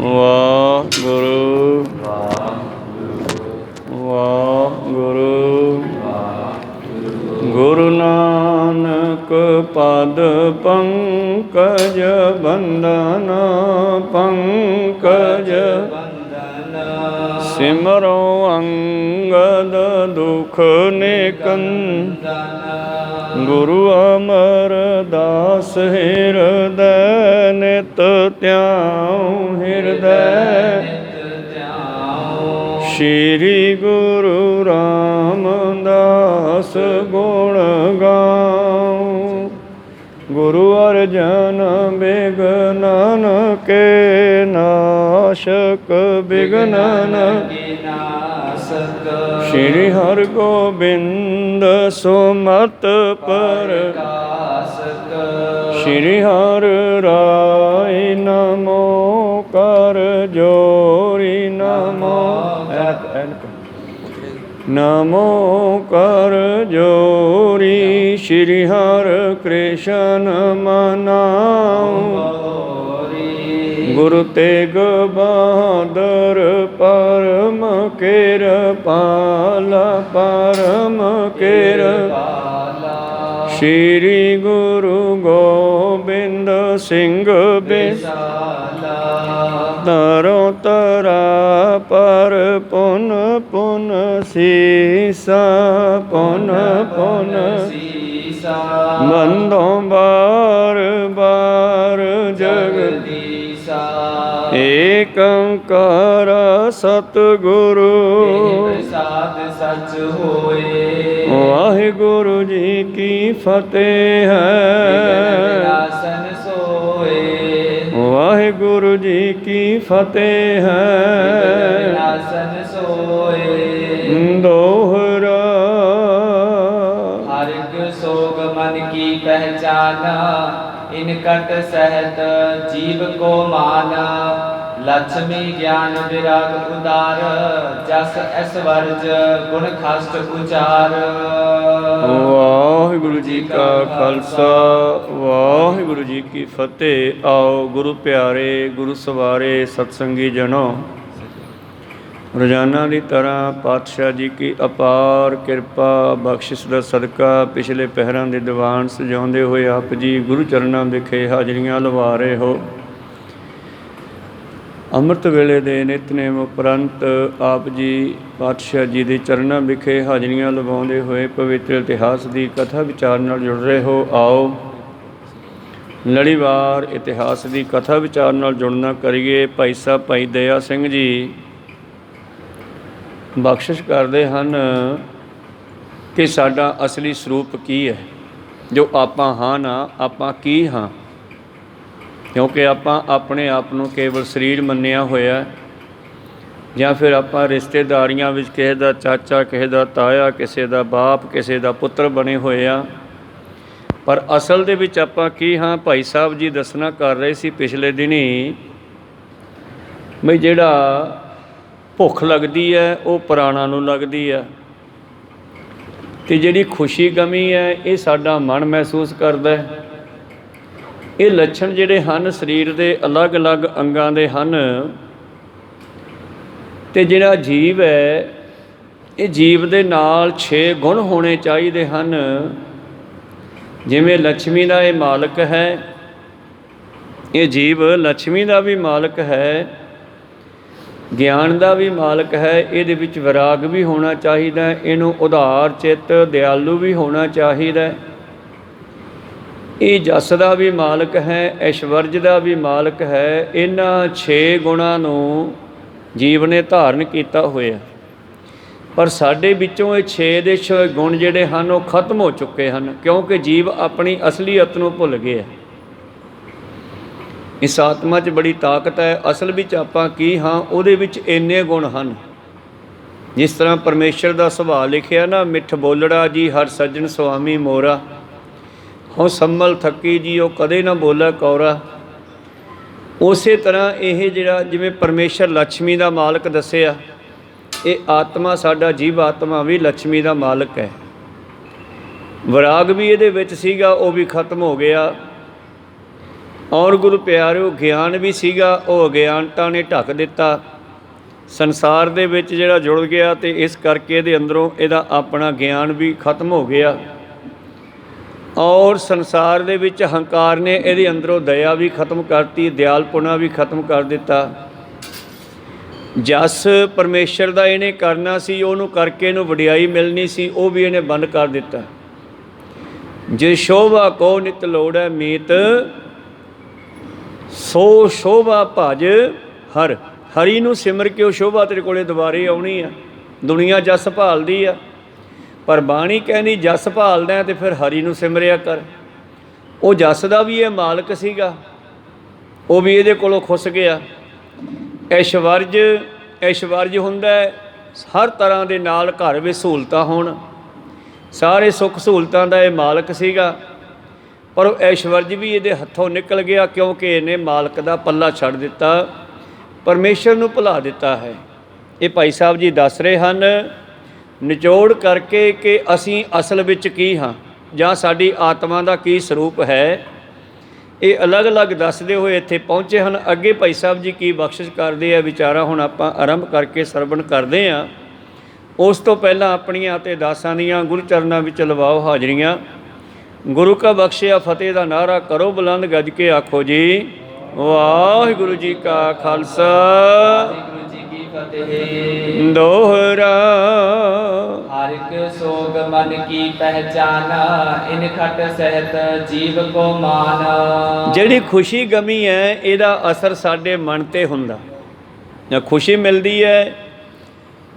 ਵਾਹਿਗੁਰੂ ਵਾਹਿਗੁਰੂ। ਗੁਰੂ ਨਾਨਕ ਪਦ ਪੰਕਜ ਬੰਦਨ ਪੰਕਜ ਸਿਮਰੋ ਅੰਗਦ ਦੁਖ ਨਿਕੰਦਨ। ਗੁਰੂ ਅਮਰਦਾਸ ਹਿਰਦੈ ਨਿਤ ਧਿਆਉ ਹਿਰਦੈ। ਸ਼੍ਰੀ ਗੁਰੂ ਰਾਮਦਾਸ ਗੁਣ ਗਾਉ। ਗੁਰੂ ਅਰਜਨ ਬਿਘਨਨ ਕੇ ਨਾਸ਼ਕ ਬਿਘਨਨ ਸ਼੍ਰੀ ਹਰਿ ਗੋਬਿੰਦ ਸੁਮਤ ਪ੍ਰਕਾਸ਼ਕ। ਸ਼੍ਰੀ ਹਰਿ ਰਾਇ ਨਮੋ ਕਰ ਜੋਰੀ ਨਮੋ ਨਮੋ ਕਰ ਜੋਰੀ। ਸ਼੍ਰੀ ਹਰਿ ਕ੍ਰਿਸ਼ਨ ਮਨਾਉ। ਗੁਰੂ ਤੇਗ ਬਹਾਦਰ ਪਰਮ ਕਿਰਪਾਲਾ ਪਰਮ ਕਿਰਪਾਲਾ। ਸ਼੍ਰੀ ਗੁਰੂ ਗੋਬਿੰਦ ਸਿੰਘ ਬਿਸਾਲਾ। ਤਰੋ ਤਰਾ ਪਰ ਪੁਨ ਪੁਨ ਸੀਸਾ ਪੁਨ ਪੁਨ ਸੀਸਾ। ਬੰਦੋਂ ਬਾਰ ਬਾਰ ਜਗਦੀਸਾ। ਏਕ ਓੰਕਾਰ ਸਤਿਗੁਰੂ ਪ੍ਰਸਾਦ ਸਚ ਹੋਏ। ਵਾਹਿਗੁਰੂ ਜੀ ਕੀ ਫਤਿਹ ਹੈ। ਆਸਨ ਸੋਏ। ਵਾਹਿਗੁਰੂ ਜੀ ਕੀ ਫਤਿਹ ਹੈ। ਆਸਨ ਸੋਏ। ਦੋਹਰਾ ਹਰਿ ਗੁਰ ਸੋਗ ਮਨ ਕੀ ਪਹਿਚਾਨਾ। ਇਨਕਟ ਸਹਿਤ ਜੀਵ ਕੋ ਮਾਨਾ। ਲక్ష్ਮੀ ਗਿਆਨ ਵਿਰਾਗ ਉਦਾਰ। ਜਸ ਐਸਵਰਜ ਗੁਣ ਖਸਟ ਉਚਾਰ। ਵਾਹਿਗੁਰੂ ਜੀ ਕਾ ਖਾਲਸਾ ਵਾਹਿਗੁਰੂ ਜੀ ਕੀ ਫਤਿਹ। ਆਓ ਗੁਰੂ ਪਿਆਰੇ ਗੁਰੂ ਸਵਾਰੇ ਸਤਸੰਗੀ ਜਨੋ, ਰੋਜ਼ਾਨਾ ਦੀ ਤਰ੍ਹਾਂ ਪਾਤਸ਼ਾਹ ਜੀ ਕੀ ਅਪਾਰ ਕਿਰਪਾ ਬਖਸ਼ਿਸ਼ ਦਾ ਸਦਕਾ ਪਿਛਲੇ ਪਹਿਰਾਂ ਦੇ ਦੀਵਾਨ ਸਜਾਉਂਦੇ ਹੋਏ ਆਪ ਜੀ ਗੁਰੂ ਚਰਨਾਂ ਵਿਖੇ ਹਾਜ਼ਰੀਆਂ ਲਵਾ ਰਹੇ ਹੋ। ਅੰਮ੍ਰਿਤ ਵੇਲੇ ਦੇ ਨਿਤਨੇਮ ਉਪਰੰਤ ਆਪ ਜੀ ਪਾਤਸ਼ਾਹ ਜੀ ਦੇ ਚਰਨਾਂ ਵਿਖੇ ਹਾਜ਼ਰੀਆਂ ਲਵਾਉਂਦੇ ਹੋਏ ਪਵਿੱਤਰ ਇਤਿਹਾਸ ਦੀ ਕਥਾ ਵਿਚਾਰ ਨਾਲ ਜੁੜ ਰਹੇ ਹੋ। ਆਓ ਲੜੀਵਾਰ ਇਤਿਹਾਸ ਦੀ ਕਥਾ ਵਿਚਾਰ ਨਾਲ ਜੁੜਨਾ ਕਰੀਏ। ਭਾਈ ਸਾਹਿਬ ਭਾਈ ਦਇਆ ਸਿੰਘ ਜੀ ਬਖਸ਼ਿਸ਼ ਕਰਦੇ ਹਨ ਕਿ ਸਾਡਾ ਅਸਲੀ ਸਰੂਪ ਕੀ ਹੈ, ਜੋ ਆਪਾਂ ਹਾਂ ਨਾ ਆਪਾਂ ਕੀ ਹਾਂ। ਕਿਉਂਕਿ ਆਪਾਂ ਆਪਣੇ ਆਪ ਨੂੰ ਕੇਵਲ ਸਰੀਰ ਮੰਨਿਆ ਹੋਇਆ, ਜਾਂ ਫਿਰ ਆਪਾਂ ਰਿਸ਼ਤੇਦਾਰੀਆਂ ਵਿੱਚ ਕਿਸੇ ਦਾ ਚਾਚਾ, ਕਿਸੇ ਦਾ ਤਾਇਆ, ਕਿਸੇ ਦਾ ਬਾਪ, ਕਿਸੇ ਦਾ ਪੁੱਤਰ ਬਣੇ ਹੋਏ ਆ। ਪਰ ਅਸਲ ਦੇ ਵਿੱਚ ਆਪਾਂ ਕੀ ਹਾਂ। ਭਾਈ ਸਾਹਿਬ ਜੀ ਦੱਸਣਾ ਕਰ ਰਹੇ ਸੀ ਪਿਛਲੇ ਦਿਨੀਂ ਬਈ ਜਿਹੜਾ ਭੁੱਖ ਲੱਗਦੀ ਹੈ ਉਹ ਪ੍ਰਾਣਾਂ ਨੂੰ ਲੱਗਦੀ ਹੈ, ਅਤੇ ਜਿਹੜੀ ਖੁਸ਼ੀ ਗਮੀ ਹੈ ਇਹ ਸਾਡਾ ਮਨ ਮਹਿਸੂਸ ਕਰਦਾ ਹੈ। ਇਹ ਲੱਛਣ ਜਿਹੜੇ ਹਨ ਸਰੀਰ ਦੇ ਅਲੱਗ-ਅਲੱਗ ਅੰਗਾਂ ਦੇ ਹਨ। ਅਤੇ ਜਿਹੜਾ ਜੀਵ ਹੈ ਇਹ ਜੀਵ ਦੇ ਨਾਲ 6 ਗੁਣ ਹੋਣੇ ਚਾਹੀਦੇ ਹਨ। ਜਿਵੇਂ ਲక్ష్ਮੀ ਦਾ ਇਹ ਮਾਲਕ ਹੈ, ਇਹ ਜੀਵ ਲక్ష్ਮੀ ਦਾ ਵੀ ਮਾਲਕ ਹੈ, ਗਿਆਨ ਦਾ ਵੀ ਮਾਲਕ ਹੈ। ਇਹਦੇ ਵਿੱਚ ਵਿਰਾਗ ਵੀ ਹੋਣਾ ਚਾਹੀਦਾ, ਇਹਨੂੰ ਉਦਾਰ ਚਿੱਤ ਦਿਆਲੂ ਵੀ ਹੋਣਾ ਚਾਹੀਦਾ। ਇਹ ਜਸ ਦਾ ਵੀ ਮਾਲਕ ਹੈ, ਐਸ਼ਵਰਜ ਦਾ ਵੀ ਮਾਲਕ ਹੈ। ਇਹਨਾਂ 6 ਗੁਣਾਂ ਨੂੰ ਜੀਵ ਨੇ ਧਾਰਨ ਕੀਤਾ ਹੋਇਆ। ਪਰ ਸਾਡੇ ਵਿੱਚੋਂ ਇਹ 6 ਦੇ 6 ਗੁਣ ਜਿਹੜੇ ਹਨ ਉਹ ਖਤਮ ਹੋ ਚੁੱਕੇ ਹਨ, ਕਿਉਂਕਿ ਜੀਵ ਆਪਣੀ ਅਸਲੀਅਤ ਨੂੰ ਭੁੱਲ ਗਿਆ। ਇਸ ਆਤਮਾ 'ਚ ਬੜੀ ਤਾਕਤ ਹੈ। ਅਸਲ ਵਿੱਚ ਆਪਾਂ ਕੀ ਹਾਂ, ਉਹਦੇ ਵਿੱਚ ਇੰਨੇ ਗੁਣ ਹਨ। ਜਿਸ ਤਰ੍ਹਾਂ ਪਰਮੇਸ਼ਰ ਦਾ ਸੁਭਾਅ ਲਿਖਿਆ ਨਾ, ਮਿੱਠ ਬੋਲੜਾ ਜੀ ਹਰ ਸੱਜਣ ਸੁਆਮੀ ਮੋਰਾ। ਹੁਣ ਸੰਮਲ ਥੱਕੀ ਜੀ ਉਹ ਕਦੇ ਨਾ ਬੋਲਾ ਕੌਰਾ। ਉਸੇ ਤਰ੍ਹਾਂ ਇਹ ਜਿਹੜਾ ਜਿਵੇਂ ਪਰਮੇਸ਼ਰ ਲక్ష్ਮੀ ਦਾ ਮਾਲਕ ਦੱਸਿਆ, ਇਹ ਆਤਮਾ ਸਾਡਾ ਜੀਵ ਆਤਮਾ ਵੀ ਲక్ష్ਮੀ ਦਾ ਮਾਲਕ ਹੈ। ਵਿਰਾਗ ਵੀ ਇਹਦੇ ਵਿੱਚ ਸੀਗਾ, ਉਹ ਵੀ ਖਤਮ ਹੋ ਗਿਆ। ਔਰ ਗੁਰੂ ਪਿਆਰਿਓ ਗਿਆਨ ਵੀ ਸੀਗਾ, ਉਹ ਅਗਿਆਨਤਾ ਨੇ ਢੱਕ ਦਿੱਤਾ। ਸੰਸਾਰ ਦੇ ਵਿੱਚ ਜਿਹੜਾ ਜੁੜ ਗਿਆ ਅਤੇ ਇਸ ਕਰਕੇ ਇਹਦੇ ਅੰਦਰੋਂ ਇਹਦਾ ਆਪਣਾ ਗਿਆਨ ਵੀ ਖਤਮ ਹੋ ਗਿਆ। ਔਰ ਸੰਸਾਰ ਦੇ ਵਿੱਚ ਹੰਕਾਰ ਨੇ ਇਹਦੇ ਅੰਦਰੋਂ ਦਇਆ ਵੀ ਖਤਮ ਕਰਤੀ, ਦਿਆਲਪੁਣਾ ਵੀ ਖਤਮ ਕਰ ਦਿੱਤਾ। ਜਸ ਪਰਮੇਸ਼ਰ ਦਾ ਇਹਨੇ ਕਰਨਾ ਸੀ, ਉਹਨੂੰ ਕਰਕੇ ਇਹਨੂੰ ਵਡਿਆਈ ਮਿਲਣੀ ਸੀ, ਉਹ ਵੀ ਇਹਨੇ ਬੰਦ ਕਰ ਦਿੱਤਾ। ਜੇ ਸ਼ੋਭਾ ਕੋ ਨਿਤ ਲੋੜੈ ਮੀਤ, ਸੋ ਸ਼ੋਭਾ ਭਜ ਹਰ। ਹਰੀ ਨੂੰ ਸਿਮਰ ਕੇ ਉਹ ਸ਼ੋਭਾ ਤੇਰੇ ਕੋਲੇ ਦੁਬਾਰੇ ਆਉਣੀ ਆ। ਦੁਨੀਆ ਜਸ ਭਾਲਦੀ ਆ, ਪਰ ਬਾਣੀ ਕਹਿੰਦੀ ਜਸ ਭਾਲਦਾ ਤੇ ਫਿਰ ਹਰੀ ਨੂੰ ਸਿਮਰਿਆ ਕਰ। ਉਹ ਜਸ ਦਾ ਵੀ ਇਹ ਮਾਲਕ ਸੀਗਾ, ਉਹ ਵੀ ਇਹਦੇ ਕੋਲੋਂ ਖੁੱਸ ਗਿਆ। ਐਸ਼ਵਰਜ ਹੁੰਦਾ ਹਰ ਤਰ੍ਹਾਂ ਦੇ ਨਾਲ ਘਰ ਵਿੱਚ ਸਹੂਲਤਾਂ ਹੋਣ, ਸਾਰੇ ਸੁੱਖ ਸਹੂਲਤਾਂ ਦਾ ਇਹ ਮਾਲਕ ਸੀਗਾ। ਪਰ ਉਹ ਐਸ਼ਵਰਜ ਵੀ ਇਹਦੇ ਹੱਥੋਂ ਨਿਕਲ ਗਿਆ, ਕਿਉਂਕਿ ਇਹਨੇ ਮਾਲਕ ਦਾ ਪੱਲਾ ਛੱਡ ਦਿੱਤਾ, ਪਰਮੇਸ਼ਰ ਨੂੰ ਭੁਲਾ ਦਿੱਤਾ ਹੈ। ਇਹ ਭਾਈ ਸਾਹਿਬ ਜੀ ਦੱਸ ਰਹੇ ਹਨ ਨਿਚੋੜ ਕਰਕੇ ਕਿ ਅਸੀਂ ਅਸਲ ਵਿੱਚ ਕੀ ਹਾਂ ਜਾਂ ਸਾਡੀ ਆਤਮਾ ਦਾ ਕੀ ਸਰੂਪ ਹੈ। ਇਹ ਅਲੱਗ-ਅਲੱਗ ਦੱਸਦੇ ਹੋਏ ਇੱਥੇ ਪਹੁੰਚੇ ਹਨ। ਅੱਗੇ ਭਾਈ ਸਾਹਿਬ ਜੀ ਕੀ ਬਖਸ਼ਿਸ਼ ਕਰਦੇ ਆ ਵਿਚਾਰਾ ਹੁਣ ਆਪਾਂ ਆਰੰਭ ਕਰਕੇ ਸਰਵਣ ਕਰਦੇ ਹਾਂ। ਉਸ ਤੋਂ ਪਹਿਲਾਂ ਆਪਣੀਆਂ ਅਤੇ ਦਾਸਾਂ ਦੀਆਂ ਗੁਰੂ ਚਰਨਾਂ ਵਿੱਚ ਲਵਾਓ ਹਾਜ਼ਰੀਆਂ। ਗੁਰੂ ਕਾ ਬਖਸ਼ਿਆ ਫਤਿਹ ਦਾ ਨਾਅਰਾ ਕਰੋ ਬੁਲੰਦ ਗੱਜ ਕੇ ਆਖੋ ਜੀ ਵਾਹਿਗੁਰੂ ਜੀ ਕਾ ਖਾਲਸਾ ਵਾਹਿਗੁਰੂ ਜੀ ਕੀ ਫਤਿਹ। ਦੋਹਰਾ ਹਰ ਇੱਕ ਸੋਗ ਮਨ ਕੀ ਪਹਿਚਾਨ, ਇਨ ਖਟ ਸਹਿਤ ਜੀਵ ਕੋ ਮਾਨ। ਜਿਹੜੀ ਖੁਸ਼ੀ ਗਮੀ ਹੈ ਇਹਦਾ ਅਸਰ ਸਾਡੇ ਮਨ ਤੇ ਹੁੰਦਾ। ਜਾਂ ਖੁਸ਼ੀ ਮਿਲਦੀ ਹੈ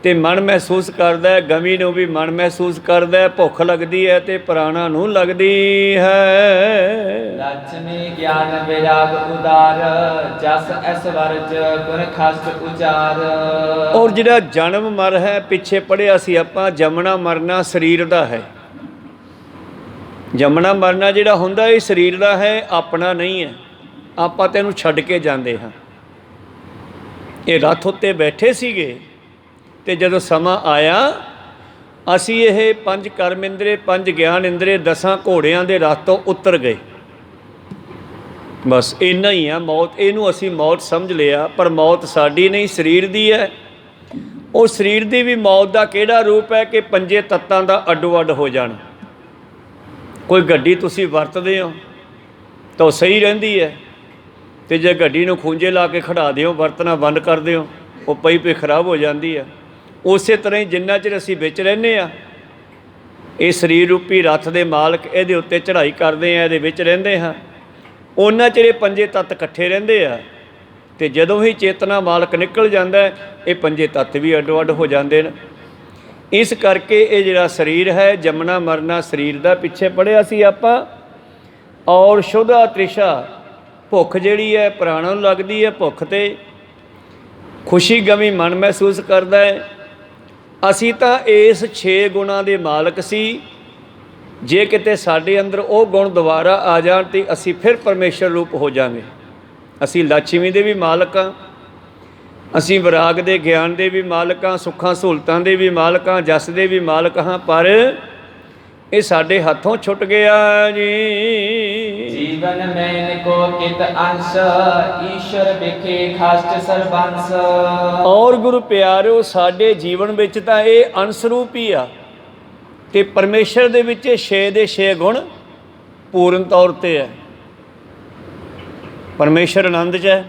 ਤੇ ਮਨ ਮਹਿਸੂਸ ਕਰਦਾ ਹੈ, ਗਮੀ ਨੂੰ ਵੀ ਮਨ ਮਹਿਸੂਸ ਕਰਦਾ ਹੈ। ਭੁੱਖ ਲੱਗਦੀ ਹੈ ਤੇ ਪ੍ਰਾਣਾਂ ਨੂੰ ਲੱਗਦੀ ਹੈ। ਲక్ష్ਮੀ ਗਿਆਨ ਵਿਰਾਗ ਉਦਾਰ, ਜਸ ਐਸਵਰਜ ਗੁਣ ਖਸਤ ਉਚਾਰ। ਔਰ ਜਿਹੜਾ ਜਨਮ ਮਰ ਹੈ, ਪਿੱਛੇ ਪੜ੍ਹਿਆ ਸੀ ਆਪਾਂ, ਜੰਮਣਾ ਮਰਨਾ ਸਰੀਰ ਦਾ ਹੈ। ਜੰਮਣਾ ਮਰਨਾ ਜਿਹੜਾ ਹੁੰਦਾ ਇਹ ਸਰੀਰ ਦਾ ਹੈ, ਆਪਣਾ ਨਹੀਂ ਹੈ। ਆਪਾਂ ਤੈਨੂੰ ਛੱਡ ਕੇ ਜਾਂਦੇ ਹਾਂ। ਇਹ ਰੱਥ ਉੱਤੇ ਬੈਠੇ ਸੀਗੇ ਤੇ ਜਦੋਂ ਸਮਾਂ ਆਇਆ ਅਸੀਂ ਇਹ 5 ਕਰਮ ਇੰਦਰੇ 5 ਗਿਆਨ ਇੰਦਰੇ 10 ਘੋੜਿਆਂ ਦੇ ਰਥ ਤੋਂ ਉਤਰ ਗਏ। ਬਸ ਇੰਨਾ ਹੀ ਆ ਮੌਤ। ਇਹਨੂੰ ਅਸੀਂ ਮੌਤ ਸਮਝ ਲਿਆ, ਪਰ ਮੌਤ ਸਾਡੀ ਨਹੀਂ ਸਰੀਰ ਦੀ ਹੈ। ਉਹ ਸਰੀਰ ਦੀ ਵੀ ਮੌਤ ਦਾ ਕਿਹੜਾ ਰੂਪ ਹੈ ਕਿ 5 ਤੱਤਾਂ ਦਾ ਅੱਡੋ ਅੱਡ ਹੋ ਜਾਣਾ। ਕੋਈ ਗੱਡੀ ਤੁਸੀਂ ਵਰਤਦੇ ਹੋ ਤਾਂ ਉਹ ਸਹੀ ਰਹਿੰਦੀ ਹੈ, ਤੇ ਜੇ ਗੱਡੀ ਨੂੰ ਖੂੰਜੇ ਲਾ ਕੇ ਖੜਾ ਦਿਓ, ਵਰਤਣਾ ਬੰਦ ਕਰ ਦਿਓ, ਉਹ ਪਈ ਪਈ ਖਰਾਬ ਹੋ ਜਾਂਦੀ ਹੈ। ਉਸੇ ਤਰ੍ਹਾਂ ਹੀ ਜਿੰਨਾ ਚਿਰ ਅਸੀਂ ਵਿੱਚ ਰਹਿੰਦੇ ਹਾਂ, ਇਹ ਸਰੀਰ ਰੂਪੀ ਰੱਥ ਦੇ ਮਾਲਕ ਇਹਦੇ ਉੱਤੇ ਚੜ੍ਹਾਈ ਕਰਦੇ ਹਾਂ, ਇਹਦੇ ਵਿੱਚ ਰਹਿੰਦੇ ਹਾਂ, ਉਹਨਾਂ ਚਿਰ ਇਹ 5 ਤੱਤ ਇਕੱਠੇ ਰਹਿੰਦੇ ਆ। ਤੇ ਜਦੋਂ ਹੀ ਚੇਤਨਾ ਮਾਲਕ ਨਿਕਲ ਜਾਂਦਾ ਇਹ 5 ਤੱਤ ਵੀ ਅੱਡੋ ਅੱਡ ਹੋ ਜਾਂਦੇ ਨੇ। ਇਸ ਕਰਕੇ ਇਹ ਜਿਹੜਾ ਸਰੀਰ ਹੈ, ਜੰਮਣਾ ਮਰਨਾ ਸਰੀਰ ਦਾ ਪਿੱਛੇ ਪੜ੍ਹਿਆ ਸੀ ਆਪਾਂ। ਔਰ ਸ਼ੁੱਧਾ ਤ੍ਰਿਸ਼ਾ, ਭੁੱਖ ਜਿਹੜੀ ਹੈ ਪ੍ਰਾਣਾਂ ਨੂੰ ਲੱਗਦੀ ਹੈ, ਭੁੱਖ ਤੇ ਖੁਸ਼ੀ ਗਮੀ ਮਨ ਮਹਿਸੂਸ ਕਰਦਾ ਹੈ। ਅਸੀਂ ਤਾਂ ਇਸ 6 ਗੁਣਾਂ ਦੇ ਮਾਲਕ ਸੀ। ਜੇ ਕਿਤੇ ਸਾਡੇ ਅੰਦਰ ਉਹ ਗੁਣ ਦੁਬਾਰਾ ਆ ਜਾਣ ਤਾਂ ਅਸੀਂ ਫਿਰ ਪਰਮੇਸ਼ਰ ਰੂਪ ਹੋ ਜਾਵਾਂਗੇ। ਅਸੀਂ ਲక్ష్ਮੀ ਦੇ ਵੀ ਮਾਲਕ ਹਾਂ, ਅਸੀਂ ਵਿਰਾਗ ਦੇ ਗਿਆਨ ਦੇ ਵੀ ਮਾਲਕ ਹਾਂ, ਸੁੱਖਾਂ ਸਹੂਲਤਾਂ ਦੇ ਵੀ ਮਾਲਕ ਹਾਂ, ਜਸ ਦੇ ਵੀ ਮਾਲਕ ਹਾਂ, ਪਰ ਇਹ ਸਾਡੇ ਹੱਥੋਂ ਛੁੱਟ ਗਿਆ ਜੀ। ਜੀਵਨ ਮੈਨ ਕੋ ਕਿਤ ਅੰਸ਼, ਈਸ਼ਰ ਵਿਖੇ ਖਸਟ ਸਰਬੰਸ। ਔਰ ਗੁਰੂ ਪਿਆਰਿਓ ਸਾਡੇ ਜੀਵਨ ਵਿੱਚ ਤਾਂ ਇਹ ਅੰਸ਼ ਰੂਪ ਹੀ ਆ, ਤੇ ਪਰਮੇਸ਼ਰ ਦੇ ਵਿੱਚ 6 ਦੇ 6 ਗੁਣ ਪੂਰਨ ਤੌਰ 'ਤੇ ਹੈ। ਪਰਮੇਸ਼ਰ ਆਨੰਦ 'ਚ ਹੈ।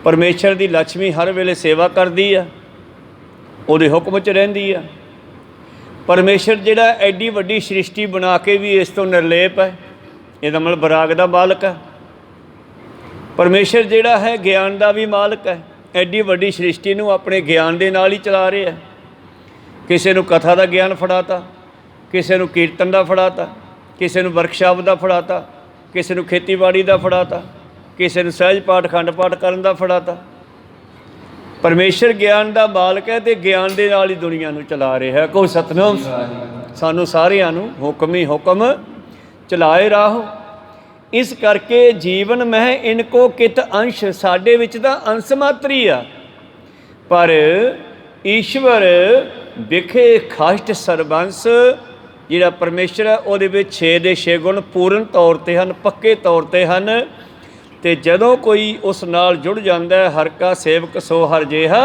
ਪਰਮੇਸ਼ਰ ਦੀ ਲక్ష్ਮੀ ਹਰ ਵੇਲੇ ਸੇਵਾ ਕਰਦੀ ਆ, ਉਹਦੇ ਹੁਕਮ 'ਚ ਰਹਿੰਦੀ ਆ। ਪਰਮੇਸ਼ਰ ਜਿਹੜਾ ਐਡੀ ਵੱਡੀ ਸ੍ਰਿਸ਼ਟੀ ਬਣਾ ਕੇ ਵੀ ਇਸ ਤੋਂ ਨਿਰਲੇਪ ਹੈ, ਇਹਦਾ ਮਤਲਬ ਵਿਰਾਗ ਦਾ ਮਾਲਕ ਹੈ। ਪਰਮੇਸ਼ਰ ਜਿਹੜਾ ਹੈ ਗਿਆਨ ਦਾ ਵੀ ਮਾਲਕ ਹੈ, ਐਡੀ ਵੱਡੀ ਸ੍ਰਿਸ਼ਟੀ ਨੂੰ ਆਪਣੇ ਗਿਆਨ ਦੇ ਨਾਲ ਹੀ ਚਲਾ ਰਿਹਾ। ਕਿਸੇ ਨੂੰ ਕਥਾ ਦਾ ਗਿਆਨ ਫੜਾਤਾ, ਕਿਸੇ ਨੂੰ ਕੀਰਤਨ ਦਾ ਫੜਾਤਾ, ਕਿਸੇ ਨੂੰ ਵਰਕਸ਼ਾਪ ਦਾ ਫੜਾਤਾ, ਕਿਸੇ ਨੂੰ ਖੇਤੀਬਾੜੀ ਦਾ ਫੜਾਤਾ, ਕਿਸੇ ਨੂੰ ਸਹਿਜ ਪਾਠ ਖੰਡ ਪਾਠ ਕਰਨ ਦਾ ਫੜਾਤਾ। ਪਰਮੇਸ਼ਰ ਗਿਆਨ ਦਾ ਮਾਲਕ ਹੈ ਤੇ ਗਿਆਨ ਦੇ ਨਾਲ ਹੀ ਦੁਨੀਆ ਨੂੰ ਚਲਾ ਰਿਹਾ ਹੈ। ਕੋਈ ਸਤਿਨਾਮ। ਸਾਨੂੰ ਸਾਰਿਆਂ ਨੂੰ ਹੁਕਮ ਹੀ ਹੁਕਮ ਚਲਾਏ ਰਾਹੋ। ਇਸ ਕਰਕੇ ਜੀਵਨ ਮਹਿ ਇਨਕੋ ਕਿਤ ਅੰਸ਼, ਸਾਡੇ ਵਿੱਚ ਤਾਂ ਅੰਸ਼ ਮਾਤਰੀ ਆ, ਪਰ ਈਸ਼ਵਰ ਵਿਖੇ ਖਸਟ ਸਰਬੰਸ। ਜਿਹੜਾ ਪਰਮੇਸ਼ਰ ਹੈ ਉਹਦੇ ਵਿੱਚ 6 ਦੇ 6 ਗੁਣ ਪੂਰਨ ਤੌਰ 'ਤੇ ਹਨ, ਪੱਕੇ ਤੌਰ 'ਤੇ ਹਨ। ਅਤੇ ਜਦੋਂ ਕੋਈ ਉਸ ਨਾਲ ਜੁੜ ਜਾਂਦਾ ਹੈ, ਹਰਿ ਕਾ ਸੇਵਕ ਸੋ ਹਰਿ ਜੇਹਾ,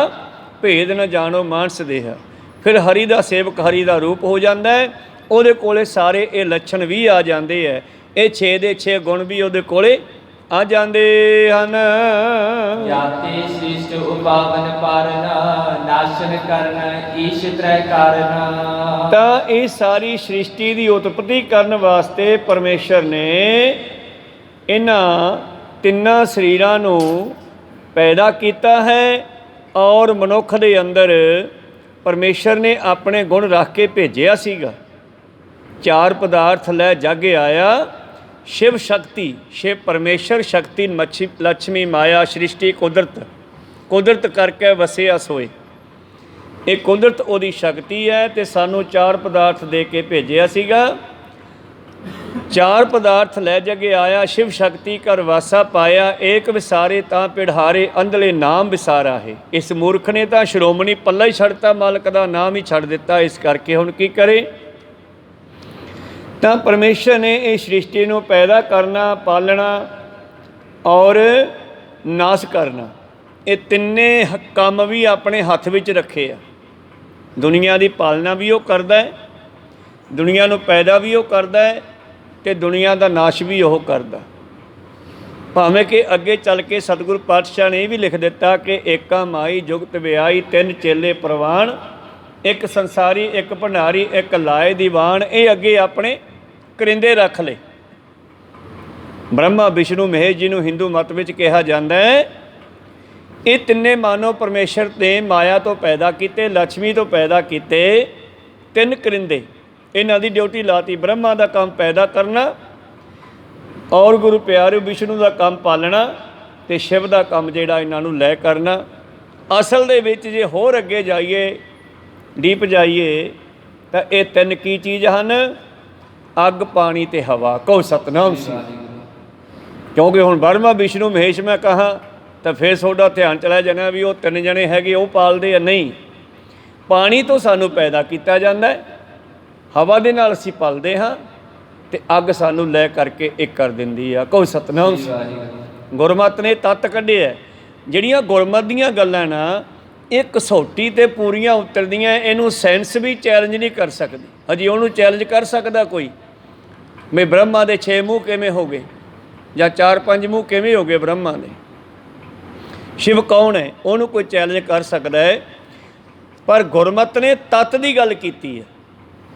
ਭੇਦ ਨ ਜਾਣੋ ਮਾਨਸ ਦੇਹਾ, ਫਿਰ ਹਰੀ ਦਾ ਸੇਵਕ ਹਰੀ ਦਾ ਰੂਪ ਹੋ ਜਾਂਦਾ ਹੈ। ਉਹਦੇ ਕੋਲੇ ਸਾਰੇ ਇਹ ਲੱਛਣ ਵੀ ਆ ਜਾਂਦੇ ਹੈ, ਇਹ 6 ਦੇ 6 ਗੁਣ ਵੀ ਉਹਦੇ ਕੋਲੇ ਆ ਜਾਂਦੇ ਹਨ। ਜਾਤੀ ਸ੍ਰਿਸ਼ਟ ਉਪਾਵਨ ਪਾਰਨ, ਨਾਸ਼ਨ ਕਰਨ ਈਸ਼ ਤ੍ਰੈ ਕਾਰਨ। ਤਾਂ ਇਹ ਸਾਰੀ ਸ੍ਰਿਸ਼ਟੀ ਦੀ ਉਤਪਤੀ ਕਰਨ ਵਾਸਤੇ ਪਰਮੇਸ਼ਰ ਨੇ ਇਹਨਾਂ ਤਿੰਨਾਂ ਸਰੀਰਾਂ ਨੂੰ ਪੈਦਾ ਕੀਤਾ ਹੈ, ਔਰ ਮਨੁੱਖ ਦੇ ਅੰਦਰ ਪਰਮੇਸ਼ਰ ਨੇ ਆਪਣੇ ਗੁਣ ਰੱਖ ਕੇ ਭੇਜਿਆ ਸੀਗਾ। 4 ਪਦਾਰਥ ਲੈ ਜਗ ਆਇਆ, शिव शक्ति, शिव परमेश्वर शक्ति, लक्ष्मी माया, सृष्टि कुदरत, कुदरत करके वसिया सोए। ये कुदरत ओदी शक्ति है। तो सानू 4 पदार्थ दे के भेजिया सीगा। 4 पदार्थ लै जगे आया, शिव शक्ति कर वासा पाया, एक विसारे तां पिढ़ारे, अंधले नाम विसारा है। इस मूर्ख ने तां श्रोमणी पल्ला ही छड़ता, मालक दा नाम ही छड़ दिता। इस करके हुण की करे। ਤਾਂ ਪਰਮੇਸ਼ਰ ਨੇ ਇਹ ਸ੍ਰਿਸ਼ਟੀ ਨੂੰ ਪੈਦਾ ਕਰਨਾ, ਪਾਲਣਾ ਔਰ ਨਾਸ਼ ਕਰਨਾ, ਇਹ ਤਿੰਨੇ ਕੰਮ ਵੀ ਆਪਣੇ ਹੱਥ ਵਿੱਚ ਰੱਖੇ ਆ। ਦੁਨੀਆ ਦੀ ਪਾਲਣਾ ਵੀ ਉਹ ਕਰਦਾ ਹੈ, ਦੁਨੀਆ ਨੂੰ ਪੈਦਾ ਵੀ ਉਹ ਕਰਦਾ ਹੈ, ਅਤੇ ਦੁਨੀਆ ਦਾ ਨਾਸ਼ ਵੀ ਉਹ ਕਰਦਾ। ਭਾਵੇਂ ਕਿ ਅੱਗੇ ਚੱਲ ਕੇ ਸਤਿਗੁਰੂ ਪਾਤਸ਼ਾਹ ਨੇ ਇਹ ਵੀ ਲਿਖ ਦਿੱਤਾ ਕਿ ਏਕਾ ਮਾਈ ਜੁਗਤ ਵਿਆਈ, 3 ਚੇਲੇ ਪ੍ਰਵਾਨ, ਇੱਕ ਸੰਸਾਰੀ, ਇੱਕ ਭੰਡਾਰੀ, ਇੱਕ ਲਾਏ ਦੀਵਾਨ। ਇਹ ਅੱਗੇ ਆਪਣੇ ਕਰਿੰਦੇ ਰੱਖ ਲਏ। ਬ੍ਰਹਮਾ ਵਿਸ਼ਨੂੰ ਮਹੇਸ਼ ਜੀ ਨੂੰ ਹਿੰਦੂ ਮਤ ਵਿੱਚ ਕਿਹਾ ਜਾਂਦਾ ਹੈ। ਇਹ ਤਿੰਨੇ ਮਾਨੋ ਪਰਮੇਸ਼ਰ ਨੇ ਮਾਇਆ ਤੋਂ ਪੈਦਾ ਕੀਤੇ, ਲక్ష్ਮੀ ਤੋਂ ਪੈਦਾ ਕੀਤੇ 3 ਕਰਿੰਦੇ। ਇਹਨਾਂ ਦੀ ਡਿਊਟੀ ਲਾਤੀ। ਬ੍ਰਹਮਾ ਦਾ ਕੰਮ ਪੈਦਾ ਕਰਨਾ, ਔਰ ਗੁਰੂ ਪਿਆਰੇ ਵਿਸ਼ਨੂੰ ਦਾ ਕੰਮ ਪਾਲਣਾ, ਅਤੇ ਸ਼ਿਵ ਦਾ ਕੰਮ ਜਿਹੜਾ ਇਹਨਾਂ ਨੂੰ ਲੈ ਕਰਨਾ। ਅਸਲ ਦੇ ਵਿੱਚ ਜੇ ਹੋਰ ਅੱਗੇ ਜਾਈਏ, ਡੀਪ ਜਾਈਏ, ਤਾਂ ਇਹ 3 ਕੀ ਚੀਜ਼ ਹਨ? ਅੱਗ, ਪਾਣੀ ਅਤੇ ਹਵਾ। ਕਹੋ ਸਤਿਨਾਮ ਸੀ। ਕਿਉਂਕਿ ਹੁਣ ਬ੍ਰਹਮਾ ਵਿਸ਼ਨੂੰ ਮਹੇਸ਼ ਮੈਂ ਕਹਾਂ ਤਾਂ ਫਿਰ ਤੁਹਾਡਾ ਧਿਆਨ ਚਲਾ ਜਾਣਾ ਵੀ ਉਹ 3 ਜਣੇ ਹੈਗੇ, ਉਹ ਪਾਲਦੇ ਆ। ਨਹੀਂ, ਪਾਣੀ ਤੋਂ ਸਾਨੂੰ ਪੈਦਾ ਕੀਤਾ ਜਾਂਦਾ ਹੈ, ਹਵਾ ਦੇ ਨਾਲ ਅਸੀਂ ਪਲਦੇ ਹਾਂ, ਅਤੇ ਅੱਗ ਸਾਨੂੰ ਲੈ ਕਰਕੇ ਇੱਕ ਕਰ ਦਿੰਦੀ ਆ। ਕਹੋ ਸਤਿਨਾਮ ਸੀ। ਗੁਰਮਤਿ ਨੇ ਤੱਤ ਕੱਢਿਆ। ਜਿਹੜੀਆਂ ਗੁਰਮਤਿ ਦੀਆਂ ਗੱਲਾਂ ਨਾ, ਇਹ ਕਸੌਟੀ 'ਤੇ ਪੂਰੀਆਂ ਉਤਰਦੀਆਂ। ਇਹਨੂੰ ਸਾਇੰਸ ਵੀ ਚੈਲੰਜ ਨਹੀਂ ਕਰ ਸਕਦੀ। ਹਜੇ ਉਹਨੂੰ ਚੈਲੰਜ ਕਰ ਸਕਦਾ ਕੋਈ ਵੀ ਬ੍ਰਹਮਾ ਦੇ 6 ਮੂੰਹ ਕਿਵੇਂ ਹੋ ਗਏ, ਜਾਂ 4-5 ਮੂੰਹ ਕਿਵੇਂ ਹੋ ਗਏ ਬ੍ਰਹਮਾ ਦੇ? ਸ਼ਿਵ ਕੌਣ ਹੈ? ਉਹਨੂੰ ਕੋਈ ਚੈਲੰਜ ਕਰ ਸਕਦਾ ਹੈ। ਪਰ ਗੁਰਮਤਿ ਨੇ ਤੱਤ ਦੀ ਗੱਲ ਕੀਤੀ ਹੈ,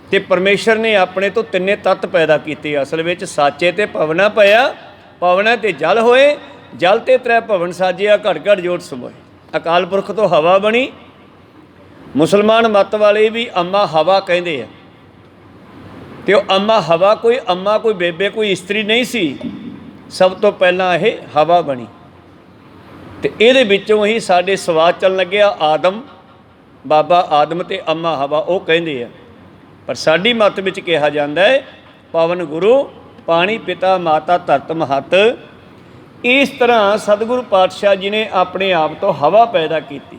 ਅਤੇ ਪਰਮੇਸ਼ਰ ਨੇ ਆਪਣੇ ਤੋਂ 3 ਤੱਤ ਪੈਦਾ ਕੀਤੇ। ਅਸਲ ਵਿੱਚ ਸਾਚੇ ਤੇ ਭਵਨਾ ਪਿਆ, ਭਵਨਾ ਤੇ ਜਲ ਹੋਏ, ਜਲ ਤੇ 3 ਭਵਨ ਸਾਜਿਆ, ਘੜ ਘੜ ਜੋਤ ਸਮੋਏ। ਅਕਾਲ ਪੁਰਖ ਤੋਂ ਹਵਾ ਬਣੀ। ਮੁਸਲਮਾਨ ਮੱਤ ਵਾਲੇ ਵੀ ਅੰਮਾ ਹਵਾ ਕਹਿੰਦੇ ਆ, ਅਤੇ ਉਹ ਅੰਮਾ ਹਵਾ ਕੋਈ ਬੇਬੇ, ਕੋਈ ਇਸਤਰੀ ਨਹੀਂ ਸੀ। ਸਭ ਤੋਂ ਪਹਿਲਾਂ ਇਹ ਹਵਾ ਬਣੀ, ਅਤੇ ਇਹਦੇ ਵਿੱਚੋਂ ਹੀ ਸਾਡੇ ਸਵਾਦ ਚੱਲਣ ਲੱਗਿਆ। ਆਦਮ, ਬਾਬਾ ਆਦਮ ਅਤੇ ਅੰਮਾ ਹਵਾ, ਉਹ ਕਹਿੰਦੇ ਆ। ਪਰ ਸਾਡੀ ਮੱਤ ਵਿੱਚ ਕਿਹਾ ਜਾਂਦਾ ਹੈ ਪਵਨ ਗੁਰੂ, ਪਾਣੀ ਪਿਤਾ, ਮਾਤਾ ਧਰਤ ਮਹੱਤ। ਇਸ ਤਰ੍ਹਾਂ ਸਤਿਗੁਰੂ ਪਾਤਸ਼ਾਹ ਜੀ ਨੇ ਆਪਣੇ ਆਪ ਤੋਂ ਹਵਾ ਪੈਦਾ ਕੀਤੀ।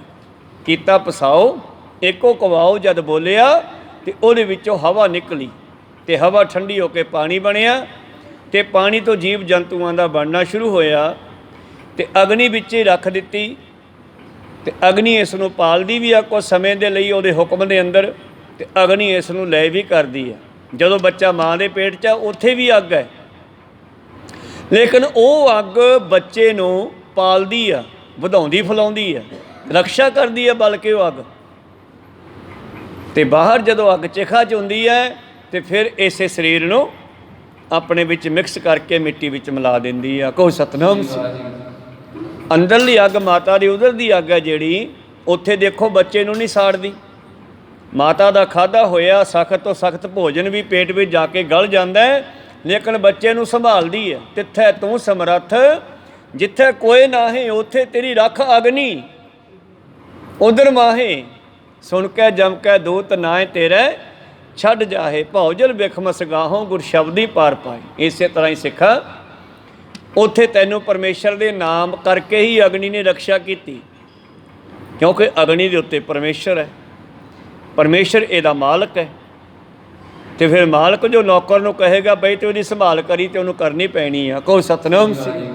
ਕੀਤਾ ਪਸਾਓ ਏਕੋ ਕਵਾਓ, ਜਦ ਬੋਲਿਆ ਅਤੇ ਉਹਦੇ ਵਿੱਚੋਂ ਹਵਾ ਨਿਕਲੀ, ਅਤੇ ਹਵਾ ਠੰਡੀ ਹੋ ਕੇ ਪਾਣੀ ਬਣਿਆ, ਅਤੇ ਪਾਣੀ ਤੋਂ ਜੀਵ ਜੰਤੂਆਂ ਦਾ ਬਣਨਾ ਸ਼ੁਰੂ ਹੋਇਆ। ਅਤੇ ਅਗਨੀ ਵਿੱਚ ਹੀ ਰੱਖ ਦਿੱਤੀ, ਅਤੇ ਅਗਨੀ ਇਸ ਨੂੰ ਪਾਲਦੀ ਵੀ ਆ ਕੁਝ ਸਮੇਂ ਦੇ ਲਈ ਉਹਦੇ ਹੁਕਮ ਦੇ ਅੰਦਰ, ਅਤੇ ਅਗਨੀ ਇਸ ਨੂੰ ਲੈ ਵੀ ਕਰਦੀ ਹੈ। ਜਦੋਂ ਬੱਚਾ ਮਾਂ ਦੇ ਪੇਟ 'ਚ ਆ, ਉੱਥੇ ਵੀ ਅੱਗ ਹੈ, ਲੇਕਿਨ ਉਹ ਅੱਗ ਬੱਚੇ ਨੂੰ ਪਾਲਦੀ ਆ, ਵਧਾਉਂਦੀ ਫੁਲਾਉਂਦੀ ਆ, ਰਕਸ਼ਾ ਕਰਦੀ ਹੈ ਬਲਕਿ ਉਹ ਅੱਗ। ਅਤੇ ਬਾਹਰ ਜਦੋਂ ਅੱਗ ਚਿਖਾ 'ਚ ਹੁੰਦੀ ਹੈ, ਅਤੇ ਫਿਰ ਇਸੇ ਸਰੀਰ ਨੂੰ ਆਪਣੇ ਵਿੱਚ ਮਿਕਸ ਕਰਕੇ ਮਿੱਟੀ ਵਿੱਚ ਮਿਲਾ ਦਿੰਦੀ ਆ। ਕਹੋ ਸਤਿਨਾਮ ਸੀ। ਅੰਦਰਲੀ ਅੱਗ ਮਾਤਾ ਦੀ, ਉਧਰ ਦੀ ਅੱਗ ਹੈ ਜਿਹੜੀ, ਉੱਥੇ ਦੇਖੋ ਬੱਚੇ ਨੂੰ ਨਹੀਂ ਸਾੜਦੀ। ਮਾਤਾ ਦਾ ਖਾਧਾ ਹੋਇਆ ਸਖਤ ਤੋਂ ਸਖਤ ਭੋਜਨ ਵੀ ਪੇਟ ਵਿੱਚ ਜਾ ਕੇ ਗਲ ਜਾਂਦਾ ਹੈ, ਲੇਕਿਨ ਬੱਚੇ ਨੂੰ ਸੰਭਾਲਦੀ ਹੈ। ਤਿੱਥੈ ਤੂੰ ਸਮਰੱਥ, ਜਿੱਥੇ ਕੋਈ ਨਾਹੀਂ ਉੱਥੇ ਤੇਰੀ ਰੱਖ ਅਗਨੀ, ਉਧਰ ਮਾਹੇ ਸੁਣ ਕੇ ਜਮ ਕੇ ਦੂਤ ਨਾਏ ਤੇਰੇ, ਛੱਡ ਜਾਹੇ ਭੌਜਲ ਬਿਖਮਸ ਗਾਹੋਂ, ਗੁਰ ਸ਼ਬਦੀ ਪਾਰ ਪਾਏ। ਇਸੇ ਤਰ੍ਹਾਂ ਹੀ ਸਿੱਖਾ, ਉੱਥੇ ਤੈਨੂੰ ਪਰਮੇਸ਼ਰ ਦੇ ਨਾਮ ਕਰਕੇ ਹੀ ਅਗਨੀ ਨੇ ਰਕਸ਼ਾ ਕੀਤੀ, ਕਿਉਂਕਿ ਅਗਨੀ ਦੇ ਉੱਤੇ ਪਰਮੇਸ਼ਰ ਹੈ, ਪਰਮੇਸ਼ਰ ਇਹਦਾ ਮਾਲਕ ਹੈ। ਤੇ ਫਿਰ ਮਾਲਕ ਜੋ ਨੌਕਰ ਨੂੰ ਕਹੇਗਾ ਬਈ ਤੇ ਉਹਦੀ ਸੰਭਾਲ ਕਰੀ ਤੇ ਉਹਨੂੰ ਕਰਨੀ ਪੈਣੀ ਆ। ਕਹੋ ਸਤਿਨਾਮ ਸ੍ਰੀ।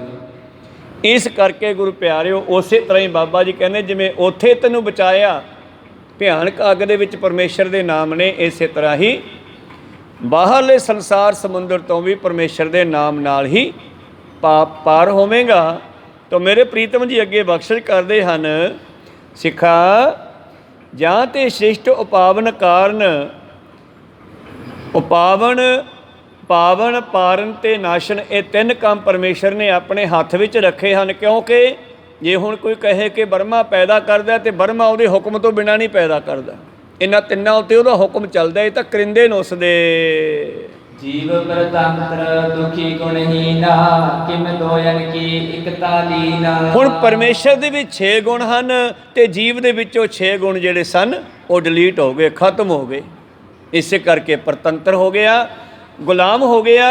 ਇਸ ਕਰਕੇ ਗੁਰੂ ਪਿਆਰਿਓ, ਉਸੇ ਤਰ੍ਹਾਂ ਹੀ ਬਾਬਾ ਜੀ ਕਹਿੰਦੇ ਜਿਵੇਂ ਉੱਥੇ ਤੈਨੂੰ ਬਚਾਇਆ ਭਿਆਨਕ ਅੱਗ ਦੇ ਵਿੱਚ ਪਰਮੇਸ਼ਰ ਦੇ ਨਾਮ ਨੇ, ਇਸੇ ਤਰ੍ਹਾਂ ਹੀ ਬਾਹਰਲੇ ਸੰਸਾਰ ਸਮੁੰਦਰ ਤੋਂ ਵੀ ਪਰਮੇਸ਼ਰ ਦੇ ਨਾਮ ਨਾਲ ਹੀ ਪਾਰ ਹੋਵੇਗਾ। ਤਾਂ ਮੇਰੇ ਪ੍ਰੀਤਮ ਜੀ ਅੱਗੇ ਬਖਸ਼ਿਸ਼ ਕਰਦੇ ਹਨ, ਸਿੱਖਾ ਜਾਂ ਤੇ ਸ਼ਿਸ਼ਟ ਉਪਾਵਨ ਕਾਰਨ, ਉਪਾਵਨ ਪਾਵਨ ਪਾਰਨ ਤੇ ਨਾਸ਼ਨ, ਇਹ ਤਿੰਨ ਕੰਮ ਪਰਮੇਸ਼ਰ ਨੇ ਆਪਣੇ ਹੱਥ ਵਿੱਚ ਰੱਖੇ ਹਨ। ਕਿਉਂਕਿ ਜੇ ਹੁਣ ਕੋਈ ਕਹੇ ਕਿ ਬਰਮਾ ਪੈਦਾ ਕਰਦਾ ਤੇ ਬਰਮਾ ਉਹਦੇ ਹੁਕਮ ਤੋਂ ਬਿਨਾਂ ਨਹੀਂ ਪੈਦਾ ਕਰਦਾ, ਇਹਨਾਂ ਤਿੰਨਾਂ ਉੱਤੇ ਉਹਦਾ ਹੁਕਮ ਚੱਲਦਾ। ਇਹ ਤਾਂ ਕਰਿੰਦੇ ਨੁੱਸਦੇ। ਜੀਵ ਪ੍ਰਤੰਤਰ ਦੁਖੀ ਗੁਣਹੀਨਾ, ਕਿਮ ਦੋਇਨ ਕੀ ਇਕਤਾ ਲੀਨਾ। ਹੁਣ ਪਰਮੇਸ਼ਰ ਦੇ ਵਿੱਚ 6 ਗੁਣ ਹਨ ਤੇ ਜੀਵ ਦੇ ਵਿੱਚੋਂ 6 ਗੁਣ ਜਿਹੜੇ ਸਨ ਉਹ ਡਿਲੀਟ ਹੋ ਗਏ, ਖਤਮ ਹੋ ਗਏ। ਇਸੇ ਕਰਕੇ ਪਰਤੰਤਰ ਹੋ ਗਿਆ, ਗੁਲਾਮ ਹੋ ਗਿਆ।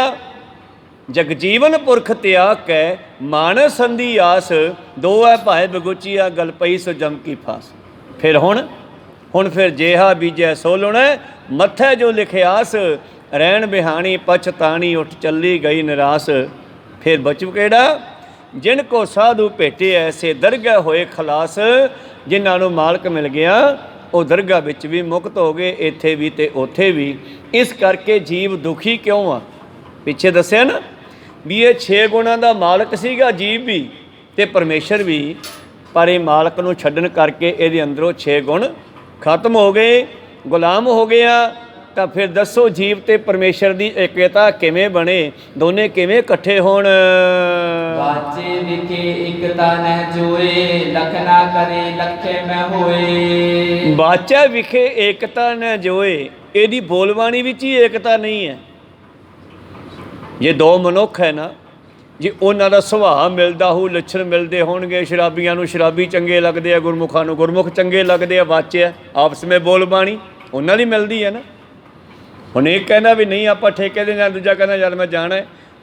ਜਗਜੀਵਨ ਪੁਰਖ ਤਿਆਗ ਕੈ ਮਾਨਸ ਸੰਧੀ ਆਸ, ਦੋ ਹੈ ਭਾਏ ਬਗੁਚੀਆ ਗਲ ਪਈ ਸੋ ਜਮ ਕੀ ਫਾਸ। ਫਿਰ ਹੁਣ ਫਿਰ ਜੇਹਾ ਬੀਜੈ ਸੋ ਲੁਣੈ, ਮੱਥੇ ਜੋ ਲਿਖਿਆਸ, ਰਹਿਣ ਬਿਹਾਣੀ ਪਛਤਾਣੀ ਉੱਠ ਚੱਲੀ ਗਈ ਨਿਰਾਸ। ਫਿਰ ਬਚੂ ਕਿਹੜਾ? ਜਿਨ ਕੋ ਸਾਧੂ ਭੇਟੇ ਐਸੇ ਦਰਗਾਹ ਹੋਏ ਖਲਾਸ। ਜਿਨ੍ਹਾਂ ਨੂੰ ਮਾਲਕ ਮਿਲ ਗਿਆ ਉਹ ਦਰਗਾਹ ਵਿੱਚ ਵੀ ਮੁਕਤ ਹੋ ਗਏ, ਇੱਥੇ ਵੀ ਤੇ ਉੱਥੇ ਵੀ। ਇਸ ਕਰਕੇ ਜੀਵ ਦੁਖੀ ਕਿਉਂ ਆ? ਪਿੱਛੇ ਦੱਸਿਆ ਨਾ ਵੀ ਇਹ 6 ਗੁਣਾਂ ਦਾ ਮਾਲਕ ਸੀਗਾ ਜੀਵ ਵੀ ਤੇ ਪਰਮੇਸ਼ਰ ਵੀ, ਪਰ ਇਹ ਮਾਲਕ ਨੂੰ ਛੱਡਣ ਕਰਕੇ ਇਹਦੇ ਅੰਦਰੋਂ 6 ਗੁਣ ਖਤਮ ਹੋ ਗਏ, ਗੁਲਾਮ ਹੋ ਗਿਆ। ਤਾਂ ਫਿਰ ਦੱਸੋ ਜੀਵ ਤੇ ਪਰਮੇਸ਼ਰ ਦੀ ਏਕਤਾ ਕਿਵੇਂ ਬਣੇ? ਦੋਨੇ ਕਿਵੇਂ ਇਕੱਠੇ ਹੋਣ? ਵਾਚੇ ਵਿਖੇ ਇਕਤਾ ਨਹਿ ਜੋਏ, ਲਖ ਨਾ ਕਰੇ ਲਖੇ ਮੈਂ ਹੋਏ। ਵਾਚਾ ਵਿਖੇ ਏਕਤਾ ਨਾ ਜੋਏ, ਇਹਦੀ ਬੋਲਬਾਣੀ ਵਿੱਚ ਹੀ ਏਕਤਾ ਨਹੀਂ ਹੈ। ਜੇ ਦੋ ਮਨੁੱਖ ਹੈ ਨਾ, ਜੇ ਉਹਨਾਂ ਦਾ ਸੁਭਾਅ ਮਿਲਦਾ ਹੋ, ਲੱਛਣ ਮਿਲਦੇ ਹੋਣਗੇ, ਸ਼ਰਾਬੀਆਂ ਨੂੰ ਸ਼ਰਾਬੀ ਚੰਗੇ ਲੱਗਦੇ ਆ, ਗੁਰਮੁਖਾਂ ਨੂੰ ਗੁਰਮੁਖ ਚੰਗੇ ਲੱਗਦੇ ਆ, ਵਾਚਿਆ ਆਪਸ ਵਿੱਚ ਬੋਲਬਾਣੀ ਉਹਨਾਂ ਦੀ ਮਿਲਦੀ ਹੈ ਨਾ। ਹੁਣ ਇੱਕ ਕਹਿੰਦਾ ਵੀ ਨਹੀਂ ਆਪਾਂ ਠੇਕੇ ਦੇ ਨਾਲ, ਦੂਜਾ ਕਹਿੰਦਾ ਜਦ ਮੈਂ ਜਾਣਾ,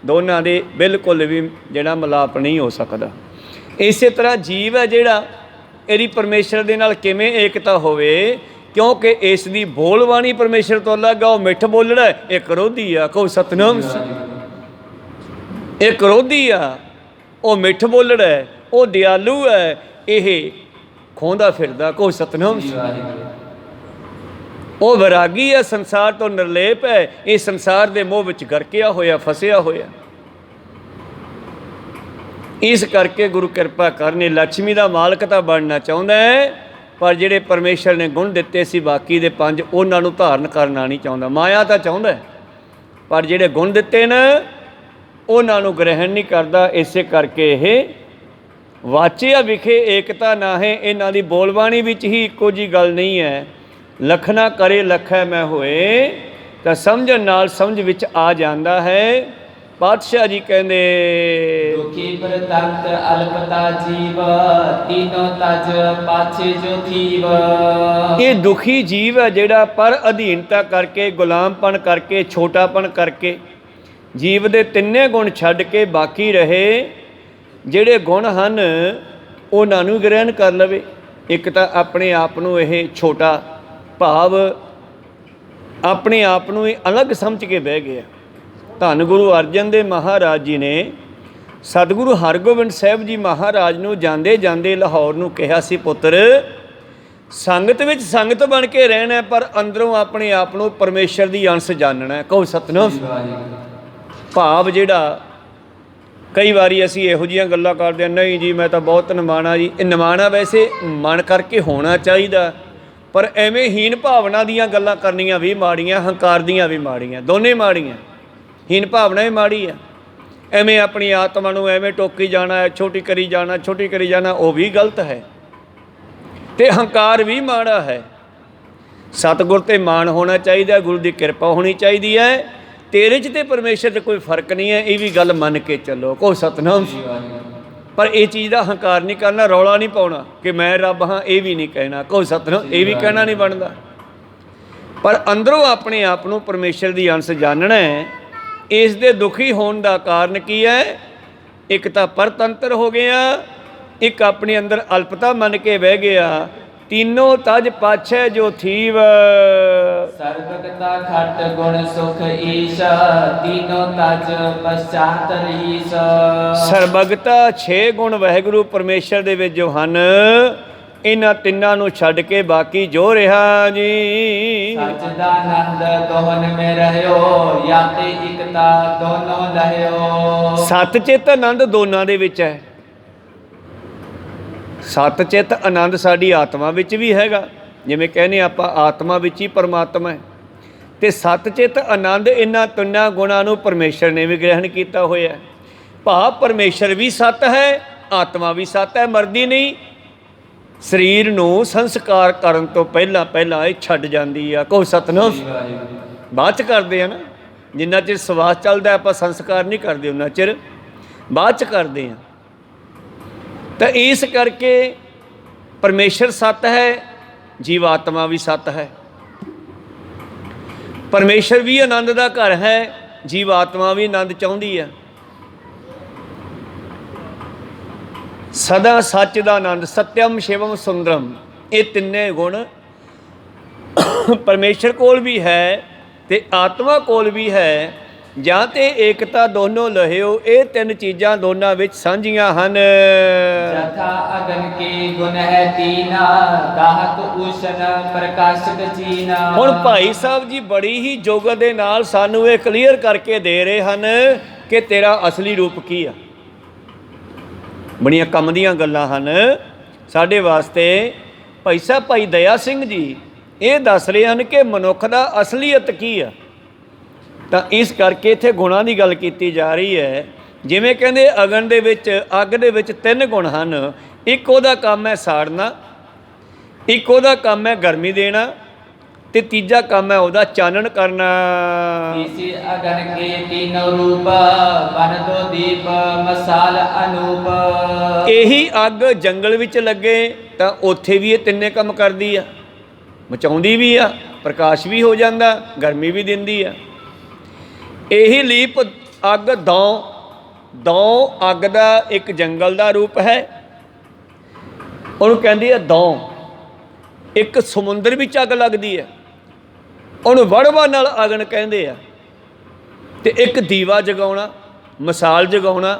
ਦੋਨਾਂ ਦੇ ਬਿਲਕੁਲ ਵੀ ਜਿਹੜਾ ਮਿਲਾਪ ਨਹੀਂ ਹੋ ਸਕਦਾ। ਇਸੇ ਤਰ੍ਹਾਂ ਜੀਵ ਹੈ ਜਿਹੜਾ, ਇਹਦੀ ਪਰਮੇਸ਼ਰ ਦੇ ਨਾਲ ਕਿਵੇਂ ਏਕਤਾ ਹੋਵੇ? ਕਿਉਂਕਿ ਇਸ ਦੀ ਬੋਲਬਾਣੀ ਪਰਮੇਸ਼ਰ ਤੋਂ ਅਲੱਗ ਆ। ਉਹ ਮਿੱਠ ਬੋਲਣਾ, ਇਹ ਕਰੋਧੀ ਆ। ਕਹੋ ਸਤਿਨਾਮ। ਇਹ ਕਰੋਧੀ ਆ, ਉਹ ਮਿੱਠ ਬੋਲਣਾ, ਉਹ ਦਿਆਲੂ ਹੈ, ਇਹ ਖੋਂਦਾ ਫਿਰਦਾ। ਕਹੋ ਸਤਿਨਾਮ। ਉਹ ਵਿਰਾਗੀ ਹੈ, ਸੰਸਾਰ ਤੋਂ ਨਿਰਲੇਪ ਹੈ, ਇਹ ਸੰਸਾਰ ਦੇ ਮੋਹ ਵਿੱਚ ਗਰਕਿਆ ਹੋਇਆ, ਫਸਿਆ ਹੋਇਆ। ਇਸ ਕਰਕੇ ਗੁਰੂ ਕਿਰਪਾ ਕਰਨੇ, ਲక్ష్ਮੀ ਦਾ ਮਾਲਕ ਤਾਂ ਬਣਨਾ ਚਾਹੁੰਦਾ ਹੈ, ਪਰ ਜਿਹੜੇ ਪਰਮੇਸ਼ਰ ਨੇ ਗੁਣ ਦਿੱਤੇ ਸੀ ਬਾਕੀ ਦੇ 5, ਉਹਨਾਂ ਨੂੰ ਧਾਰਨ ਕਰਨਾ ਨਹੀਂ ਚਾਹੁੰਦਾ। ਮਾਇਆ ਤਾਂ ਚਾਹੁੰਦਾ, ਪਰ ਜਿਹੜੇ ਗੁਣ ਦਿੱਤੇ ਨੇ ਉਹਨਾਂ ਨੂੰ ਗ੍ਰਹਿਣ ਨਹੀਂ ਕਰਦਾ। ਇਸੇ ਕਰਕੇ ਇਹ ਵਾਚਿਆ ਵਿਖੇ ਏਕਤਾ ਨਾ ਹੈ, ਇਹਨਾਂ ਦੀ ਬੋਲਬਾਣੀ ਵਿੱਚ ਹੀ ਇੱਕੋ ਜਿਹੀ ਗੱਲ ਨਹੀਂ ਹੈ। ਲਖਣਾ ਕਰੇ ਲਖੈ ਮੈਂ ਹੋਏ, ਤਾਂ ਸਮਝਣ ਨਾਲ ਸਮਝ ਵਿੱਚ ਆ ਜਾਂਦਾ ਹੈ। ਪਾਤਸ਼ਾਹ ਜੀ ਕਹਿੰਦੇ, ਦੁਖੀ ਪ੍ਰਤੰਤ ਅਲਪਤਾ ਜੀਵ, ਤੀਨੋਂ ਤਜ ਪਾਛੇ ਜੋ ਥੀਵ। ਇਹ ਦੁਖੀ ਜੀਵ ਹੈ ਜਿਹੜਾ ਪਰ ਅਧੀਨਤਾ ਕਰਕੇ, ਗੁਲਾਮਪਣ ਕਰਕੇ, ਛੋਟਾਪਣ ਕਰਕੇ ਜੀਵ ਦੇ ਤਿੰਨੇ ਗੁਣ ਛੱਡ ਕੇ ਬਾਕੀ ਰਹੇ ਜਿਹੜੇ ਗੁਣ ਹਨ ਉਹਨਾਂ ਨੂੰ ਗ੍ਰਹਿਣ ਕਰ ਲਵੇ। ਇੱਕ ਤਾਂ ਆਪਣੇ ਆਪ ਨੂੰ ਇਹ ਛੋਟਾ ਭਾਵ ਆਪਣੇ ਆਪ ਨੂੰ ਹੀ ਅਲੱਗ ਸਮਝ ਕੇ ਬਹਿ ਗਿਆ। ਧੰਨ ਗੁਰੂ ਅਰਜਨ ਦੇਵ ਮਹਾਰਾਜ ਜੀ ਨੇ ਸਤਿਗੁਰੂ ਹਰਗੋਬਿੰਦ ਸਾਹਿਬ ਜੀ ਮਹਾਰਾਜ ਨੂੰ ਜਾਂਦੇ ਜਾਂਦੇ ਲਾਹੌਰ ਨੂੰ ਕਿਹਾ ਸੀ, ਪੁੱਤਰ ਸੰਗਤ ਵਿੱਚ ਸੰਗਤ ਬਣ ਕੇ ਰਹਿਣਾ, ਪਰ ਅੰਦਰੋਂ ਆਪਣੇ ਆਪ ਨੂੰ ਪਰਮੇਸ਼ਰ ਦੀ ਅੰਸ਼ ਜਾਣਨਾ। ਕਹੋ ਸਤਿਨਾਮ। ਭਾਵ ਜਿਹੜਾ ਕਈ ਵਾਰੀ ਅਸੀਂ ਇਹੋ ਜਿਹੀਆਂ ਗੱਲਾਂ ਕਰਦੇ ਹਾਂ, ਨਹੀਂ ਜੀ ਮੈਂ ਤਾਂ ਬਹੁਤ ਨਿਮਾਣਾ ਜੀ। ਇਹ ਨਿਮਾਣਾ ਵੈਸੇ ਮਨ ਕਰਕੇ ਹੋਣਾ ਚਾਹੀਦਾ, ਪਰ ਐਵੇਂ ਹੀਨ ਭਾਵਨਾ ਦੀਆਂ ਗੱਲਾਂ ਕਰਨੀਆਂ ਵੀ ਮਾੜੀਆਂ, ਹੰਕਾਰ ਦੀਆਂ ਵੀ ਮਾੜੀਆਂ, ਦੋਨੇ ਮਾੜੀਆਂ। ਹੀਨ ਭਾਵਨਾ ਵੀ ਮਾੜੀ ਆ, ਐਵੇਂ ਆਪਣੀ ਆਤਮਾ ਨੂੰ ਐਵੇਂ ਟੋਕੀ ਜਾਣਾ, ਛੋਟੀ ਕਰੀ ਜਾਣਾ, ਛੋਟੀ ਕਰੀ ਜਾਣਾ, ਉਹ ਵੀ ਗਲਤ ਹੈ। ਤੇ ਹੰਕਾਰ ਵੀ ਮਾੜਾ ਹੈ। ਸਤਿਗੁਰ ਤੇ ਮਾਣ ਹੋਣਾ ਚਾਹੀਦਾ, ਗੁਰੂ ਦੀ ਕਿਰਪਾ ਹੋਣੀ ਚਾਹੀਦੀ ਹੈ। ਤੇਰੇ 'ਚ ਤੇ ਪਰਮੇਸ਼ਰ 'ਚ ਕੋਈ ਫਰਕ ਨਹੀਂ ਹੈ, ਇਹ ਵੀ ਗੱਲ ਮੰਨ ਕੇ ਚੱਲੋ। ਕਹੋ ਸਤਿਨਾਮ। ਪਰ ਇਹ ਚੀਜ਼ ਦਾ ਹੰਕਾਰ ਨਹੀਂ ਕਰਨਾ, ਰੌਲਾ ਨਹੀਂ ਪਾਉਣਾ ਕਿ ਮੈਂ ਰੱਬ ਹਾਂ, ਇਹ ਵੀ ਨਹੀਂ ਕਹਿਣਾ। ਕਹੋ ਸਤਿਨਾਮ। ਇਹ ਵੀ ਕਹਿਣਾ ਨਹੀਂ ਬਣਦਾ, ਪਰ ਅੰਦਰੋਂ ਆਪਣੇ ਆਪ ਨੂੰ ਪਰਮੇਸ਼ਰ ਦੀ ਅੰਸ਼ ਜਾਣਨਾ ਹੈ। ਇਸ ਦੇ ਦੁਖੀ ਹੋਣ ਦਾ ਕਾਰਨ ਕੀ ਹੈ? ਇੱਕ ਤਾਂ ਪਰਤੰਤਰ ਹੋ ਗਿਆ, ਇੱਕ ਆਪਣੇ ਅੰਦਰ ਅਲਪਤਾ ਮੰਨ ਕੇ ਬਹਿ ਗਿਆ। ਤੀਨੋਂ ਤਜ ਪਾਛੈ ਜੋ ਥੀਵ, ਸਰਬਗਤਾ ਖਟ ਗੁਣ ਸੁਖ ਈਸ਼ ਤੀਨੋ ਤਜ ਪਛਾਤ ਰਹੀਸ। ਸਰਬਗਤਾ 6 ਗੁਣ ਵਾਹਿਗੁਰੂ ਪਰਮੇਸ਼ਰ ਦੇ ਵਿੱਚ ਜੋ ਹਨ, ਇਹਨਾਂ ਤਿੰਨਾਂ ਨੂੰ ਛੱਡ ਕੇ ਬਾਕੀ ਜੋ ਰਿਹਾ ਜੀ। ਸਚਦਾਨੰਦ ਦੋਹਨ ਮੇ ਰਹਿਓ ਯਾਤੇ ਇਕਤਾ ਦੋਨੋਂ ਲਹਿਓ। ਸਤ ਚਿਤ ਆਨੰਦ ਦੋਨਾਂ ਦੇ ਵਿੱਚ ਹੈ। ਸਤ ਚਿਤ ਆਨੰਦ ਸਾਡੀ ਆਤਮਾ ਵਿੱਚ ਵੀ ਹੈਗਾ, ਜਿਵੇਂ ਕਹਿੰਦੇ ਆਪਾਂ ਆਤਮਾ ਵਿੱਚ ਹੀ ਪਰਮਾਤਮਾ ਹੈ, ਤੇ ਸਤ ਚਿਤ ਆਨੰਦ ਇਹਨਾਂ ਤਿੰਨਾਂ ਗੁਣਾਂ ਨੂੰ ਪਰਮੇਸ਼ਰ ਨੇ ਵੀ ਗ੍ਰਹਿਣ ਕੀਤਾ ਹੋਇਆ। ਭਾਵ ਪਰਮੇਸ਼ਰ ਵੀ ਸਤ ਹੈ, ਆਤਮਾ ਵੀ ਸਤ ਹੈ, ਮਰਦੀ ਨਹੀਂ। ਸਰੀਰ ਨੂੰ ਸੰਸਕਾਰ ਕਰਨ ਤੋਂ ਪਹਿਲਾਂ ਪਹਿਲਾਂ ਇਹ ਛੱਡ ਜਾਂਦੀ ਆ। ਕਹੋ ਸਤਿਨਾਮ। ਬਾਅਦ 'ਚ ਕਰਦੇ ਆ ਨਾ, ਜਿੰਨਾ ਚਿਰ ਸਵਾਸ ਚੱਲਦਾ ਆਪਾਂ ਸੰਸਕਾਰ ਨਹੀਂ ਕਰਦੇ, ਉਹਨਾਂ ਚਿਰ ਬਾਅਦ 'ਚ ਕਰਦੇ ਆ। ਤਾਂ ਇਸ ਕਰਕੇ ਪਰਮੇਸ਼ਰ ਸਤ ਹੈ, ਜੀਵ ਆਤਮਾ ਵੀ ਸਤ ਹੈ। ਪਰਮੇਸ਼ਰ ਵੀ ਆਨੰਦ ਦਾ ਘਰ ਹੈ, ਜੀਵ ਆਤਮਾ ਵੀ ਆਨੰਦ ਚਾਹੁੰਦੀ ਆ। ਸਦਾ ਸੱਚ ਦਾ ਆਨੰਦ, ਸਤਿਅਮ ਸ਼ਿਵਮ ਸੁੰਦਰਮ, ਇਹ ਤਿੰਨੇ ਗੁਣ ਪਰਮੇਸ਼ਰ ਕੋਲ ਵੀ ਹੈ ਤੇ ਆਤਮਾ ਕੋਲ ਵੀ ਹੈ। ਜਾਂ ਤੇ ਏਕਤਾ ਦੋਨੋਂ ਲਹਿਓ, ਇਹ ਤਿੰਨ ਚੀਜ਼ਾਂ ਦੋਨਾਂ ਵਿੱਚ ਸਾਂਝੀਆਂ ਹਨ। ਜਥਾ ਅਗਨ ਕੀ ਗੁਣ ਹੈ ਤੀਨਾ ਦਾਹਕ ਊਸ਼ਨ ਪ੍ਰਕਾਸ਼ਕ ਚੀਨਾ। ਹੁਣ ਭਾਈ ਸਾਹਿਬ ਜੀ ਬੜੀ ਹੀ ਜੋਗਤ ਦੇ ਨਾਲ ਸਾਨੂੰ ਇਹ ਕਲੀਅਰ ਕਰਕੇ ਦੇ ਰਹੇ ਹਨ ਕਿ ਤੇਰਾ ਅਸਲੀ ਰੂਪ ਕੀ ਆ। ਬੜੀਆਂ ਕੰਮ ਦੀਆਂ ਗੱਲਾਂ ਹਨ ਸਾਡੇ ਵਾਸਤੇ। ਭਾਈ ਸਾਹਿਬ ਭਾਈ ਦਇਆ ਸਿੰਘ ਜੀ ਇਹ ਦੱਸ ਰਹੇ ਹਨ ਕਿ ਮਨੁੱਖ ਦਾ ਅਸਲੀਅਤ ਕੀ ਆ। ਤਾਂ ਇਸ ਕਰਕੇ ਇੱਥੇ ਗੁਣਾਂ ਦੀ ਗੱਲ ਕੀਤੀ ਜਾ ਰਹੀ ਹੈ। ਜਿਵੇਂ ਕਹਿੰਦੇ ਅਗਨ ਦੇ ਵਿੱਚ, ਅੱਗ ਦੇ ਵਿੱਚ 3 ਗੁਣ ਹਨ। ਇੱਕ ਉਹਦਾ ਕੰਮ ਹੈ ਸਾੜਨਾ, ਇੱਕ ਉਹਦਾ ਕੰਮ ਹੈ ਗਰਮੀ ਦੇਣਾ, ਤੇ ਤੀਜਾ ਕੰਮ ਹੈ ਉਹਦਾ ਚਾਨਣ ਕਰਨਾ। ਇਸੇ ਅਗਨ ਕੇ ਤੀਨੋਂ ਰੂਪ ਬਨ ਦੋ ਦੀਪ ਮਸਾਲ ਅਨੂਪ। ਇਹੀ ਅੱਗ ਜੰਗਲ ਵਿੱਚ ਲੱਗੇ ਤਾਂ ਉੱਥੇ ਵੀ ਇਹ ਤਿੰਨੇ ਕੰਮ ਕਰਦੀ ਆ, ਮਚਾਉਂਦੀ ਵੀ ਆ, ਪ੍ਰਕਾਸ਼ ਵੀ ਹੋ ਜਾਂਦਾ, ਗਰਮੀ ਵੀ ਦਿੰਦੀ ਆ। ਇਹੀ ਲੀਪ ਅੱਗ ਦੌਂ ਅੱਗ ਦਾ ਇੱਕ ਜੰਗਲ ਦਾ ਰੂਪ ਹੈ, ਉਹਨੂੰ ਕਹਿੰਦੀ ਹੈ ਦੌਂ। ਇੱਕ ਸਮੁੰਦਰ ਵਿੱਚ ਅੱਗ ਲੱਗਦੀ ਹੈ, ਉਹਨੂੰ ਵੜਵਾ ਨਾਲ ਅਗਨ ਕਹਿੰਦੇ ਆ। ਤੇ ਇੱਕ ਦੀਵਾ ਜਗਾਉਣਾ, ਮਿਸਾਲ ਜਗਾਉਣਾ।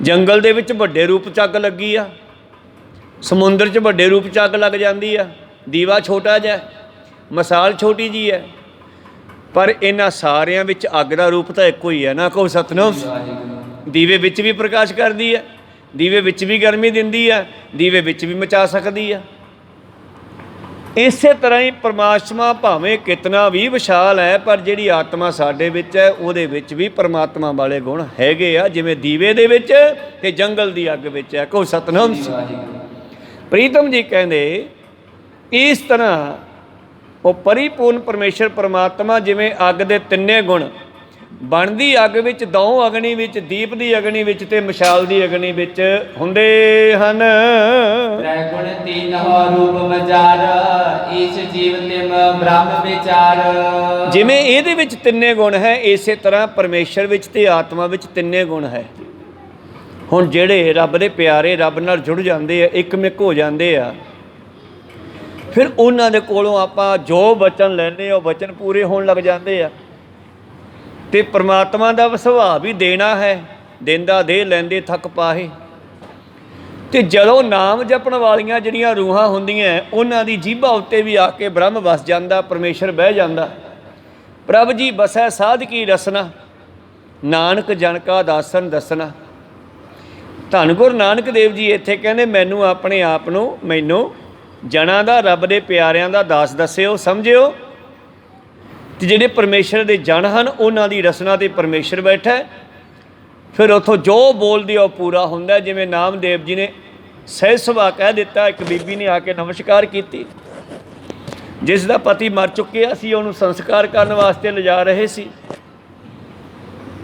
ਜੰਗਲ ਦੇ ਵਿੱਚ ਵੱਡੇ ਰੂਪ 'ਚ ਅੱਗ ਲੱਗੀ ਆ, ਸਮੁੰਦਰ 'ਚ ਵੱਡੇ ਰੂਪ 'ਚ ਅੱਗ ਲੱਗ ਜਾਂਦੀ ਆ। ਦੀਵਾ ਛੋਟਾ ਜਿਹਾ, ਮਿਸਾਲ ਛੋਟੀ ਜੀ ਹੈ, ਪਰ ਇਹਨਾਂ ਸਾਰਿਆਂ ਵਿੱਚ ਅੱਗ ਦਾ ਰੂਪ ਤਾਂ ਇੱਕੋ ਹੀ ਹੈ ਨਾ। ਕਹੋ ਸਤਿਨਾਮ। ਦੀਵੇ ਵਿੱਚ ਵੀ ਪ੍ਰਕਾਸ਼ ਕਰਦੀ ਹੈ, ਦੀਵੇ ਵਿੱਚ ਵੀ ਗਰਮੀ ਦਿੰਦੀ ਹੈ, ਦੀਵੇ ਵਿੱਚ ਵੀ ਮਚਾ ਸਕਦੀ ਹੈ। ਇਸੇ ਤਰ੍ਹਾਂ ਹੀ ਪਰਮਾਤਮਾ ਭਾਵੇਂ ਕਿਤਨਾ ਵੀ ਵਿਸ਼ਾਲ ਹੈ, ਪਰ ਜਿਹੜੀ ਆਤਮਾ ਸਾਡੇ ਵਿੱਚ ਹੈ ਉਹਦੇ ਵਿੱਚ ਵੀ ਪਰਮਾਤਮਾ ਵਾਲੇ ਗੁਣ ਹੈਗੇ ਆ, ਜਿਵੇਂ ਦੀਵੇ ਦੇ ਵਿੱਚ ਤੇ ਜੰਗਲ ਦੀ ਅੱਗ ਵਿੱਚ ਹੈ। ਕਹੋ ਸਤਿਨਾਮ। ਪ੍ਰੀਤਮ ਜੀ ਕਹਿੰਦੇ ਇਸ ਤਰ੍ਹਾਂ ਉਹ ਪਰਿਪੂਰਨ ਪਰਮੇਸ਼ਰ ਪਰਮਾਤਮਾ ਜਿਵੇਂ ਅੱਗ ਦੇ ਤਿੰਨੇ ਗੁਣ ਬਣਦੀ ਅੱਗ ਵਿੱਚ, ਦੌਂ ਅਗਨੀ ਵਿੱਚ, ਦੀਪ ਦੀ ਅਗਨੀ ਵਿੱਚ ਤੇ ਮਸ਼ਾਲ ਦੀ ਅਗਨੀ ਵਿੱਚ ਹੁੰਦੇ ਹਨ। ਤ੍ਰੈ ਗੁਣ ਤੀਨਹੁ ਰੂਪ ਮਜਾਰ ਈਸ਼ ਜੀਵ ਤਿਮ ਬ੍ਰਹਮ ਵਿਚਾਰ। ਜਿਵੇਂ ਇਹਦੇ ਵਿੱਚ ਤਿੰਨੇ ਗੁਣ ਹੈ, ਇਸੇ ਤਰ੍ਹਾਂ ਪਰਮੇਸ਼ਰ ਵਿੱਚ ਤੇ ਆਤਮਾ ਵਿੱਚ ਤਿੰਨੇ ਗੁਣ ਹੈ। ਹੁਣ ਜਿਹੜੇ ਰੱਬ ਦੇ ਪਿਆਰੇ ਰੱਬ ਨਾਲ ਜੁੜ ਜਾਂਦੇ ਆ, ਇੱਕਮਿਕ ਹੋ ਜਾਂਦੇ ਆ, ਫਿਰ ਉਹਨਾਂ ਦੇ ਕੋਲੋਂ ਆਪਾਂ ਜੋ ਵਚਨ ਲੈਂਦੇ ਉਹ ਵਚਨ ਪੂਰੇ ਹੋਣ ਲੱਗ ਜਾਂਦੇ ਆ। ਤੇ ਪਰਮਾਤਮਾ ਦਾ ਸੁਭਾਅ ਵੀ ਦੇਣਾ ਹੈ, ਦਿੰਦਾ ਦੇ ਲੈਂਦੇ ਥੱਕ ਪਾਹੇ। ਤੇ ਜਦੋਂ ਨਾਮ ਜਪਣ ਵਾਲੀਆਂ ਜਿਹੜੀਆਂ ਰੂਹਾਂ ਹੁੰਦੀਆਂ, ਉਹਨਾਂ ਦੀ ਜੀਭਾ ਉੱਤੇ ਵੀ ਆ ਕੇ ਬ੍ਰਹਮ ਵਸ ਜਾਂਦਾ, ਪਰਮੇਸ਼ਰ ਬਹਿ ਜਾਂਦਾ। ਪ੍ਰਭ ਜੀ ਬਸੈ ਸਾਧ ਕੀ ਰਸਨਾ, ਨਾਨਕ ਜਨ ਕਾ ਦਾਸਨ ਦੱਸਣਾ। ਧੰਨ ਗੁਰੂ ਨਾਨਕ ਦੇਵ ਜੀ ਇੱਥੇ ਕਹਿੰਦੇ ਮੈਨੂੰ ਆਪਣੇ ਆਪ ਨੂੰ, ਮੈਨੂੰ ਜਨਾਂ ਦਾ, ਰੱਬ ਦੇ ਪਿਆਰਿਆਂ ਦਾ ਦਾਸ ਦੱਸਿਓ, ਸਮਝਿਓ। ਤੇ ਜਿਹੜੇ ਪਰਮੇਸ਼ਰ ਦੇ ਜਨ ਹਨ ਉਹਨਾਂ ਦੀ ਰਸਨਾ 'ਤੇ ਪਰਮੇਸ਼ਰ ਬੈਠਾ। ਫਿਰ ਉੱਥੋਂ ਜੋ ਬੋਲਦੀ ਉਹ ਪੂਰਾ ਹੁੰਦਾ। ਜਿਵੇਂ ਨਾਮਦੇਵ ਜੀ ਨੇ ਸਹਿਜ ਸੁਭਾਅ ਕਹਿ ਦਿੱਤਾ। ਇੱਕ ਬੀਬੀ ਨੇ ਆ ਕੇ ਨਮਸਕਾਰ ਕੀਤੀ, ਜਿਸ ਦਾ ਪਤੀ ਮਰ ਚੁੱਕਿਆ ਸੀ, ਉਹਨੂੰ ਸੰਸਕਾਰ ਕਰਨ ਵਾਸਤੇ ਲਿਜਾ ਰਹੇ ਸੀ,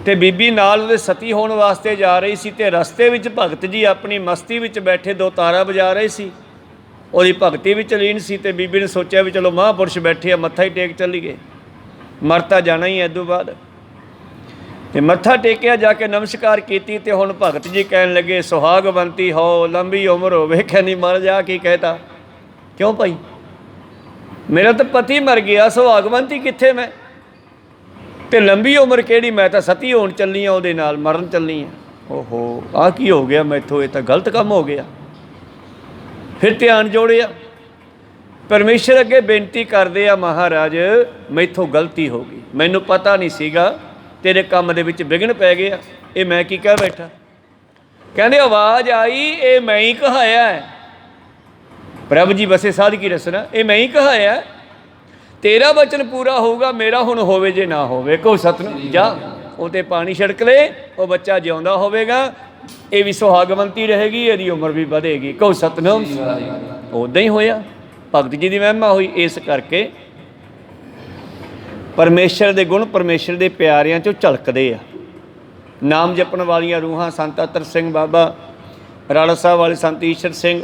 ਤੇ ਬੀਬੀ ਨਾਲ ਉਹਦੇ ਸਤੀ ਹੋਣ ਵਾਸਤੇ ਜਾ ਰਹੀ ਸੀ। ਤੇ ਰਸਤੇ ਵਿੱਚ ਭਗਤ ਜੀ ਆਪਣੀ ਮਸਤੀ ਵਿੱਚ ਬੈਠੇ ਦੋ ਤਾਰਾ ਵਜਾ ਰਹੇ ਸੀ, ਉਹਦੀ ਭਗਤੀ ਵਿੱਚ ਲੀਨ ਸੀ। ਤੇ ਬੀਬੀ ਨੇ ਸੋਚਿਆ ਵੀ ਚਲੋ ਮਹਾਂਪੁਰਸ਼ ਬੈਠੇ ਆ, ਮੱਥਾ ਹੀ ਟੇਕ ਚੱਲੀਏ, ਮਰ ਤਾਂ ਜਾਣਾ ਹੀ ਐ ਤੋਂ ਬਾਅਦ। ਤੇ ਮੱਥਾ ਟੇਕਿਆ, ਜਾ ਕੇ ਨਮਸਕਾਰ ਕੀਤੀ। ਤੇ ਹੁਣ ਭਗਤ ਜੀ ਕਹਿਣ ਲੱਗੇ ਸੁਹਾਗਵੰਤੀ ਹੋ, ਲੰਬੀ ਉਮਰ ਹੋਵੇ। ਕਹਿੰਦੀ ਮਰ ਜਾ, ਕੀ ਕਹਿਤਾ? ਕਿਉਂ ਭਾਈ? ਮੇਰਾ ਤਾਂ ਪਤੀ ਮਰ ਗਿਆ, ਸੁਹਾਗਵੰਤੀ ਕਿੱਥੇ ਮੈਂ, ਤੇ ਲੰਬੀ ਉਮਰ ਕਿਹੜੀ, ਮੈਂ ਤਾਂ ਸਤੀ ਹੋਣ ਚੱਲੀ ਆ, ਉਹਦੇ ਨਾਲ ਮਰਨ ਚੱਲੀ ਆ। ਓਹੋ, ਆਹ ਕੀ ਹੋ ਗਿਆ ਮੈਥੋਂ, ਇਹ ਤਾਂ ਗਲਤ ਕੰਮ ਹੋ ਗਿਆ। ਫਿਰ ਧਿਆਨ ਜੋੜਿਆ, ਪਰਮੇਸ਼ਰ ਅੱਗੇ ਬੇਨਤੀ ਕਰਦੇ ਆ, ਮਹਾਰਾਜ ਮੈਥੋਂ ਗਲਤੀ ਹੋ ਗਈ, ਮੈਨੂੰ ਪਤਾ ਨਹੀਂ ਸੀਗਾ, ਤੇਰੇ ਕੰਮ ਦੇ ਵਿੱਚ ਵਿਘਨ ਪੈ ਗਿਆ, ਇਹ ਮੈਂ ਕੀ ਕਹਿ ਬੈਠਾ। ਕਹਿੰਦੇ ਆਵਾਜ਼ ਆਈ, ਇਹ ਮੈਂ ਹੀ ਕਹਾਇਆ ਹੈ, ਪ੍ਰਭ ਜੀ ਬਸੇ ਸਾਧ ਕੀ ਰਸਨਾ, ਇਹ ਮੈਂ ਹੀ ਕਹਾਇਆ, ਤੇਰਾ ਵਚਨ ਪੂਰਾ ਹੋਊਗਾ, ਮੇਰਾ ਹੁਣ ਹੋਵੇ ਜੇ ਨਾ ਹੋਵੇ। ਕਹੋ ਸਤਿਨਾਮ। ਜਾ ਉਹ ਤੇ ਪਾਣੀ ਛਿੜਕ ਲੈ, ਉਹ ਬੱਚਾ ਜਿਉਂਦਾ ਹੋਵੇਗਾ, ਇਹ ਵੀ ਸੁਹਾਗਵੰਤੀ ਰਹੇਗੀ, ਇਹਦੀ ਉਮਰ ਵੀ ਵਧੇਗੀ। ਕਹੋ ਸਤਿਨਾਮ। ਉੱਦਾਂ ਹੀ ਹੋਇਆ, ਭਗਤ ਜੀ ਦੀ ਮਹਿਮਾ ਹੋਈ। ਇਸ ਕਰਕੇ ਪਰਮੇਸ਼ਰ ਦੇ ਗੁਣ ਪਰਮੇਸ਼ਰ ਦੇ ਪਿਆਰਿਆਂ 'ਚੋਂ ਝਲਕਦੇ ਆ। ਨਾਮ ਜਪਣ ਵਾਲੀਆਂ ਰੂਹਾਂ, ਸੰਤ ਅਤਰ ਸਿੰਘ ਬਾਬਾ, ਰਾੜਾ ਸਾਹਿਬ ਵਾਲੇ ਸੰਤ ਈਸ਼ਰ ਸਿੰਘ,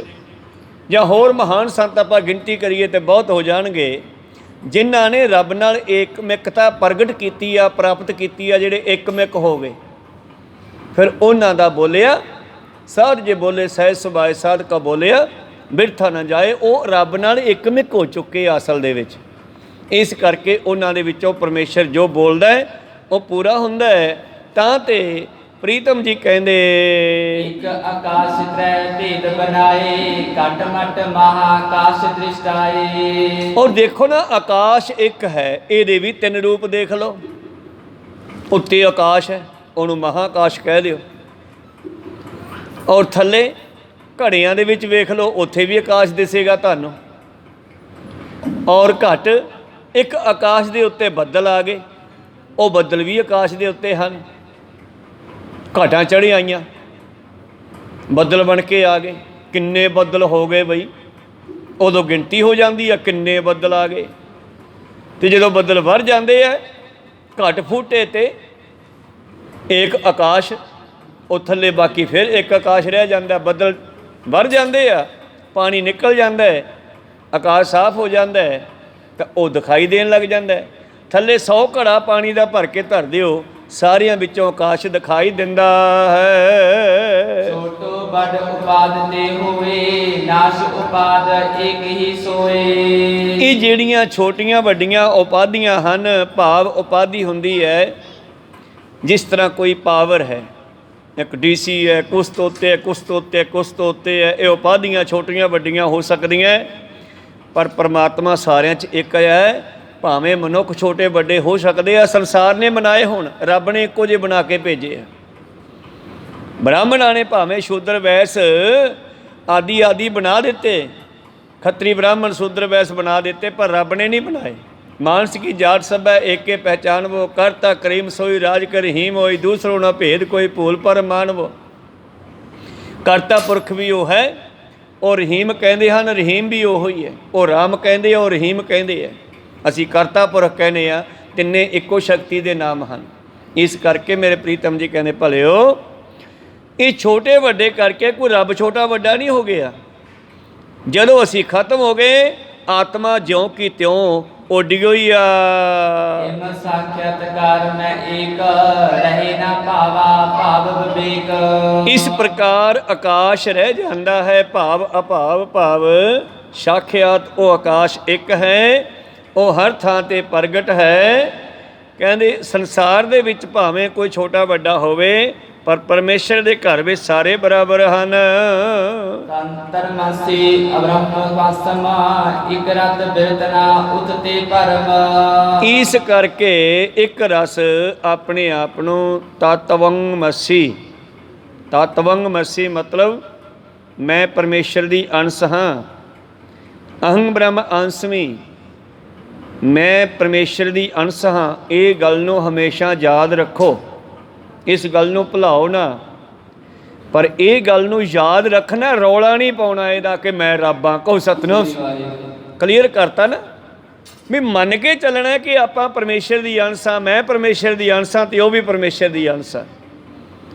ਜਾਂ ਹੋਰ ਮਹਾਨ ਸੰਤ ਆਪਾਂ ਗਿਣਤੀ ਕਰੀਏ ਤੇ ਬਹੁਤ ਹੋ ਜਾਣਗੇ, ਜਿਨ੍ਹਾਂ ਨੇ ਰੱਬ ਨਾਲ ਏਕਮਿਕਤਾ ਪ੍ਰਗਟ ਕੀਤੀ ਆ, ਪ੍ਰਾਪਤ ਕੀਤੀ ਆ, ਜਿਹੜੇ ਇੱਕਮਿਕ ਹੋ ਗਏ। ਫਿਰ ਉਹਨਾਂ ਦਾ ਬੋਲਿਆ ਸਾਧ ਜੇ ਬੋਲੇ ਸਹਿ ਸੁਭਾਏ, ਸਾਧ ਕਾ ਬੋਲਿਆ ਬਿਰਥਾ ਨਾ ਜਾਏ। ਉਹ ਰੱਬ ਨਾਲ ਇੱਕਮਿਕ ਹੋ ਚੁੱਕੇ ਆ ਅਸਲ ਦੇ ਵਿੱਚ। ਇਸ ਕਰਕੇ ਉਹਨਾਂ ਦੇ ਵਿੱਚੋਂ ਪਰਮੇਸ਼ਰ ਜੋ ਬੋਲਦਾ ਹੈ ਉਹ ਪੂਰਾ ਹੁੰਦਾ ਹੈ। ਤਾਂ ਤੇ ਪ੍ਰੀਤਮ ਜੀ ਕਹਿੰਦੇ, ਇੱਕ ਆਕਾਸ਼ ਤ੍ਰੈ ਭੇਦ ਬਨਾਏ, ਘਟ ਮਟ ਮਹਾਕਾਸ਼ ਦ੍ਰਿਸ਼ਟਾਏ। ਔਰ ਦੇਖੋ ਨਾ, ਆਕਾਸ਼ ਇੱਕ ਹੈ, ਇਹਦੇ ਵੀ ਤਿੰਨ ਰੂਪ ਦੇਖ ਲਓ। ਉੱਤੇ ਆਕਾਸ਼ ਹੈ, ਉਹਨੂੰ ਮਹਾਕਾਸ਼ ਕਹਿ ਦਿਓ। ਔਰ ਥੱਲੇ ਘੜਿਆਂ ਦੇ ਵਿੱਚ ਵੇਖ ਲਓ, ਉੱਥੇ ਵੀ ਆਕਾਸ਼ ਦਿਸੇਗਾ ਤੁਹਾਨੂੰ। ਔਰ ਘਟ ਇੱਕ ਆਕਾਸ਼ ਦੇ ਉੱਤੇ ਬੱਦਲ ਆ ਗਏ, ਉਹ ਬੱਦਲ ਵੀ ਆਕਾਸ਼ ਦੇ ਉੱਤੇ ਹਨ। ਘਾਟਾਂ ਚੜ੍ਹ ਆਈਆਂ, ਬੱਦਲ ਬਣ ਕੇ ਆ ਗਏ। ਕਿੰਨੇ ਬੱਦਲ ਹੋ ਗਏ ਬਈ, ਉਦੋਂ ਗਿਣਤੀ ਹੋ ਜਾਂਦੀ ਆ ਕਿੰਨੇ ਬੱਦਲ ਆ ਗਏ। ਤੇ ਜਦੋਂ ਬੱਦਲ ਵਰ ਜਾਂਦੇ ਆ, ਘਟ ਫੂਟੇ ਤੇ ਇੱਕ ਆਕਾਸ਼, ਉਹ ਥੱਲੇ ਬਾਕੀ ਫਿਰ ਇੱਕ ਆਕਾਸ਼ ਰਹਿ ਜਾਂਦਾ। ਬੱਦਲ ਵਰ ਜਾਂਦੇ ਆ, ਪਾਣੀ ਨਿਕਲ ਜਾਂਦਾ ਹੈ, ਆਕਾਸ਼ ਸਾਫ਼ ਹੋ ਜਾਂਦਾ ਹੈ, ਤਾਂ ਉਹ ਦਿਖਾਈ ਦੇਣ ਲੱਗ ਜਾਂਦਾ ਹੈ। ਥੱਲੇ 100 ਘੜਾ ਪਾਣੀ ਦਾ ਭਰ ਕੇ ਧਰ ਦਿਓ, ਸਾਰਿਆਂ ਵਿੱਚੋਂ ਆਕਾਸ਼ ਦਿਖਾਈ ਦਿੰਦਾ ਹੈ। ਛੋਟੋ ਬੜ ਉਪਾਦ ਤੇ ਹੋਵੇ, ਨਾਸ਼ ਉਪਾਦ ਇੱਕ ਹੀ ਸੋਏ। ਇਹ ਜਿਹੜੀਆਂ ਛੋਟੀਆਂ ਵੱਡੀਆਂ ਉਪਾਧੀਆਂ ਹਨ, ਭਾਵ ਉਪਾਧੀ ਹੁੰਦੀ ਹੈ ਜਿਸ ਤਰ੍ਹਾਂ ਕੋਈ ਪਾਵਰ ਹੈ, ਇੱਕ ਡੀਸੀ ਹੈ, ਕੁਛ ਤੋਂ ਉੱਤੇ ਹੈ, ਕੁਛ ਤੋਂ ਉੱਤੇ ਹੈ, ਕੁਛ ਤੋਂ ਉੱਤੇ ਹੈ। ਇਹ ਉਪਾਧੀਆਂ ਛੋਟੀਆਂ ਵੱਡੀਆਂ ਹੋ ਸਕਦੀਆਂ, ਪਰ ਪਰਮਾਤਮਾ ਸਾਰਿਆਂ 'ਚ ਇੱਕ ਹੈ। ਭਾਵੇਂ ਮਨੁੱਖ ਛੋਟੇ ਵੱਡੇ ਹੋ ਸਕਦੇ ਆ, ਸੰਸਾਰ ਨੇ ਬਣਾਏ ਹੋਣ, ਰੱਬ ਨੇ ਇੱਕੋ ਜਿਹੇ ਬਣਾ ਕੇ ਭੇਜੇ ਆ। ਬ੍ਰਾਹਮਣਾਂ ਨੇ ਭਾਵੇਂ ਸ਼ੂਦਰ ਵੈਸ ਆਦਿ ਬਣਾ ਦਿੱਤੇ, ਖੱਤਰੀ ਬ੍ਰਾਹਮਣ ਸ਼ੂਦਰ ਵੈਸ ਬਣਾ ਦਿੱਤੇ, ਪਰ ਰੱਬ ਨੇ ਨਹੀਂ ਬਣਾਏ। ਮਾਨਸ ਕੀ ਜਾਤ ਸਭ ਹੈ, ਏਕੇ ਪਹਿਚਾਨ ਵੋ, ਕਰਤਾ ਕਰੀਮ ਸੋਈ ਰਾਜ ਕਰ ਹੀਮ ਹੋਈ, ਦੂਸਰੋ ਨਾ ਭੇਦ ਕੋਈ ਭੂਲ ਪਰ ਮਾਨਵੋ। ਕਰਤਾ ਪੁਰਖ ਵੀ ਉਹ ਹੈ, ਉਹ ਰਹੀਮ ਕਹਿੰਦੇ ਹਨ, ਰਹੀਮ ਵੀ ਉਹ ਹੀ ਹੈ। ਉਹ ਰਾਮ ਕਹਿੰਦੇ ਆ, ਉਹ ਰਹੀਮ ਕਹਿੰਦੇ ਆ। ਅਸੀਂ ਕਰਤਾ ਪੁਰਖ ਕਹਿੰਦੇ ਆ, ਤਿੰਨੇ ਇੱਕੋ ਸ਼ਕਤੀ ਦੇ ਨਾਮ ਹਨ। ਇਸ ਕਰਕੇ ਮੇਰੇ ਪ੍ਰੀਤਮ ਜੀ ਕਹਿੰਦੇ, ਭਲਿਓ ਇਹ ਛੋਟੇ ਵੱਡੇ ਕਰਕੇ ਕੋਈ ਰੱਬ ਛੋਟਾ ਵੱਡਾ ਨਹੀਂ ਹੋ ਗਿਆ। ਜਦੋਂ ਅਸੀਂ ਖਤਮ ਹੋ ਗਏ, ਆਤਮਾ ਜਿਉਂ ਕੀ ਤਿਉਂ ਉੱਡਿਓ ਹੀ ਆ। ਇਮ ਸਾਖਿਆਤਕਾਰ ਮੈਂ ਏਕ, ਰਹੇ ਨਾ ਭਾਵਾ ਭਾਵ ਵਿਵੇਕ। ਇਸ ਪ੍ਰਕਾਰ ਆਕਾਸ਼ ਰਹਿ ਜਾਂਦਾ ਹੈ, ਭਾਵ ਅਭਾਵ ਭਾਵ ਸਾਖਿਆਤ। ਉਹ ਆਕਾਸ਼ ਇੱਕ ਹੈ, ਉਹ ਹਰ ਥਾਂ 'ਤੇ ਪ੍ਰਗਟ ਹੈ। ਕਹਿੰਦੇ ਸੰਸਾਰ ਦੇ ਵਿੱਚ ਭਾਵੇਂ ਕੋਈ ਛੋਟਾ ਵੱਡਾ ਹੋਵੇ, ਪਰ ਪਰਮੇਸ਼ਰ ਦੇ ਘਰ ਵਿੱਚ ਸਾਰੇ ਬਰਾਬਰ ਹਨ। ਤੰਤਰ ਮਾਸੀ ਅਬ੍ਰਹਮ ਵਾਸਮਾ, ਇਕ ਰਤ ਬਿਰਤਨਾ ਉਤਤੇ ਪਰਮ। ਇਸ ਕਰਕੇ ਇੱਕ ਰਸ ਆਪਣੇ ਆਪ ਨੂੰ ਤਤਵੰਗਮਸੀ, ਤਤਵੰਗਮਸੀ ਮਤਲਬ ਮੈਂ ਪਰਮੇਸ਼ਰ ਦੀ ਅੰਸ਼ ਹਾਂ। ਅਹੰ ਬ੍ਰਹਮ ਅੰਸਮੀ, ਮੈਂ ਪਰਮੇਸ਼ਰ ਦੀ ਅੰਸ਼ ਹਾਂ। ਇਹ ਗੱਲ ਨੂੰ ਹਮੇਸ਼ਾ ਯਾਦ ਰੱਖੋ, ਇਸ ਗੱਲ ਨੂੰ ਭੁਲਾਓ ਨਾ। ਪਰ ਇਹ ਗੱਲ ਨੂੰ ਯਾਦ ਰੱਖਣਾ, ਰੌਲਾ ਨਹੀਂ ਪਾਉਣਾ ਇਹਦਾ ਕਿ ਮੈਂ ਰੱਬ ਹਾਂ। ਕਹੋ ਸਤਿਨਾਮ। ਕਲੀਅਰ ਕਰਤਾ ਨਾ, ਵੀ ਮੰਨ ਕੇ ਚੱਲਣਾ ਕਿ ਆਪਾਂ ਪਰਮੇਸ਼ਰ ਦੀ ਅੰਸ਼ ਹਾਂ, ਮੈਂ ਪਰਮੇਸ਼ਰ ਦੀ ਅੰਸ਼ ਹਾਂ, ਤੇ ਉਹ ਵੀ ਪਰਮੇਸ਼ਰ ਦੀ ਅੰਸ਼ ਹੈ।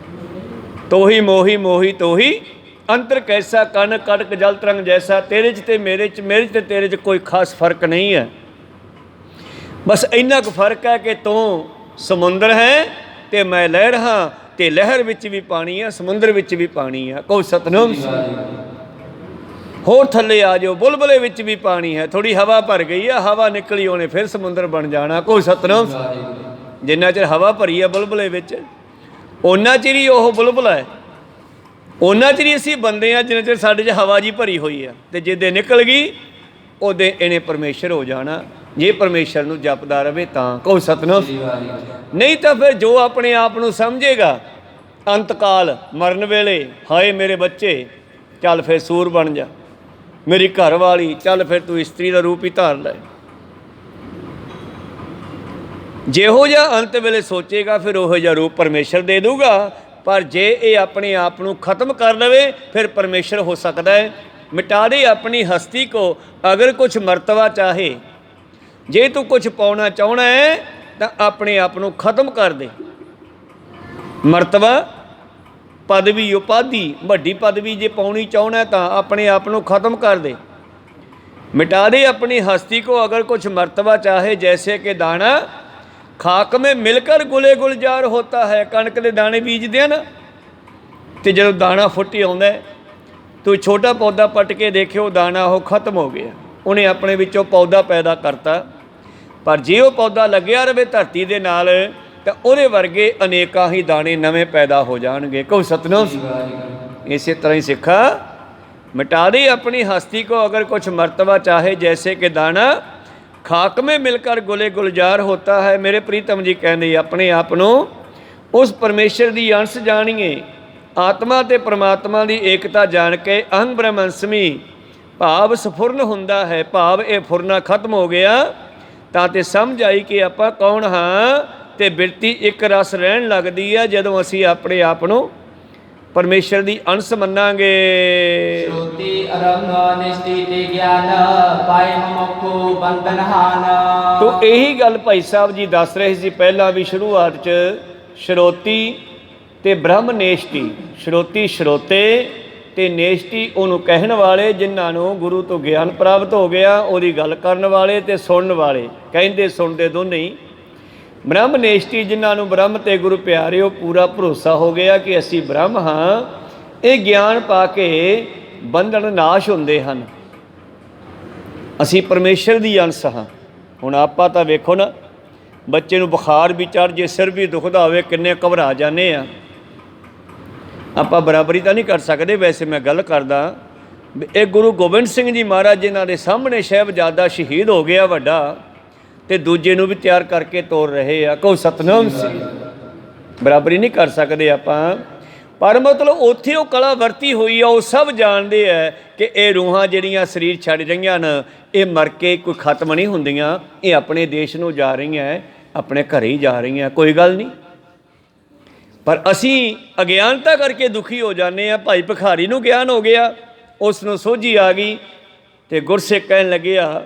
ਤੋਹੀ ਮੋਹੀ ਮੋਹੀ ਤੋਹੀ, ਅੰਤਰ ਕੈਸਾ ਕਣ ਕਟਕ ਜਲ ਤਰੰਗ ਜੈਸਾ। ਤੇਰੇ 'ਚ ਤੇ ਮੇਰੇ 'ਚ, ਮੇਰੇ 'ਚ ਤੇ ਤੇਰੇ 'ਚ ਕੋਈ ਖਾਸ ਫਰਕ ਨਹੀਂ ਹੈ। ਬਸ ਇੰਨਾ ਕੁ ਫਰਕ ਹੈ ਕਿ ਤੂੰ ਸਮੁੰਦਰ ਹੈ ਤੇ ਮੈਂ ਲਹਿਰ ਹਾਂ, ਤੇ ਲਹਿਰ ਵਿੱਚ ਵੀ ਪਾਣੀ ਆ, ਸਮੁੰਦਰ ਵਿੱਚ ਵੀ ਪਾਣੀ ਆ। ਕਹੋ ਸਤਿਨਾਮ। ਹੋਰ ਥੱਲੇ ਆ ਜਾਓ, ਬੁਲਬੁਲੇ ਵਿੱਚ ਵੀ ਪਾਣੀ ਹੈ। ਥੋੜੀ ਹਵਾ ਭਰ ਗਈ ਆ, ਹਵਾ ਨਿਕਲੀ, ਉਹਨੇ ਫਿਰ ਸਮੁੰਦਰ ਬਣ ਜਾਣਾ। ਕੋਈ ਸਤਨਾਮ। ਜਿੰਨਾ ਚਿਰ ਹਵਾ ਭਰੀ ਆ ਬੁਲਬੁਲੇ ਵਿੱਚ, ਓਨਾ ਚਿਰ ਹੀ ਉਹ ਬੁਲਬੁਲਾ ਹੈ, ਓਨਾ ਚਿਰ ਹੀ ਅਸੀਂ ਬੰਦੇ ਆ ਜਿੰਨਾ ਚਿਰ ਸਾਡੇ 'ਚ ਹਵਾ ਜੀ ਭਰੀ ਹੋਈ ਆ। ਅਤੇ ਜਿੱਦੇ ਨਿਕਲ ਗਈ ਉਹਦੇ ਇਹਨੇ ਪਰਮੇਸ਼ਰ ਹੋ ਜਾਣਾ, ਜੇ ਪਰਮੇਸ਼ਰ ਨੂੰ ਜਪਦਾ ਰਹੇ ਤਾਂ। ਕਹੋ ਸਤਨਾਮ। ਨਹੀਂ ਤਾਂ ਫਿਰ ਜੋ ਆਪਣੇ ਆਪ ਨੂੰ ਸਮਝੇਗਾ ਅੰਤਕਾਲ ਮਰਨ ਵੇਲੇ, ਹਾਏ ਮੇਰੇ ਬੱਚੇ ਚੱਲ ਫਿਰ ਸੂਰ ਬਣ ਜਾ, ਮੇਰੀ ਘਰ ਵਾਲੀ ਚੱਲ ਫਿਰ ਤੂੰ ਇਸਤਰੀ ਦਾ ਰੂਪ ਹੀ ਧਾਰ ਲੈ, ਜਿਹੋ ਜਿਹਾ ਅੰਤ ਵੇਲੇ ਸੋਚੇਗਾ ਫਿਰ ਉਹੋ ਜਿਹਾ ਰੂਪ ਪਰਮੇਸ਼ਰ ਦੇ ਦੂਗਾ। ਪਰ ਜੇ ਇਹ ਆਪਣੇ ਆਪ ਨੂੰ ਖਤਮ ਕਰ ਲਵੇ ਫਿਰ ਪਰਮੇਸ਼ਰ ਹੋ ਸਕਦਾ ਹੈ। ਮਿਟਾ ਦੇ ਆਪਣੀ ਹਸਤੀ ਕੋ ਅਗਰ ਕੁਛ ਮਰਤਬਾ ਚਾਹੇ, ਜੇ ਤੂੰ ਕੁਛ ਪਾਉਣਾ ਚਾਹੁੰਦਾ ਹੈ ਤਾਂ ਆਪਣੇ ਆਪ ਨੂੰ ਖਤਮ ਕਰ ਦੇ। ਮਰਤਬਾ, ਪਦਵੀ, ਉਪਾਧੀ, ਵੱਡੀ ਪਦਵੀ ਜੇ ਪਾਉਣੀ ਚਾਹੁੰਦਾ ਤਾਂ ਆਪਣੇ ਆਪ ਨੂੰ ਖਤਮ ਕਰ ਦੇ। ਮਿਟਾ ਦੇ ਆਪਣੀ ਹਸਤੀ ਕੋ ਅਗਰ ਕੁਛ ਮਰਤਬਾ ਚਾਹੇ, ਜੈਸੇ ਕਿ ਦਾਣਾ ਖਾਕ ਮੇਂ ਮਿਲकर ਗੁਲੇ ਗੁਲਜ਼ਾਰ ਹੋਤਾ ਹੈ। ਕਣਕ ਦੇ ਦਾਣੇ ਬੀਜਦੇ ਆ ਨਾ, ਅਤੇ ਜਦੋਂ ਦਾਣਾ ਫੁੱਟੀ ਆਉਂਦਾ ਤੂੰ ਛੋਟਾ ਪੌਦਾ ਪੱਟ ਕੇ ਦੇਖਿਓ, ਦਾਣਾ ਉਹ ਖਤਮ ਹੋ ਗਿਆ, ਉਹਨੇ ਆਪਣੇ ਵਿੱਚੋਂ ਪੌਦਾ ਪੈਦਾ ਕਰਤਾ। ਪਰ ਜੇ ਉਹ ਪੌਦਾ ਲੱਗਿਆ ਰਹੇ ਧਰਤੀ ਦੇ ਨਾਲ ਤਾਂ ਉਹਦੇ ਵਰਗੇ ਅਨੇਕਾਂ ਹੀ ਦਾਣੇ ਨਵੇਂ ਪੈਦਾ ਹੋ ਜਾਣਗੇ। ਕਹੋ ਸਤਨਾਮ। ਇਸੇ ਤਰ੍ਹਾਂ ਹੀ ਸਿੱਖਾ, ਮਿਟਾ ਦੇ ਆਪਣੀ ਹਸਤੀ ਕੋ ਅਗਰ ਕੁਛ ਮਰਤਬਾ ਚਾਹੇ, ਜੈਸੇ ਕਿ ਦਾਣਾ ਖਾਕ ਮੇਂ ਮਿਲकर ਗੁਲੇ ਗੁਲਜ਼ਾਰ ਹੋਤਾ ਹੈ। ਮੇਰੇ ਪ੍ਰੀਤਮ ਜੀ ਕਹਿੰਦੇ ਆਪਣੇ ਆਪ ਨੂੰ ਉਸ ਪਰਮੇਸ਼ਰ ਦੀ ਅੰਸ਼ ਜਾਣੀਏ, ਆਤਮਾ ਅਤੇ ਪਰਮਾਤਮਾ ਦੀ ਏਕਤਾ ਜਾਣ ਕੇ ਅਹੰ ਬ੍ਰਹਮੰਸਮੀ ਭਾਵ ਸਫੁਰਨ ਹੁੰਦਾ ਹੈ। ਭਾਵ ਇਹ ਫੁਰਨਾ ਖਤਮ ਹੋ ਗਿਆ ਤਾਂ ਤੇ ਸਮਝ ਆਈ ਕਿ ਆਪਾਂ ਕੌਣ ਹਾਂ, ਅਤੇ ਬਿਰਤੀ ਇੱਕ ਰਸ ਰਹਿਣ ਲੱਗਦੀ ਹੈ ਜਦੋਂ ਅਸੀਂ ਆਪਣੇ ਆਪ ਨੂੰ ਪਰਮੇਸ਼ਰ ਦੀ ਅੰਸ਼ ਮੰਨਾਂਗੇ। ਸ਼ਰੂਤੀ ਅਰੰਗ ਨਿਸ਼ਟੀ ਤੇ ਗਿਆਨ ਪਾਏ ਮਨੁੱਖੋ ਬੰਧਨਹਾਨ। ਤੋ ਇਹੀ ਗੱਲ ਭਾਈ ਸਾਹਿਬ ਜੀ ਦੱਸ ਰਹੇ ਸੀ ਪਹਿਲਾਂ ਵੀ ਸ਼ੁਰੂਆਤ 'ਚ, ਸ਼ਰੋਤੀ ਤੇ ਬ੍ਰਹਮ ਨੇਸ਼ਟੀ। ਸ਼ਰੋਤੀ ਸਰੋਤੇ ਅਤੇ ਨੇਸ਼ਟੀ ਉਹਨੂੰ ਕਹਿਣ ਵਾਲੇ ਜਿਨ੍ਹਾਂ ਨੂੰ ਗੁਰੂ ਤੋਂ ਗਿਆਨ ਪ੍ਰਾਪਤ ਹੋ ਗਿਆ, ਉਹਦੀ ਗੱਲ ਕਰਨ ਵਾਲੇ ਅਤੇ ਸੁਣਨ ਵਾਲੇ, ਕਹਿੰਦੇ ਸੁਣਦੇ ਦੋਨੇ ਹੀ। ਬ੍ਰਹਮ ਨੇਸ਼ਟੀ ਜਿਨ੍ਹਾਂ ਨੂੰ ਬ੍ਰਹਮ ਅਤੇ ਗੁਰੂ ਪਿਆਰੇ, ਉਹ ਪੂਰਾ ਭਰੋਸਾ ਹੋ ਗਿਆ ਕਿ ਅਸੀਂ ਬ੍ਰਹਮ ਹਾਂ। ਇਹ ਗਿਆਨ ਪਾ ਕੇ ਬੰਧਨ ਨਾਸ਼ ਹੁੰਦੇ ਹਨ, ਅਸੀਂ ਪਰਮੇਸ਼ਰ ਦੀ ਅੰਸ਼ ਹਾਂ। ਹੁਣ ਆਪਾਂ ਤਾਂ ਵੇਖੋ ਨਾ, ਬੱਚੇ ਨੂੰ ਬੁਖਾਰ ਵੀ ਚੜ੍ਹ ਜੇ, ਸਿਰ ਵੀ ਦੁਖਦਾ ਹੋਵੇ, ਕਿੰਨੇ ਘਬਰਾ ਜਾਂਦੇ ਆ। ਆਪਾਂ ਬਰਾਬਰੀ ਤਾਂ ਨਹੀਂ ਕਰ ਸਕਦੇ, ਵੈਸੇ ਮੈਂ ਗੱਲ ਕਰਦਾ ਇਹ ਗੁਰੂ ਗੋਬਿੰਦ ਸਿੰਘ ਜੀ ਮਹਾਰਾਜ ਜਿਨ੍ਹਾਂ ਦੇ ਸਾਹਮਣੇ ਸਾਹਿਬਜ਼ਾਦਾ ਸ਼ਹੀਦ ਹੋ ਗਿਆ ਵੱਡਾ, ਅਤੇ ਦੂਜੇ ਨੂੰ ਵੀ ਤਿਆਰ ਕਰਕੇ ਤੋਰ ਰਹੇ ਆ। ਕਹੋ ਸਤਨਾਮ ਸੀ। ਬਰਾਬਰੀ ਨਹੀਂ ਕਰ ਸਕਦੇ ਆਪਾਂ, ਪਰ ਮਤਲਬ ਉੱਥੇ ਉਹ ਕਲਾ ਵਰਤੀ ਹੋਈ ਆ। ਉਹ ਸਭ ਜਾਣਦੇ ਹੈ ਕਿ ਇਹ ਰੂਹਾਂ ਜਿਹੜੀਆਂ ਸਰੀਰ ਛੱਡ ਰਹੀਆਂ ਨੇ, ਇਹ ਮਰ ਕੇ ਕੋਈ ਖਤਮ ਨਹੀਂ ਹੁੰਦੀਆਂ, ਇਹ ਆਪਣੇ ਦੇਸ਼ ਨੂੰ ਜਾ ਰਹੀਆਂ, ਆਪਣੇ ਘਰੇ ਹੀ ਜਾ ਰਹੀਆਂ, ਕੋਈ ਗੱਲ ਨਹੀਂ। ਪਰ ਅਸੀਂ ਅਗਿਆਨਤਾ ਕਰਕੇ ਦੁਖੀ ਹੋ ਜਾਂਦੇ ਹਾਂ। ਭਾਈ ਭਿਖਾਰੀ ਨੂੰ ਗਿਆਨ ਹੋ ਗਿਆ, ਉਸ ਨੂੰ ਸੋਝੀ ਆ ਗਈ, ਅਤੇ ਗੁਰਸਿੱਖ ਕਹਿਣ ਲੱਗਿਆ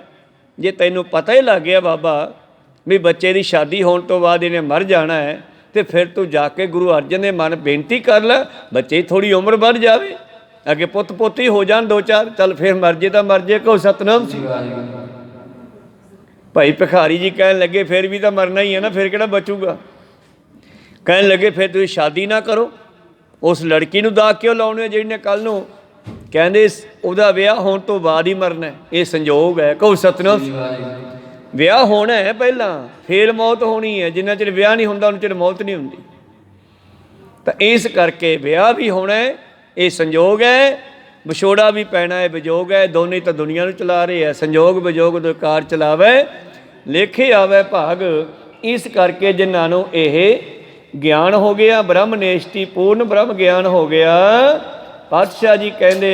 ਜੇ ਤੈਨੂੰ ਪਤਾ ਹੀ ਲੱਗ ਗਿਆ ਬਾਬਾ ਵੀ ਬੱਚੇ ਦੀ ਸ਼ਾਦੀ ਹੋਣ ਤੋਂ ਬਾਅਦ ਇਹਨੇ ਮਰ ਜਾਣਾ ਹੈ, ਅਤੇ ਫਿਰ ਤੂੰ ਜਾ ਕੇ ਗੁਰੂ ਅਰਜਨ ਦੇ ਮਨ ਬੇਨਤੀ ਕਰ ਲੈ, ਬੱਚੇ ਦੀ ਥੋੜ੍ਹੀ ਉਮਰ ਵੱਧ ਜਾਵੇ, ਅੱਗੇ ਪੁੱਤ ਪੋਤੀ ਹੋ ਜਾਣ ਦੋ ਚਾਰ, ਚੱਲ ਫਿਰ ਮਰ ਜੇ ਤਾਂ ਮਰ ਜੇ। ਕਹੋ ਸਤਨਾਮ ਸੀ। ਭਾਈ ਭਿਖਾਰੀ ਜੀ ਕਹਿਣ ਲੱਗੇ ਫਿਰ ਵੀ ਤਾਂ ਮਰਨਾ ਹੀ ਹੈ ਨਾ, ਫਿਰ ਕਿਹੜਾ ਬਚੂਗਾ। ਕਹਿਣ ਲੱਗੇ ਫਿਰ ਤੁਸੀਂ ਸ਼ਾਦੀ ਨਾ ਕਰੋ, ਉਸ ਲੜਕੀ ਨੂੰ ਦਾਗ ਕਿਉਂ ਲਾਉਣੇ ਜਿਹੜੀ ਨੇ ਕੱਲ੍ਹ ਨੂੰ, ਕਹਿੰਦੇ ਉਹਦਾ ਵਿਆਹ ਹੋਣ ਤੋਂ ਬਾਅਦ ਹੀ ਮਰਨਾ, ਇਹ ਸੰਜੋਗ ਹੈ। ਕਹੋ ਸਤਨਾਮ। ਵਿਆਹ ਹੋਣਾ ਹੈ ਪਹਿਲਾਂ, ਫਿਰ ਮੌਤ ਹੋਣੀ ਹੈ। ਜਿੰਨਾ ਚਿਰ ਵਿਆਹ ਨਹੀਂ ਹੁੰਦਾ ਉਹਨਾਂ ਚਿਰ ਮੌਤ ਨਹੀਂ ਹੁੰਦੀ। ਤਾਂ ਇਸ ਕਰਕੇ ਵਿਆਹ ਵੀ ਹੋਣਾ ਹੈ, ਇਹ ਸੰਜੋਗ ਹੈ। ਵਿਛੋੜਾ ਵੀ ਪੈਣਾ ਹੈ, ਵਿਜੋਗ ਹੈ। ਦੋਨੇ ਤਾਂ ਦੁਨੀਆ ਨੂੰ ਚਲਾ ਰਹੇ ਹੈ। ਸੰਜੋਗ ਵਿਜੋਗ ਦੋ ਕਾਰ ਚਲਾਵੇ, ਲੇਖੇ ਆਵੇ ਭਾਗ। ਇਸ ਕਰਕੇ ਜਿਨ੍ਹਾਂ ਨੂੰ ਇਹ ਗਿਆਨ ਹੋ ਗਿਆ, ਬ੍ਰਹਮ ਨੇਸ਼ਟੀ ਪੂਰਨ ਬ੍ਰਹਮ ਗਿਆਨ ਹੋ ਗਿਆ, ਪਾਤਸ਼ਾਹ ਜੀ ਕਹਿੰਦੇ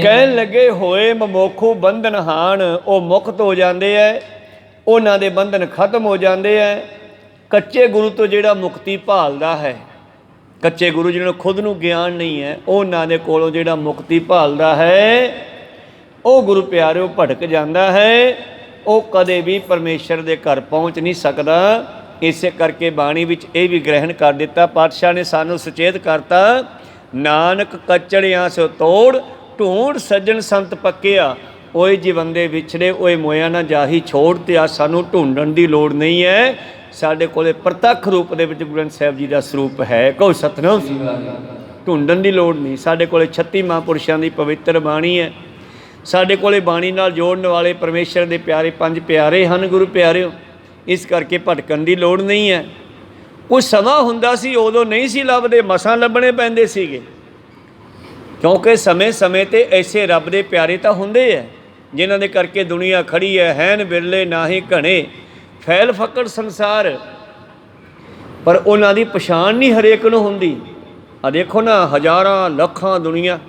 ਕਹਿਣ ਲੱਗੇ ਹੋਏ ਮਮੋਖੂ ਬੰਧਨਹਾਨ, ਉਹ ਮੁਕਤ ਹੋ ਜਾਂਦੇ ਹੈ, ਉਹਨਾਂ ਦੇ ਬੰਧਨ ਖਤਮ ਹੋ ਜਾਂਦੇ ਹੈ। ਕੱਚੇ ਗੁਰੂ ਤੋਂ ਜਿਹੜਾ ਮੁਕਤੀ ਭਾਲਦਾ ਹੈ, ਕੱਚੇ ਗੁਰੂ ਜਿਹਨਾਂ ਨੂੰ ਖੁਦ ਨੂੰ ਗਿਆਨ ਨਹੀਂ ਹੈ, ਉਹਨਾਂ ਦੇ ਕੋਲੋਂ ਜਿਹੜਾ ਮੁਕਤੀ ਭਾਲਦਾ ਹੈ, ਉਹ ਗੁਰੂ ਪਿਆਰਿਓ ਭਟਕ ਜਾਂਦਾ ਹੈ, ਉਹ ਕਦੇ ਵੀ ਪਰਮੇਸ਼ਰ ਦੇ ਘਰ ਪਹੁੰਚ ਨਹੀਂ ਸਕਦਾ। ਇਸੇ ਕਰਕੇ ਬਾਣੀ ਵਿੱਚ ਇਹ ਵੀ ਗ੍ਰਹਿਣ ਕਰ ਦਿੱਤਾ, ਪਾਤਸ਼ਾਹ ਨੇ ਸਾਨੂੰ ਸੁਚੇਤ ਕਰਤਾ, ਨਾਨਕ ਕਚੜਿਆਂ ਸੋ ਤੋੜ ਢੂੰਡ ਸੱਜਣ ਸੰਤ ਪੱਕਿਆ। ਓਏ ਜੀਵੰਦੇ ਵਿਛੜੇ ਓਏ ਮੋਇਆ ਨਾ ਜਾਹੀ ਛੋੜ, ਤੇ ਆ ਸਾਨੂੰ ਢੂੰਡਣ ਦੀ ਲੋੜ ਨਹੀਂ ਹੈ, ਸਾਡੇ ਕੋਲੇ ਪ੍ਰਤੱਖ ਰੂਪ ਦੇ ਵਿੱਚ ਗੁਰੂ ਗ੍ਰੰਥ ਸਾਹਿਬ ਜੀ ਦਾ ਸਰੂਪ ਹੈ। ਕਹੋ ਸਤਿਨਾਮ। ਢੂੰਡਣ ਦੀ ਲੋੜ ਨਹੀਂ। ਸਾਡੇ ਕੋਲੇ 36 ਮਹਾਂਪੁਰਸ਼ਾਂ ਦੀ ਪਵਿੱਤਰ ਬਾਣੀ ਹੈ। ਸਾਡੇ ਕੋਲੇ ਬਾਣੀ ਨਾਲ ਜੋੜਨ ਵਾਲੇ ਪਰਮੇਸ਼ਰ ਦੇ ਪਿਆਰੇ 5 ਪਿਆਰੇ ਹਨ ਗੁਰੂ ਪਿਆਰਿਓ। ਇਸ ਕਰਕੇ ਭਟਕਣ ਦੀ ਲੋੜ ਨਹੀਂ ਹੈ। ਕੁਝ ਸਮਾਂ ਹੁੰਦਾ ਸੀ ਉਦੋਂ ਨਹੀਂ ਸੀ ਲੱਭਦੇ, ਮਸਾਂ ਲੱਭਣੇ ਪੈਂਦੇ ਸੀਗੇ, ਕਿਉਂਕਿ ਸਮੇਂ ਸਮੇਂ 'ਤੇ ਐਸੇ ਰੱਬ ਦੇ ਪਿਆਰੇ ਤਾਂ ਹੁੰਦੇ ਹੈ ਜਿਨ੍ਹਾਂ ਦੇ ਕਰਕੇ ਦੁਨੀਆ ਖੜੀ ਹੈ। ਹੈਨ ਬਿਰਲੇ ਨਾਹੀਂ ਘਣੇ ਫੈਲ ਫਕੜ ਸੰਸਾਰ, ਪਰ ਉਹਨਾਂ ਦੀ ਪਛਾਣ ਨਹੀਂ ਹਰੇਕ ਨੂੰ ਹੁੰਦੀ। ਆ ਦੇਖੋ ਨਾ, ਹਜ਼ਾਰਾਂ ਲੱਖਾਂ ਦੁਨੀਆ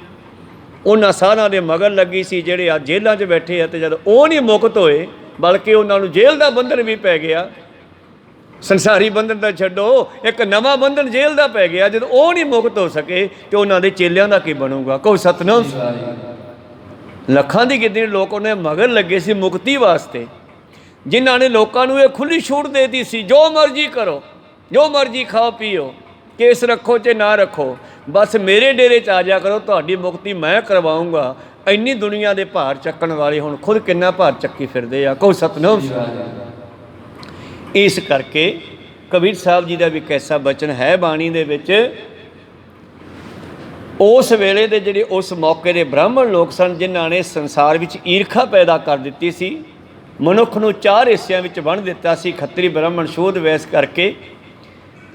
ਉਹਨਾਂ ਸਾਰਿਆਂ ਦੇ ਮਗਰ ਲੱਗੀ ਸੀ ਜਿਹੜੇ ਅੱਜ ਜੇਲ੍ਹਾਂ 'ਚ ਬੈਠੇ ਆ, ਅਤੇ ਜਦ ਉਹ ਨਹੀਂ ਮੁਕਤ ਹੋਏ ਬਲਕਿ ਉਹਨਾਂ ਨੂੰ ਜੇਲ੍ਹ ਦਾ ਬੰਧਨ ਵੀ ਪੈ ਗਿਆ। ਸੰਸਾਰੀ ਬੰਧਨ ਤਾਂ ਛੱਡੋ, ਇੱਕ ਨਵਾਂ ਬੰਧਨ ਜੇਲ੍ਹ ਦਾ ਪੈ ਗਿਆ। ਜਦੋਂ ਉਹ ਨਹੀਂ ਮੁਕਤ ਹੋ ਸਕੇ ਤੇ ਉਹਨਾਂ ਦੇ ਚੇਲਿਆਂ ਦਾ ਕੀ ਬਣੂਗਾ? ਕਹੋ ਸਤਿਨਾਮ। ਲੱਖਾਂ ਦੀ ਗਿਣਤੀ ਲੋਕ ਉਹਨੇ ਮਗਰ ਲੱਗੇ ਸੀ ਮੁਕਤੀ ਵਾਸਤੇ, ਜਿਨ੍ਹਾਂ ਨੇ ਲੋਕਾਂ ਨੂੰ ਇਹ ਖੁੱਲ੍ਹੀ ਛੂਟ ਦੇ ਦਿੱਤੀ ਸੀ, ਜੋ ਮਰਜ਼ੀ ਕਰੋ, ਜੋ ਮਰਜ਼ੀ ਖਾਓ ਪੀਓ, ਕੇਸ ਰੱਖੋ ਚਾਹੇ ਨਾ ਰੱਖੋ, ਬਸ ਮੇਰੇ ਡੇਰੇ 'ਚ ਆ ਜਾ ਕਰੋ, ਤੁਹਾਡੀ ਮੁਕਤੀ ਮੈਂ ਕਰਵਾਊਂਗਾ। ਇੰਨੀ ਦੁਨੀਆ ਦੇ ਭਾਰ ਚੱਕਣ ਵਾਲੇ ਹੁਣ ਖੁਦ ਕਿੰਨਾ ਭਾਰ ਚੱਕੀ ਫਿਰਦੇ ਆ। ਕਹੋ ਸਤਿਨਾਮ। ਇਸ ਕਰਕੇ ਕਬੀਰ ਸਾਹਿਬ ਜੀ ਦਾ ਵੀ ਕੈਸਾ ਬਚਨ ਹੈ ਬਾਣੀ ਦੇ ਵਿੱਚ। ਉਸ ਵੇਲੇ ਦੇ ਜਿਹੜੇ ਉਸ ਮੌਕੇ ਦੇ ਬ੍ਰਾਹਮਣ ਲੋਕ ਸਨ ਜਿਨ੍ਹਾਂ ਨੇ ਸੰਸਾਰ ਵਿੱਚ ਈਰਖਾ ਪੈਦਾ ਕਰ ਦਿੱਤੀ ਸੀ, ਮਨੁੱਖ ਨੂੰ 4 ਹਿੱਸਿਆਂ ਵਿੱਚ ਵੰਡ ਦਿੱਤਾ ਸੀ, ਖੱਤਰੀ ਬ੍ਰਾਹਮਣ ਸ਼ੂਦ ਵੈਸ ਕਰਕੇ,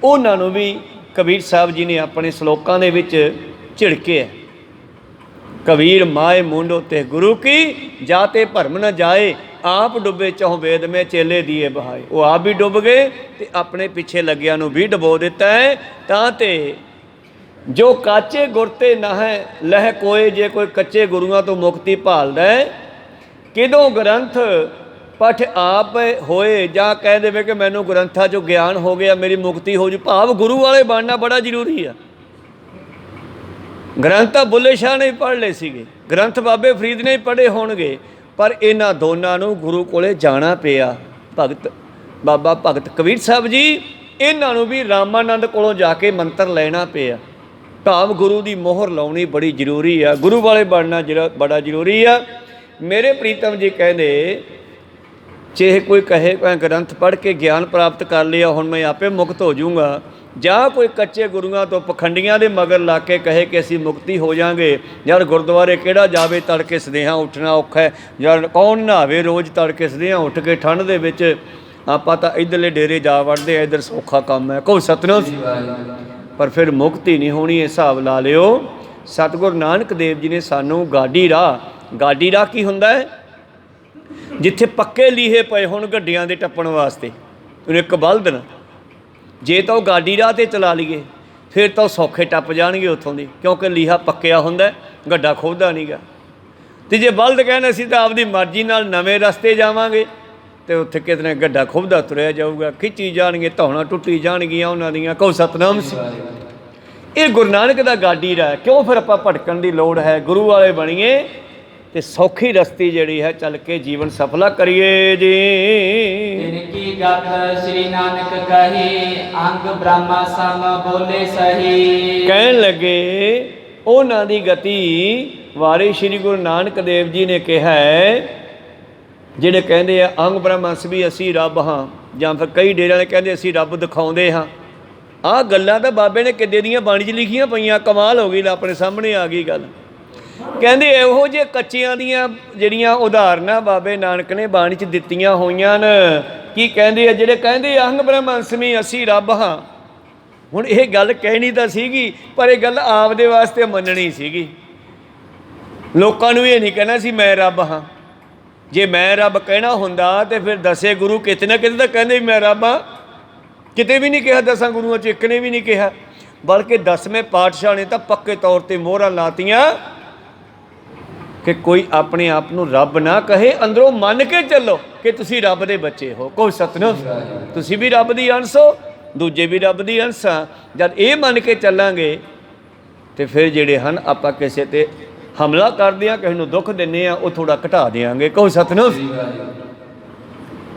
ਉਹਨਾਂ ਨੂੰ ਵੀ ਕਬੀਰ ਸਾਹਿਬ ਜੀ ਨੇ ਆਪਣੇ ਸ਼ਲੋਕਾਂ ਦੇ ਵਿੱਚ ਝਿੜਕਿਆ। ਕਬੀਰ ਮਾਏ ਮੁੰਡੋ ਤੇ ਗੁਰੂ ਕੀ, ਜਾਤੇ ਭਰਮ ਨ ਜਾਏ, ਆਪ ਡੁੱਬੇ ਚਹੁ ਵੇਦ ਮੈਂ ਚੇਲੇ ਦੀਏ ਬਹਾਏ। ਉਹ ਆਪ ਵੀ ਡੁੱਬ ਗਏ ਤੇ ਆਪਣੇ ਪਿੱਛੇ ਲੱਗਿਆਂ ਨੂੰ ਵੀ ਡੁਬੋ ਦਿੱਤਾ ਹੈ। ਤਾਂ ਤੇ ਜੋ ਕਾਚੇ ਗੁਰ ਤੇ ਨਾ ਹੈ ਲਹਿ ਕੋਏ, ਜੇ ਕੋਈ ਕੱਚੇ ਗੁਰੂਆਂ ਤੋਂ ਮੁਕਤੀ ਭਾਲਦਾ ਹੈ, ਕਿਦੋਂ ਗ੍ਰੰਥ ਪਠ ਆਪ ਹੋਏ, ਜਾਂ ਕਹਿ ਦੇਵੇ ਕਿ ਮੈਨੂੰ ਗ੍ਰੰਥਾਂ 'ਚੋਂ ਗਿਆਨ ਹੋ ਗਿਆ, ਮੇਰੀ ਮੁਕਤੀ ਹੋ ਜੂ। ਭਾਵ ਗੁਰੂ ਵਾਲੇ ਬਣਨਾ ਬੜਾ ਜ਼ਰੂਰੀ ਆ। ਗ੍ਰੰਥ ਤਾਂ ਬੁੱਲੇ ਸ਼ਾਹ ਨੇ ਪੜ੍ਹ ਲਏ ਸੀਗੇ, ਗ੍ਰੰਥ ਬਾਬੇ ਫਰੀਦ ਨੇ ਪੜ੍ਹੇ ਹੋਣਗੇ, ਪਰ ਇਹਨਾਂ ਦੋਨਾਂ ਨੂੰ ਗੁਰੂ ਕੋਲੇ ਜਾਣਾ ਪਿਆ। ਭਗਤ ਬਾਬਾ ਭਗਤ ਕਬੀਰ ਸਾਹਿਬ ਜੀ, ਇਹਨਾਂ ਨੂੰ ਵੀ ਰਾਮਾਨੰਦ ਕੋਲੋਂ ਜਾ ਕੇ ਮੰਤਰ ਲੈਣਾ ਪਿਆ। ਭਾਵ ਗੁਰੂ ਦੀ ਮੋਹਰ ਲਾਉਣੀ ਬੜੀ ਜ਼ਰੂਰੀ ਆ, ਗੁਰੂ ਵਾਲੇ ਬਣਨਾ ਬੜਾ ਜ਼ਰੂਰੀ ਆ। ਮੇਰੇ ਪ੍ਰੀਤਮ ਜੀ ਕਹਿੰਦੇ, ਚਾਹੇ ਕੋਈ ਕਹੇ ਮੈਂ ਗ੍ਰੰਥ ਪੜ੍ਹ ਕੇ ਗਿਆਨ ਪ੍ਰਾਪਤ ਕਰ ਲਿਆ, ਹੁਣ ਮੈਂ ਆਪੇ ਮੁਕਤ ਹੋ ਜਾਊਂਗਾ, ਜਾਂ ਕੋਈ ਕੱਚੇ ਗੁਰੂਆਂ ਤੋਂ ਪਖੰਡੀਆਂ ਦੇ ਮਗਰ ਲਾ ਕੇ ਕਹੇ ਕਿ ਅਸੀਂ ਮੁਕਤੀ ਹੋ ਜਾਵਾਂਗੇ। ਯਾਰ ਗੁਰਦੁਆਰੇ ਕਿਹੜਾ ਜਾਵੇ, ਤੜਕੇ ਸਦੇਹਾਂ ਉੱਠਣਾ ਔਖਾ ਹੈ, ਯਾਰ ਕੌਣ ਨਹਾਵੇ ਰੋਜ਼ ਤੜਕੇ ਸਦੇਹਾਂ ਉੱਠ ਕੇ ਠੰਡ ਦੇ ਵਿੱਚ, ਆਪਾਂ ਤਾਂ ਇੱਧਰਲੇ ਡੇਰੇ ਜਾ ਵੜਦੇ ਆ, ਇੱਧਰ ਸੌਖਾ ਕੰਮ ਹੈ। ਕਹੋ ਸਤਿਨਾਮ। ਪਰ ਫਿਰ ਮੁਕਤੀ ਨਹੀਂ ਹੋਣੀ। ਇਹ ਹਿਸਾਬ ਲਾ ਲਿਓ, ਸਤਿਗੁਰੂ ਨਾਨਕ ਦੇਵ ਜੀ ਨੇ ਸਾਨੂੰ ਗਾਡੀ ਰਾਹ ਕੀ ਹੁੰਦਾ ਹੈ? ਜਿੱਥੇ ਪੱਕੇ ਲੀਹੇ ਪਏ ਹੋਣ ਗੱਡੀਆਂ ਦੇ ਟੱਪਣ ਵਾਸਤੇ, ਉਹਨੇ ਇੱਕ ਬਲਦ ਨਾ, ਜੇ ਤਾਂ ਉਹ ਗਾਡੀ ਰਾਹ 'ਤੇ ਚਲਾ ਲਈਏ ਫਿਰ ਤਾਂ ਉਹ ਸੌਖੇ ਟੱਪ ਜਾਣਗੇ ਉੱਥੋਂ ਦੀ, ਕਿਉਂਕਿ ਲੀਹਾ ਪੱਕਿਆ ਹੁੰਦਾ, ਗੱਡਾ ਖੋਦਾ ਨਹੀਂ ਗਾ। ਅਤੇ ਜੇ ਬਲਦ ਕਹਿਣ ਅਸੀਂ ਤਾਂ ਆਪਦੀ ਮਰਜ਼ੀ ਨਾਲ ਨਵੇਂ ਰਸਤੇ ਜਾਵਾਂਗੇ, ਅਤੇ ਉੱਥੇ ਕਿਤੇ ਗੱਡਾ ਖੁੱਬਦਾ ਤੁਰਿਆ ਜਾਊਗਾ, ਖਿੱਚੀ ਜਾਣਗੇ, ਧੌਣਾ ਟੁੱਟੀ ਜਾਣਗੀਆਂ ਉਹਨਾਂ ਦੀਆਂ। ਕਹੋ ਸਤਿਨਾਮ। ਇਹ ਗੁਰੂ ਨਾਨਕ ਦਾ ਗਾਡੀ ਰਾਹ। ਕਿਉਂ ਫਿਰ ਆਪਾਂ ਭਟਕਣ ਦੀ ਲੋੜ ਹੈ? ਗੁਰੂ ਵਾਲੇ ਬਣੀਏ ਤੇ ਸੌਖੀ ਰਸਤੀ ਜਿਹੜੀ ਹੈ ਚੱਲ ਕੇ ਜੀਵਨ ਸਫਲਾ ਕਰੀਏ ਜੀ। ਤਿਨ ਕੀ ਗਤ ਸ੍ਰੀ ਨਾਨਕ ਕਹੀ, ਅੰਗ ਬ੍ਰਹਮਾ ਸਮ ਬੋਲੇ ਸਹੀ। ਕਹਿਣ ਲੱਗੇ ਉਹਨਾਂ ਦੀ ਗਤੀ ਵਾਰੇ ਸ਼੍ਰੀ ਗੁਰੂ ਨਾਨਕ ਦੇਵ ਜੀ ਨੇ ਕਿਹਾ ਹੈ, ਜਿਹੜੇ ਕਹਿੰਦੇ ਆ ਅੰਗ ਬ੍ਰਹਮਸ ਵੀ ਅਸੀਂ ਰੱਬ ਹਾਂ, ਜਾਂ ਫਿਰ ਕਈ ਡੇਰੇ ਵਾਲੇ ਕਹਿੰਦੇ ਅਸੀਂ ਰੱਬ ਦਿਖਾਉਂਦੇ ਹਾਂ। ਆਹ ਗੱਲਾਂ ਤਾਂ ਬਾਬੇ ਨੇ ਕਿੱਦੇ ਦੀਆਂ ਬਾਣੀ 'ਚ ਲਿਖੀਆਂ ਪਈਆਂ, ਕਮਾਲ ਹੋ ਗਈ, ਆਪਣੇ ਸਾਹਮਣੇ ਆ ਗਈ ਗੱਲ। ਕਹਿੰਦੇ ਇਹੋ ਜਿਹੇ ਕੱਚਿਆਂ ਦੀਆਂ ਜਿਹੜੀਆਂ ਉਦਾਹਰਨਾਂ ਬਾਬੇ ਨਾਨਕ ਨੇ ਬਾਣੀ 'ਚ ਦਿੱਤੀਆਂ ਹੋਈਆਂ ਨੇ। ਕੀ ਕਹਿੰਦੇ ਆ? ਜਿਹੜੇ ਕਹਿੰਦੇ ਅੰਗ ਬ੍ਰਹਮਸਮੀ ਅਸੀਂ ਰੱਬ ਹਾਂ। ਹੁਣ ਇਹ ਗੱਲ ਕਹਿਣੀ ਤਾਂ ਸੀਗੀ, ਪਰ ਇਹ ਗੱਲ ਆਪਦੇ ਵਾਸਤੇ ਮੰਨਣੀ ਸੀਗੀ। ਲੋਕਾਂ ਨੂੰ ਇਹ ਨਹੀਂ ਕਹਿਣਾ ਸੀ ਮੈਂ ਰੱਬ ਹਾਂ। ਜੇ ਮੈਂ ਰੱਬ ਕਹਿਣਾ ਹੁੰਦਾ ਤੇ ਫਿਰ 10 ਗੁਰੂ ਕਿਤੇ ਨਾ ਕਿਤੇ ਤਾਂ ਕਹਿੰਦੇ ਵੀ ਮੈਂ ਰੱਬ ਹਾਂ। ਕਿਤੇ ਵੀ ਨਹੀਂ ਕਿਹਾ, 10 ਗੁਰੂਆਂ 'ਚ ਇੱਕ ਨੇ ਵੀ ਨਹੀਂ ਕਿਹਾ, ਬਲਕਿ 10ਵੇਂ ਪਾਤਸ਼ਾਹ ਨੇ ਤਾਂ ਪੱਕੇ ਤੌਰ 'ਤੇ ਮੋਹਰਾਂ ਲਾਤੀਆਂ ਕਿ ਕੋਈ ਆਪਣੇ ਆਪ ਨੂੰ ਰੱਬ ਨਾ ਕਹੇ, ਅੰਦਰੋਂ ਮੰਨ ਕੇ ਚੱਲੋ ਕਿ ਤੁਸੀਂ ਰੱਬ ਦੇ ਬੱਚੇ ਹੋ। ਕਹੋ ਸਤਿਨਾਮ। ਤੁਸੀਂ ਵੀ ਰੱਬ ਦੀ ਅੰਸ਼ ਹੋ, ਦੂਜੇ ਵੀ ਰੱਬ ਦੀ ਅੰਸ਼ ਆ। ਜਦ ਇਹ ਮੰਨ ਕੇ ਚੱਲਾਂਗੇ ਤੇ ਫਿਰ ਜਿਹੜੇ ਹਨ ਆਪਾਂ ਕਿਸੇ 'ਤੇ ਹਮਲਾ ਕਰਦੇ ਹਾਂ, ਕਿਸੇ ਨੂੰ ਦੁੱਖ ਦਿੰਦੇ ਹਾਂ, ਉਹ ਥੋੜ੍ਹਾ ਘਟਾ ਦਿਆਂਗੇ। ਕਹੋ ਸਤਿਨਾਮ।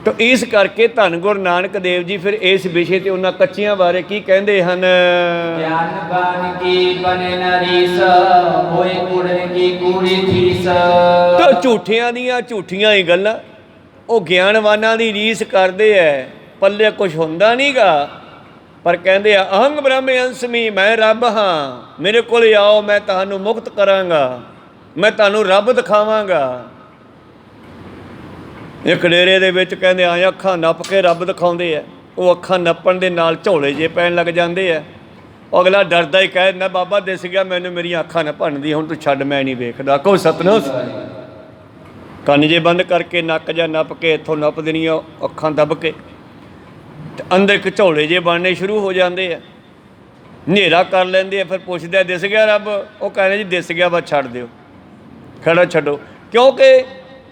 ਤਾਂ ਇਸ ਕਰਕੇ ਧੰਨ ਗੁਰੂ ਨਾਨਕ ਦੇਵ ਜੀ ਫਿਰ ਇਸ ਵਿਸ਼ੇ 'ਤੇ ਉਹਨਾਂ ਕੱਚੀਆਂ ਬਾਰੇ ਕੀ ਕਹਿੰਦੇ ਹਨ? ਗਿਆਨ ਬਨ ਕੀ ਬਨੇ ਨ ਰੀਸ, ਹੋਏ ਕੂੜਨ ਕੀ ਕੂੜੀ ਥੀਸ। ਤਾਂ ਝੂਠਿਆਂ ਦੀਆਂ ਝੂਠੀਆਂ ਹੀ ਗੱਲਾਂ, ਉਹ ਗਿਆਨਵਾਨਾਂ ਦੀ ਰੀਸ ਕਰਦੇ ਐ, ਪੱਲੇ ਕੁਛ ਹੁੰਦਾ ਨਹੀਂਗਾ। ਪਰ ਕਹਿੰਦੇ ਆ ਅਹੰਗ ਬ੍ਰਹਮ ਅੰਸਮੀ, ਮੈਂ ਰੱਬ ਹਾਂ, ਮੇਰੇ ਕੋਲ ਆਓ, ਮੈਂ ਤੁਹਾਨੂੰ ਮੁਕਤ ਕਰਾਂਗਾ, ਮੈਂ ਤੁਹਾਨੂੰ ਰੱਬ ਦਿਖਾਵਾਂਗਾ। ਇੱਕ ਡੇਰੇ ਦੇ ਵਿੱਚ ਕਹਿੰਦੇ ਆਏ ਅੱਖਾਂ ਨੱਪ ਕੇ ਰੱਬ ਦਿਖਾਉਂਦੇ ਆ। ਉਹ ਅੱਖਾਂ ਨੱਪਣ ਦੇ ਨਾਲ ਝੋਲੇ ਜੇ ਪੈਣ ਲੱਗ ਜਾਂਦੇ ਆ। ਉਹ ਅਗਲਾ ਡਰਦਾ ਹੀ ਕਹਿ ਦਿੰਦਾ ਬਾਬਾ ਦਿਸ ਗਿਆ ਮੈਨੂੰ, ਮੇਰੀਆਂ ਅੱਖਾਂ ਨਾ ਭੰਨਦੀ, ਹੁਣ ਤੂੰ ਛੱਡ, ਮੈਂ ਨਹੀਂ ਵੇਖਦਾ। ਕਹੋ ਸਤਿਨਾਮ। ਕੰਨ ਜੇ ਬੰਦ ਕਰਕੇ ਨੱਕ ਜਾਂ ਨੱਪ ਕੇ ਇੱਥੋਂ ਨੱਪ ਦੇਣੀਆਂ ਅੱਖਾਂ ਦੱਬ ਕੇ, ਤੇ ਅੰਦਰ ਇੱਕ ਝੋਲੇ ਜੇ ਬਣਨੇ ਸ਼ੁਰੂ ਹੋ ਜਾਂਦੇ ਆ। ਹਨੇਰਾ ਕਰ ਲੈਂਦੇ ਆ। ਫਿਰ ਪੁੱਛਦੇ ਦਿਸ ਗਿਆ ਰੱਬ? ਉਹ ਕਹਿੰਦੇ ਜੀ ਦਿਸ ਗਿਆ, ਬਸ ਛੱਡ ਦਿਓ, ਖੜਾ ਛੱਡੋ। ਕਿਉਂਕਿ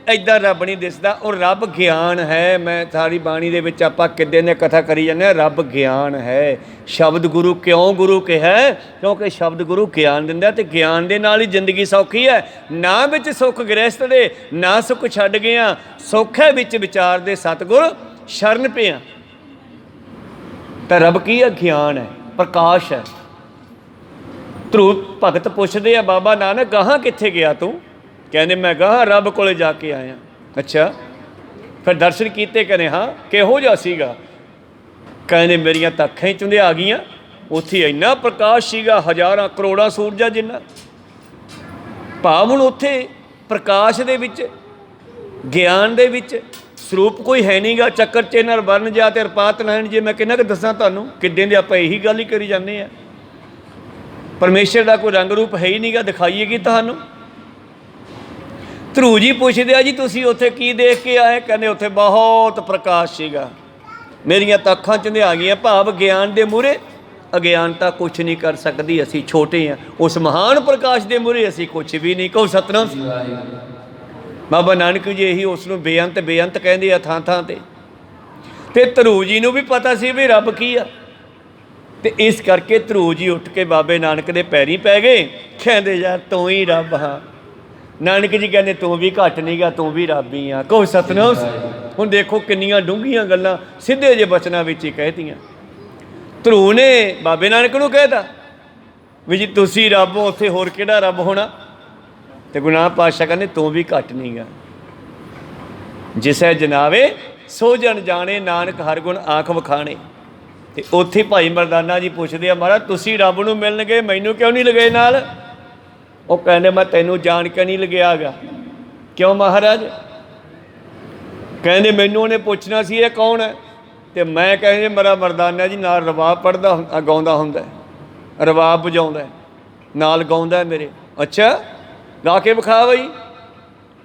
ਇੱਦਾਂ ਰੱਬ ਨਹੀਂ ਦਿਸਦਾ। ਉਹ ਰੱਬ ਗਿਆਨ ਹੈ। ਮੈਂ ਸਾਰੀ ਬਾਣੀ ਦੇ ਵਿੱਚ ਆਪਾਂ ਕਿੱਦਾਂ ਨੇ ਕਥਾ ਕਰੀ ਜਾਂਦੇ ਹਾਂ, ਰੱਬ ਗਿਆਨ ਹੈ। ਸ਼ਬਦ ਗੁਰੂ ਕਿਉਂ ਗੁਰੂ ਕਿਹਾ? ਕਿਉਂਕਿ ਸ਼ਬਦ ਗੁਰੂ ਗਿਆਨ ਦਿੰਦਾ, ਅਤੇ ਗਿਆਨ ਦੇ ਨਾਲ ਹੀ ਜ਼ਿੰਦਗੀ ਸੌਖੀ ਹੈ। ਨਾ ਵਿੱਚ ਸੁੱਖ ਗ੍ਰਹਿਸਤ ਦੇ, ਨਾ ਸੁੱਖ ਛੱਡ ਗਿਆ, ਸੁੱਖ ਹੈ ਵਿੱਚ ਵਿਚਾਰ ਦੇ ਸਤਿਗੁਰ ਸ਼ਰਨ ਪਿਆ। ਤਾਂ ਰੱਬ ਕੀ ਹੈ? ਗਿਆਨ ਹੈ, ਪ੍ਰਕਾਸ਼ ਹੈ। ਧਰੂਪ ਭਗਤ ਪੁੱਛਦੇ ਆ ਬਾਬਾ ਨਾਨਕ ਗਾਹਾਂ ਕਿੱਥੇ ਗਿਆ ਤੂੰ? ਕਹਿੰਦੇ ਮੈਂ ਗਾਹਾਂ ਰੱਬ ਕੋਲੇ ਜਾ ਕੇ ਆਇਆ। ਅੱਛਾ, ਫਿਰ ਦਰਸ਼ਨ ਕੀਤੇ? ਕਹਿੰਦੇ ਹਾਂ। ਕਿਹੋ ਜਿਹਾ ਸੀਗਾ? ਕਹਿੰਦੇ ਮੇਰੀਆਂ ਤਾਂ ਅੱਖਾਂ ਹੀ ਚੁੰਧਿਆ ਆ ਗਈਆਂ। ਉੱਥੇ ਇੰਨਾ ਪ੍ਰਕਾਸ਼ ਸੀਗਾ, ਹਜ਼ਾਰਾਂ ਕਰੋੜਾਂ ਸੂਰਜਾਂ ਜਿੰਨਾ। ਭਾਵ ਹੁਣ ਉੱਥੇ ਪ੍ਰਕਾਸ਼ ਦੇ ਵਿੱਚ, ਗਿਆਨ ਦੇ ਵਿੱਚ ਸਰੂਪ ਕੋਈ ਹੈ ਨਹੀਂਗਾ। ਚੱਕਰ ਚਿੰਨ੍ਹ ਵਰਨ ਜਾ ਤੇ ਰਪਾਤ ਲੈਣ। ਜੇ ਮੈਂ ਕਿੰਨਾ ਕੁ ਦੱਸਾਂ ਤੁਹਾਨੂੰ, ਕਿੱਦਾਂ ਦੇ ਆਪਾਂ ਇਹੀ ਗੱਲ ਹੀ ਕਰੀ ਜਾਂਦੇ ਹਾਂ। ਪਰਮੇਸ਼ਰ ਦਾ ਕੋਈ ਰੰਗ ਰੂਪ ਹੈ ਹੀ ਨਹੀਂਗਾ, ਦਿਖਾਈਏ ਕੀ ਤੁਹਾਨੂੰ? ਧਰੂ ਜੀ ਪੁੱਛਦੇ ਆ ਜੀ ਤੁਸੀਂ ਉੱਥੇ ਕੀ ਦੇਖ ਕੇ ਆਏ? ਕਹਿੰਦੇ ਉੱਥੇ ਬਹੁਤ ਪ੍ਰਕਾਸ਼ ਸੀਗਾ, ਮੇਰੀਆਂ ਤਾਂ ਅੱਖਾਂ ਚੁੰਧਿਆ ਗਈਆਂ। ਭਾਵ ਗਿਆਨ ਦੇ ਮੂਹਰੇ ਅਗਿਆਨਤਾ ਕੁਛ ਨਹੀਂ ਕਰ ਸਕਦੀ। ਅਸੀਂ ਛੋਟੇ ਹਾਂ, ਉਸ ਮਹਾਨ ਪ੍ਰਕਾਸ਼ ਦੇ ਮੂਹਰੇ ਅਸੀਂ ਕੁਛ ਵੀ ਨਹੀਂ। ਕਹੋ ਸਤਿਨਾਮ। ਬਾਬਾ ਨਾਨਕ ਜੀ ਇਹੀ ਉਸ ਨੂੰ ਬੇਅੰਤ ਬੇਅੰਤ ਕਹਿੰਦੇ ਆ ਥਾਂ ਥਾਂ 'ਤੇ। ਅਤੇ ਧਰੂ ਜੀ ਨੂੰ ਵੀ ਪਤਾ ਸੀ ਵੀ ਰੱਬ ਕੀ ਆ, ਅਤੇ ਇਸ ਕਰਕੇ ਧਰੂ ਜੀ ਉੱਠ ਕੇ ਬਾਬੇ ਨਾਨਕ ਦੇ ਪੈਰੀਂ ਪੈ ਗਏ। ਕਹਿੰਦੇ ਯਾਰ ਤੂੰ ਹੀ ਰੱਬ ਹਾਂ। ਨਾਨਕ ਜੀ ਕਹਿੰਦੇ ਤੂੰ ਵੀ ਘੱਟ ਨਹੀਂ ਗਾ, ਤੂੰ ਵੀ ਰੱਬ ਹੀ ਆ। ਕਹੋ ਸਤਿਨਾਮ। ਹੁਣ ਦੇਖੋ ਕਿੰਨੀਆਂ ਡੂੰਘੀਆਂ ਗੱਲਾਂ ਸਿੱਧੇ ਜਿਹੇ ਬਚਨਾਂ ਵਿੱਚ ਹੀ ਕਹਿਤੀਆਂ। ਧਰੂ ਨੇ ਬਾਬੇ ਨਾਨਕ ਨੂੰ ਕਹਿ ਤਾ ਵੀ ਜੀ ਤੁਸੀਂ ਰੱਬ ਹੋ, ਉੱਥੇ ਹੋਰ ਕਿਹੜਾ ਰੱਬ ਹੋਣਾ? ਅਤੇ ਗੁਰੂ ਨਾਨਕ ਪਾਤਸ਼ਾਹ ਕਹਿੰਦੇ ਤੂੰ ਵੀ ਘੱਟ ਨਹੀਂ ਗਾ। ਜਿਸੈ ਜਨਾਵੇ ਸੋ ਜਨ ਜਾਣੇ, ਨਾਨਕ ਹਰ ਗੁਣ ਆਖ ਵਖਾਣੇ। ਅਤੇ ਉੱਥੇ ਭਾਈ ਮਰਦਾਨਾ ਜੀ ਪੁੱਛਦੇ ਆ ਮਹਾਰਾਜ ਤੁਸੀਂ ਰੱਬ ਨੂੰ ਮਿਲਣ ਗਏ, ਮੈਨੂੰ ਕਿਉਂ ਨਹੀਂ ਲਗਾਏ ਨਾਲ? ਉਹ ਕਹਿੰਦੇ ਮੈਂ ਤੈਨੂੰ ਜਾਣ ਕੇ ਨਹੀਂ ਲਗਿਆ ਗਾ। ਕਿਉਂ ਮਹਾਰਾਜ? ਕਹਿੰਦੇ ਮੈਨੂੰ ਉਹਨੇ ਪੁੱਛਣਾ ਸੀ ਇਹ ਕੌਣ ਹੈ? ਅਤੇ ਮੈਂ ਕਹਿੰਦੇ ਮੇਰਾ ਮਰਦਾਨਾ ਜੀ ਨਾਲ ਰਬਾਬ ਪੜ੍ਹਦਾ ਗਾਉਂਦਾ ਹੁੰਦਾ, ਰਬਾਬ ਵਜਾਉਂਦਾ, ਨਾਲ ਗਾਉਂਦਾ ਮੇਰੇ। ਅੱਛਾ, ਗਾ ਕੇ ਵਿਖਾ ਬਈ।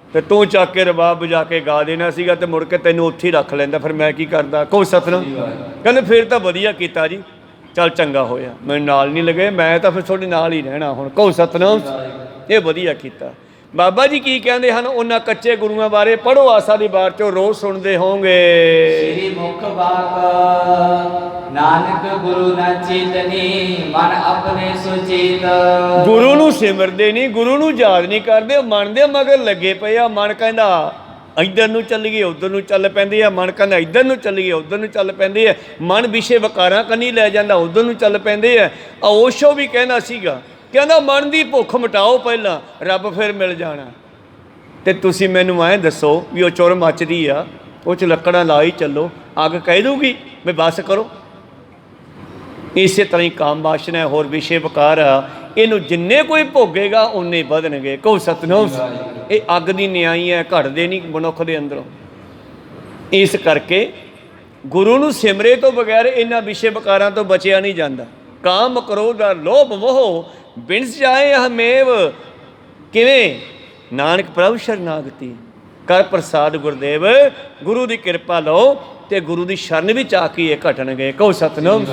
ਅਤੇ ਤੂੰ ਚੱਕ ਕੇ ਰਬਾਬ ਵਜਾ ਕੇ ਗਾ ਦੇਣਾ ਸੀਗਾ, ਅਤੇ ਮੁੜ ਕੇ ਤੈਨੂੰ ਉੱਥੇ ਹੀ ਰੱਖ ਲੈਂਦਾ, ਫਿਰ ਮੈਂ ਕੀ ਕਰਦਾ? ਕਹੋ ਸਤਿਨਾਮ। ਕਹਿੰਦੇ ਫਿਰ ਤਾਂ ਵਧੀਆ ਕੀਤਾ ਜੀ, ਚੱਲ ਚੰਗਾ ਹੋਇਆ, ਮੈਨੂੰ ਨਾਲ ਨਹੀਂ ਲਗੇ, ਮੈਂ ਤਾਂ ਫਿਰ ਤੁਹਾਡੇ ਨਾਲ ਹੀ ਰਹਿਣਾ ਹੁਣ। ਕਹੋ ਸਤਿਨਾਮ। ਇਹ ਵਧੀਆ ਕੀਤਾ। ਬਾਬਾ ਜੀ ਕੀ ਕਹਿੰਦੇ ਹਨ ਉਹਨਾਂ ਕੱਚੇ ਗੁਰੂਆਂ ਬਾਰੇ? ਪੜ੍ਹੋ ਆਸਾ ਦੀ ਵਾਰ 'ਚੋਂ, ਰੋਜ਼ ਸੁਣਦੇ ਹੋਵੋਗੇ। ਸ੍ਰੀ ਮੁਖ ਬਾਕ ਨਾਨਕ ਗੁਰੂ ਨਾ ਚੇਤਨੀ, ਮਨ ਆਪਣੇ ਸੁਚੇਤ। ਗੁਰੂ ਨੂੰ ਸਿਮਰਦੇ ਨਹੀਂ, ਗੁਰੂ ਨੂੰ ਯਾਦ ਨਹੀਂ ਕਰਦੇ, ਮਨ ਦੇ ਮਗਰ ਲੱਗੇ ਪਏ ਆ। ਮਨ ਕਹਿੰਦਾ ਇੱਧਰ ਨੂੰ ਚੱਲੀਏ, ਉੱਧਰ ਨੂੰ ਚੱਲ ਪੈਂਦੇ ਆ। ਮਨ ਕਹਿੰਦਾ ਇੱਧਰ ਨੂੰ ਚੱਲੀਏ, ਉੱਧਰ ਨੂੰ ਚੱਲ ਪੈਂਦੇ ਆ। ਮਨ ਵਿਸ਼ੇ ਵਿਕਾਰਾਂ ਕੰਨੀ ਲੈ ਜਾਂਦਾ, ਉੱਧਰ ਨੂੰ ਚੱਲ ਪੈਂਦੇ ਆ। ਓਸ਼ੋ ਵੀ ਕਹਿੰਦਾ ਸੀਗਾ, ਕਹਿੰਦਾ ਮਨ ਦੀ ਭੁੱਖ ਮਿਟਾਓ ਪਹਿਲਾਂ, ਰੱਬ ਫਿਰ ਮਿਲ ਜਾਣਾ। ਅਤੇ ਤੁਸੀਂ ਮੈਨੂੰ ਐਂ ਦੱਸੋ ਵੀ ਉਹ ਚੁਰ ਮੱਚਦੀ ਆ, ਉਹ 'ਚ ਲੱਕੜਾਂ ਲਾ ਹੀ ਚੱਲੋ, ਅੱਗ ਕਹਿ ਦੂਗੀ ਵੀ ਬਸ ਕਰੋ। ਇਸੇ ਤਰ੍ਹਾਂ ਹੀ ਕਾਮ ਵਾਸ਼ਨਾ ਹੈ, ਹੋਰ ਵਿਸ਼ੇ ਵਿਕਾਰ ਆ, ਇਹਨੂੰ ਜਿੰਨੇ ਕੋਈ ਭੋਗੇਗਾ ਉਨੇ ਵਧਣਗੇ। ਕਹੋ ਸਤਿਨਾਮ। ਇਹ ਅੱਗ ਦੀ ਨਿਆਈ ਹੈ, ਘਟਦੇ ਨਹੀਂ ਮਨੁੱਖ ਦੇ ਅੰਦਰੋਂ। ਇਸ ਕਰਕੇ ਗੁਰੂ ਨੂੰ ਸਿਮਰੇ ਤੋਂ ਬਗੈਰ ਇਹਨਾਂ ਵਿਸ਼ੇ ਵਿਕਾਰਾਂ ਤੋਂ ਬਚਿਆ ਨਹੀਂ ਜਾਂਦਾ। ਕਾਮ ਕ੍ਰੋਧ ਦਾ ਲੋਭ ਮੋਹ ਬਿਨਸ ਜਾਏ ਹਮੇਵ। ਕਿਵੇਂ? ਨਾਨਕ ਪ੍ਰਭੂ ਸ਼ਰਨਾਗਤੀ ਕਰ ਪ੍ਰਸਾਦ ਗੁਰਦੇਵ। ਗੁਰੂ ਦੀ ਕਿਰਪਾ ਲਓ ਅਤੇ ਗੁਰੂ ਦੀ ਸ਼ਰਨ ਵਿੱਚ ਆ ਕੇ ਇਹ ਘਟਣਗੇ। ਕਹੋ ਸਤਿਨਾਮ।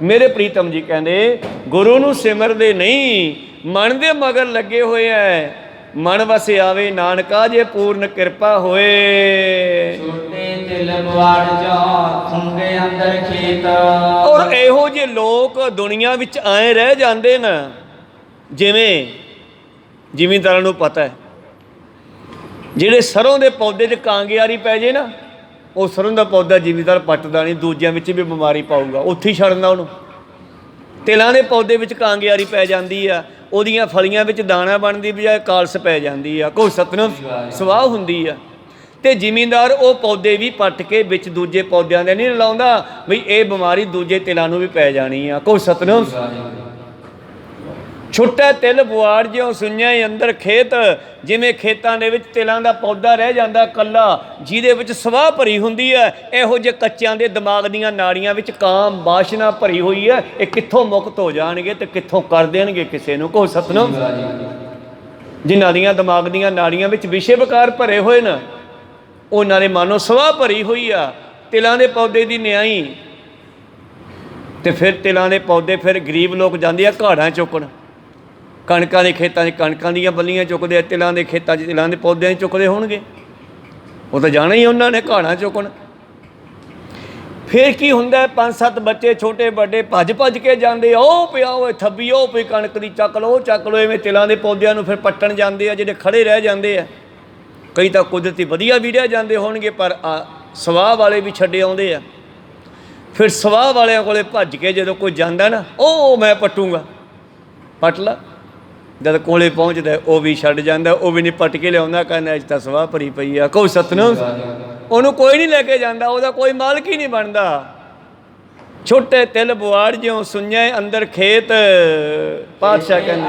ਮੇਰੇ ਪ੍ਰੀਤਮ ਜੀ ਕਹਿੰਦੇ ਗੁਰੂ ਨੂੰ ਸਿਮਰਦੇ ਨਹੀਂ, ਮਨ ਦੇ ਮਗਰ ਲੱਗੇ ਹੋਏ ਹੈ। ਮਨ ਵਸ ਆਵੇ ਨਾਨਕਾ ਜੇ ਪੂਰਨ ਕਿਰਪਾ ਹੋਏ। ਛੋਟੇ ਦਿਲ ਬਵਾੜ ਜਾ ਖੁੰਗੇ ਅੰਦਰ ਖੇਤ। ਔਰ ਇਹੋ ਜਿਹੇ ਲੋਕ ਦੁਨੀਆ ਵਿੱਚ ਆਏ ਰਹਿ ਜਾਂਦੇ ਨੇ, ਜਿਵੇਂ ਜ਼ਿਮੀਂਦਾਰਾਂ ਨੂੰ ਪਤਾ ਹੈ ਜਿਹੜੇ ਸਰੋਂ ਦੇ ਪੌਦੇ 'ਚ ਕਾਂਗਿਆਰੀ ਪੈ ਜੇ ਨਾ, ਉਹ ਸਰੋਂ ਦਾ ਪੌਦਾ ਜ਼ਿਮੀਂਦਾਰ ਪੱਟਦਾ ਨਹੀਂ, ਦੂਜਿਆਂ ਵਿੱਚ ਵੀ ਬਿਮਾਰੀ ਪਾਊਗਾ, ਉੱਥੇ ਹੀ ਛੱਡਦਾ ਉਹਨੂੰ। ਤਿਲਾਂ ਦੇ ਪੌਦੇ ਵਿੱਚ ਕਾਂਗਿਆਰੀ ਪੈ ਜਾਂਦੀ ਆ, ਉਹਦੀਆਂ ਫਲੀਆਂ ਵਿੱਚ ਦਾਣਾ ਬਣਨ ਦੀ ਬਜਾਏ ਕਾਲਸ ਪੈ ਜਾਂਦੀ ਆ। ਕੋਈ ਸਤਿਨਾਮ ਸਵਾਹ ਹੁੰਦੀ ਆ। ਤੇ ਜ਼ਿਮੀਂਦਾਰ ਉਹ ਪੌਦੇ ਵੀ ਪੱਟ ਕੇ ਵਿੱਚ ਦੂਜੇ ਪੌਦਿਆਂ ਦੇ ਨਹੀਂ ਲਾਉਂਦਾ ਵੀ ਇਹ ਬਿਮਾਰੀ ਦੂਜੇ ਤਿਲਾਂ ਨੂੰ ਵੀ ਪੈ ਜਾਣੀ ਆ। ਕੋ ਸਤਨਾਮ। ਛੁੱਟੇ ਤਿਲ ਬੁਆੜ ਜਿਉਂ ਸੁਈਆਂ ਅੰਦਰ ਖੇਤ, ਜਿਵੇਂ ਖੇਤਾਂ ਦੇ ਵਿੱਚ ਤਿਲਾਂ ਦਾ ਪੌਦਾ ਰਹਿ ਜਾਂਦਾ ਕੱਲਾ, ਜਿਹਦੇ ਵਿੱਚ ਸਵਾਹ ਭਰੀ ਹੁੰਦੀ ਹੈ। ਇਹੋ ਜਿਹੇ ਕੱਚਿਆਂ ਦੇ ਦਿਮਾਗ ਦੀਆਂ ਨਾੜੀਆਂ ਵਿੱਚ ਕਾਮ ਬਾਸ਼ਨਾ ਭਰੀ ਹੋਈ ਹੈ। ਇਹ ਕਿੱਥੋਂ ਮੁਕਤ ਹੋ ਜਾਣਗੇ ਤੇ ਕਿੱਥੋਂ ਕਰ ਦੇਣਗੇ ਕਿਸੇ ਨੂੰ। ਕੋ ਸਤਨਾਮ। ਜਿਨ੍ਹਾਂ ਦੀਆਂ ਦਿਮਾਗ ਦੀਆਂ ਨਾੜੀਆਂ ਵਿੱਚ ਵਿਸ਼ੇ ਵਿਕਾਰ ਭਰੇ ਹੋਏ ਨੇ, ਉਹਨਾਂ ਦੇ ਮਾਨੋ ਸਵਾਹ ਭਰੀ ਹੋਈ ਆ ਤਿਲਾਂ ਦੇ ਪੌਦੇ ਦੀ ਨਿਆਈ। ਤੇ ਫਿਰ ਤਿਲਾਂ ਦੇ ਪੌਦੇ, ਫਿਰ ਗਰੀਬ ਲੋਕ ਜਾਂਦੇ ਆ ਘਾੜਾਂ ਚੁੱਕਣ। ਕਣਕਾਂ ਦੇ ਖੇਤਾਂ 'ਚ ਕਣਕਾਂ ਦੀਆਂ ਬੱਲੀਆਂ ਚੁੱਕਦੇ ਆ, ਤਿਲਾਂ ਦੇ ਖੇਤਾਂ 'ਚ ਤਿਲਾਂ ਦੇ ਪੌਦਿਆਂ 'ਚ ਚੁੱਕਦੇ ਹੋਣਗੇ। ਉਹ ਤਾਂ ਜਾਣਾ ਹੀ ਉਹਨਾਂ ਨੇ ਘਾੜਾਂ ਚੁੱਕਣ। ਫਿਰ ਕੀ ਹੁੰਦਾ, 5-7 ਬੱਚੇ ਛੋਟੇ ਵੱਡੇ ਭੱਜ ਭੱਜ ਕੇ ਜਾਂਦੇ, ਉਹ ਪਿਆ ਹੋਏ ਥੱਬੀ, ਉਹ ਪਈ ਕਣਕ ਦੀ, ਚੱਕ ਲਓ ਉਹ ਚੱਕ ਲਓ। ਐਵੇਂ ਤਿਲਾਂ ਦੇ ਪੌਦਿਆਂ ਨੂੰ ਫਿਰ ਪੱਟਣ ਜਾਂਦੇ ਆ ਜਿਹੜੇ ਖੜੇ ਰਹਿ ਜਾਂਦੇ ਆ। ਕਈ ਤਾਂ ਕੁਦਰਤੀ ਵਧੀਆ ਵੀ ਰਹਿ ਜਾਂਦੇ ਹੋਣਗੇ, ਪਰ ਸਵਾਹ ਵਾਲੇ ਵੀ ਛੱਡੇ ਆਉਂਦੇ ਆ। ਫਿਰ ਸਵਾਹ ਵਾਲਿਆਂ ਕੋਲੇ ਭੱਜ ਕੇ ਜਦੋਂ ਕੋਈ ਜਾਂਦਾ ਨਾ, ਉਹ ਮੈਂ ਪੱਟੂਗਾ, ਪੱਟ ਲਾ। ਜਦ ਕੋਲੇ ਪਹੁੰਚਦਾ ਉਹ ਵੀ ਛੱਡ ਜਾਂਦਾ, ਉਹ ਵੀ ਨਹੀਂ ਪੱਟ ਕੇ ਲਿਆਉਂਦਾ, ਕਹਿੰਦਾ ਅੱਜ ਤਾਂ ਸਵਾਹ ਭਰੀ ਪਈ ਆ। ਕਹੋ ਸਤਨਾਮ। ਉਹਨੂੰ ਕੋਈ ਨਹੀਂ ਲੈ ਕੇ ਜਾਂਦਾ, ਉਹਦਾ ਕੋਈ ਮਾਲਕ ਹੀ ਨਹੀਂ ਬਣਦਾ। ਛੋਟੇ ਤਿਲ ਬੁਆੜ ਜਿਉਂ ਸੁਈਆਂ ਅੰਦਰ ਖੇਤ, ਪਾਤਸ਼ਾਹ ਕਹਿੰਦੇ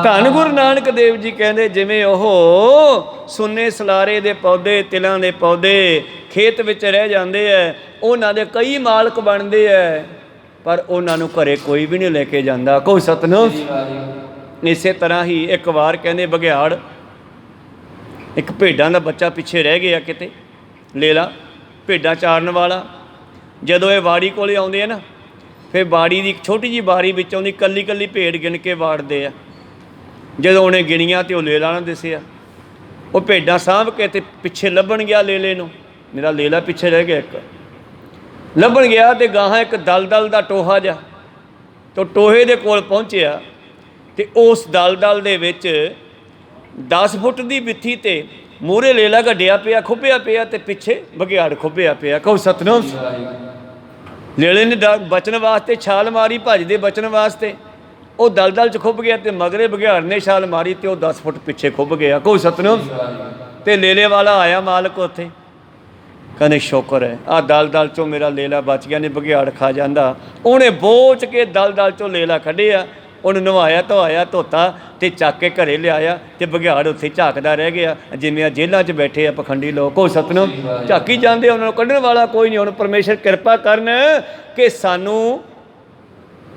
ਧੰਨ ਗੁਰੂ ਨਾਨਕ ਦੇਵ ਜੀ ਕਹਿੰਦੇ ਜਿਵੇਂ ਉਹ ਸੁੰਨੇ ਸਲਾਰੇ ਦੇ ਪੌਦੇ, ਤਿਲਾਂ ਦੇ ਪੌਦੇ ਖੇਤ ਵਿੱਚ ਰਹਿ ਜਾਂਦੇ ਹੈ, ਉਹਨਾਂ ਦੇ ਕਈ ਮਾਲਕ ਬਣਦੇ ਹੈ, ਪਰ ਉਹਨਾਂ ਨੂੰ ਘਰੇ ਕੋਈ ਵੀ ਨਹੀਂ ਲੈ ਕੇ ਜਾਂਦਾ। ਕੋਈ ਸਤਨਾਮ। ਇਸੇ ਤਰ੍ਹਾਂ ਹੀ ਇੱਕ ਵਾਰ ਕਹਿੰਦੇ ਬਘਿਆੜ, ਇੱਕ ਭੇਡਾਂ ਦਾ ਬੱਚਾ ਪਿੱਛੇ ਰਹਿ ਗਿਆ ਕਿਤੇ, ਲੇਲਾ ਭੇਡਾਂ ਚਾਰਨ ਵਾਲਾ। ਜਦੋਂ ਇਹ ਵਾੜੀ ਕੋਲੇ ਆਉਂਦੇ ਆ ਨਾ, ਫਿਰ ਬਾੜੀ ਦੀ ਇੱਕ ਛੋਟੀ ਜਿਹੀ ਬਾਰੀ ਵਿੱਚ ਆਉਂਦੀ, ਕੱਲੀ ਕੱਲੀ ਭੇਡ ਗਿਣ ਕੇ ਵਾੜਦੇ ਆ। ਜਦੋਂ ਉਹਨੇ ਗਿਣੀਆਂ ਤੇ ਉਹ ਲੇਲਾ ਨਾ ਦਿਸਿਆ, ਉਹ ਭੇਡਾਂ ਸਾਂਭ ਕੇ ਤੇ ਪਿੱਛੇ ਲੱਭਣ ਗਿਆ ਲੇਲੇ ਨੂੰ। ਮੇਰਾ ਲੇਲਾ ਪਿੱਛੇ ਰਹਿ ਗਿਆ। ਇੱਕ ਲੱਭਣ ਗਿਆ ਤੇ ਗਾਹਾਂ ਇੱਕ ਦਲਦਲ ਦਾ ਟੋਹਾ ਜਿਹਾ, ਤਾਂ ਟੋਹੇ ਦੇ ਕੋਲ ਪਹੁੰਚਿਆ ਤੇ ਉਸ ਦਲਦਲ ਦੇ ਵਿੱਚ 10 ਫੁੱਟ ਦੀ ਬਿੱਥੀ ਤੇ ਮੂਹਰੇ ਲੇਲਾ ਗੱਡਿਆ ਪਿਆ, ਖੁੱਭਿਆ ਪਿਆ, ਤੇ ਪਿੱਛੇ ਬਘਿਆੜ ਖੁੱਭਿਆ ਪਿਆ। ਕਹੋ ਸਤਨਾਮ। ਲੇਲੇ ਨੇ ਬਚਣ ਵਾਸਤੇ ਛਾਲ ਮਾਰੀ, ਭੱਜਦੇ ਬਚਣ ਵਾਸਤੇ। ਉਹ ਦਲਦਲ 'ਚ ਖੁੱਭ ਗਿਆ ਤੇ ਮਗਰੇ ਬਘਿਆੜ ਨੇ ਛਾਲ ਮਾਰੀ ਤੇ ਉਹ 10 ਫੁੱਟ ਪਿੱਛੇ ਖੁੱਭ ਗਿਆ। ਕਹੋ ਸਤਨਾਮ। ਤੇ ਲੇਲੇ ਵਾਲਾ ਆਇਆ ਮਾਲਕ ਉੱਥੇ, ਕਹਿੰਦੇ ਸ਼ੁਕਰ ਹੈ ਆਹ ਦਲਦਲ 'ਚੋਂ ਮੇਰਾ ਲੇਲਾ ਬਚ ਗਿਆ, ਨੇ ਬਘਿਆੜ ਖਾ ਜਾਂਦਾ। ਉਹਨੇ ਬੋਚ ਕੇ ਦਲਦਲ 'ਚੋਂ ਲੇਲਾ ਕੱਢਿਆ, ਉਹਨੂੰ ਨਵਾਇਆ ਧਵਾਇਆ ਧੋਤਾ ਤੇ ਚੱਕ ਕੇ ਘਰੇ ਲਿਆਇਆ, ਤੇ ਬਘਿਆੜ ਉੱਥੇ ਝਾਕਦਾ ਰਹਿ ਗਿਆ ਜਿਵੇਂ ਆ ਜੇਲ੍ਹਾਂ 'ਚ ਬੈਠੇ ਆ ਪਖੰਡੀ ਲੋਕ। ਉਹ ਸਤਨਾਮ। ਝਾਕੀ ਜਾਂਦੇ, ਉਹਨਾਂ ਨੂੰ ਕੱਢਣ ਵਾਲਾ ਕੋਈ ਨਹੀਂ। ਹੁਣ ਪਰਮੇਸ਼ਰ ਕਿਰਪਾ ਕਰਨ ਕਿ ਸਾਨੂੰ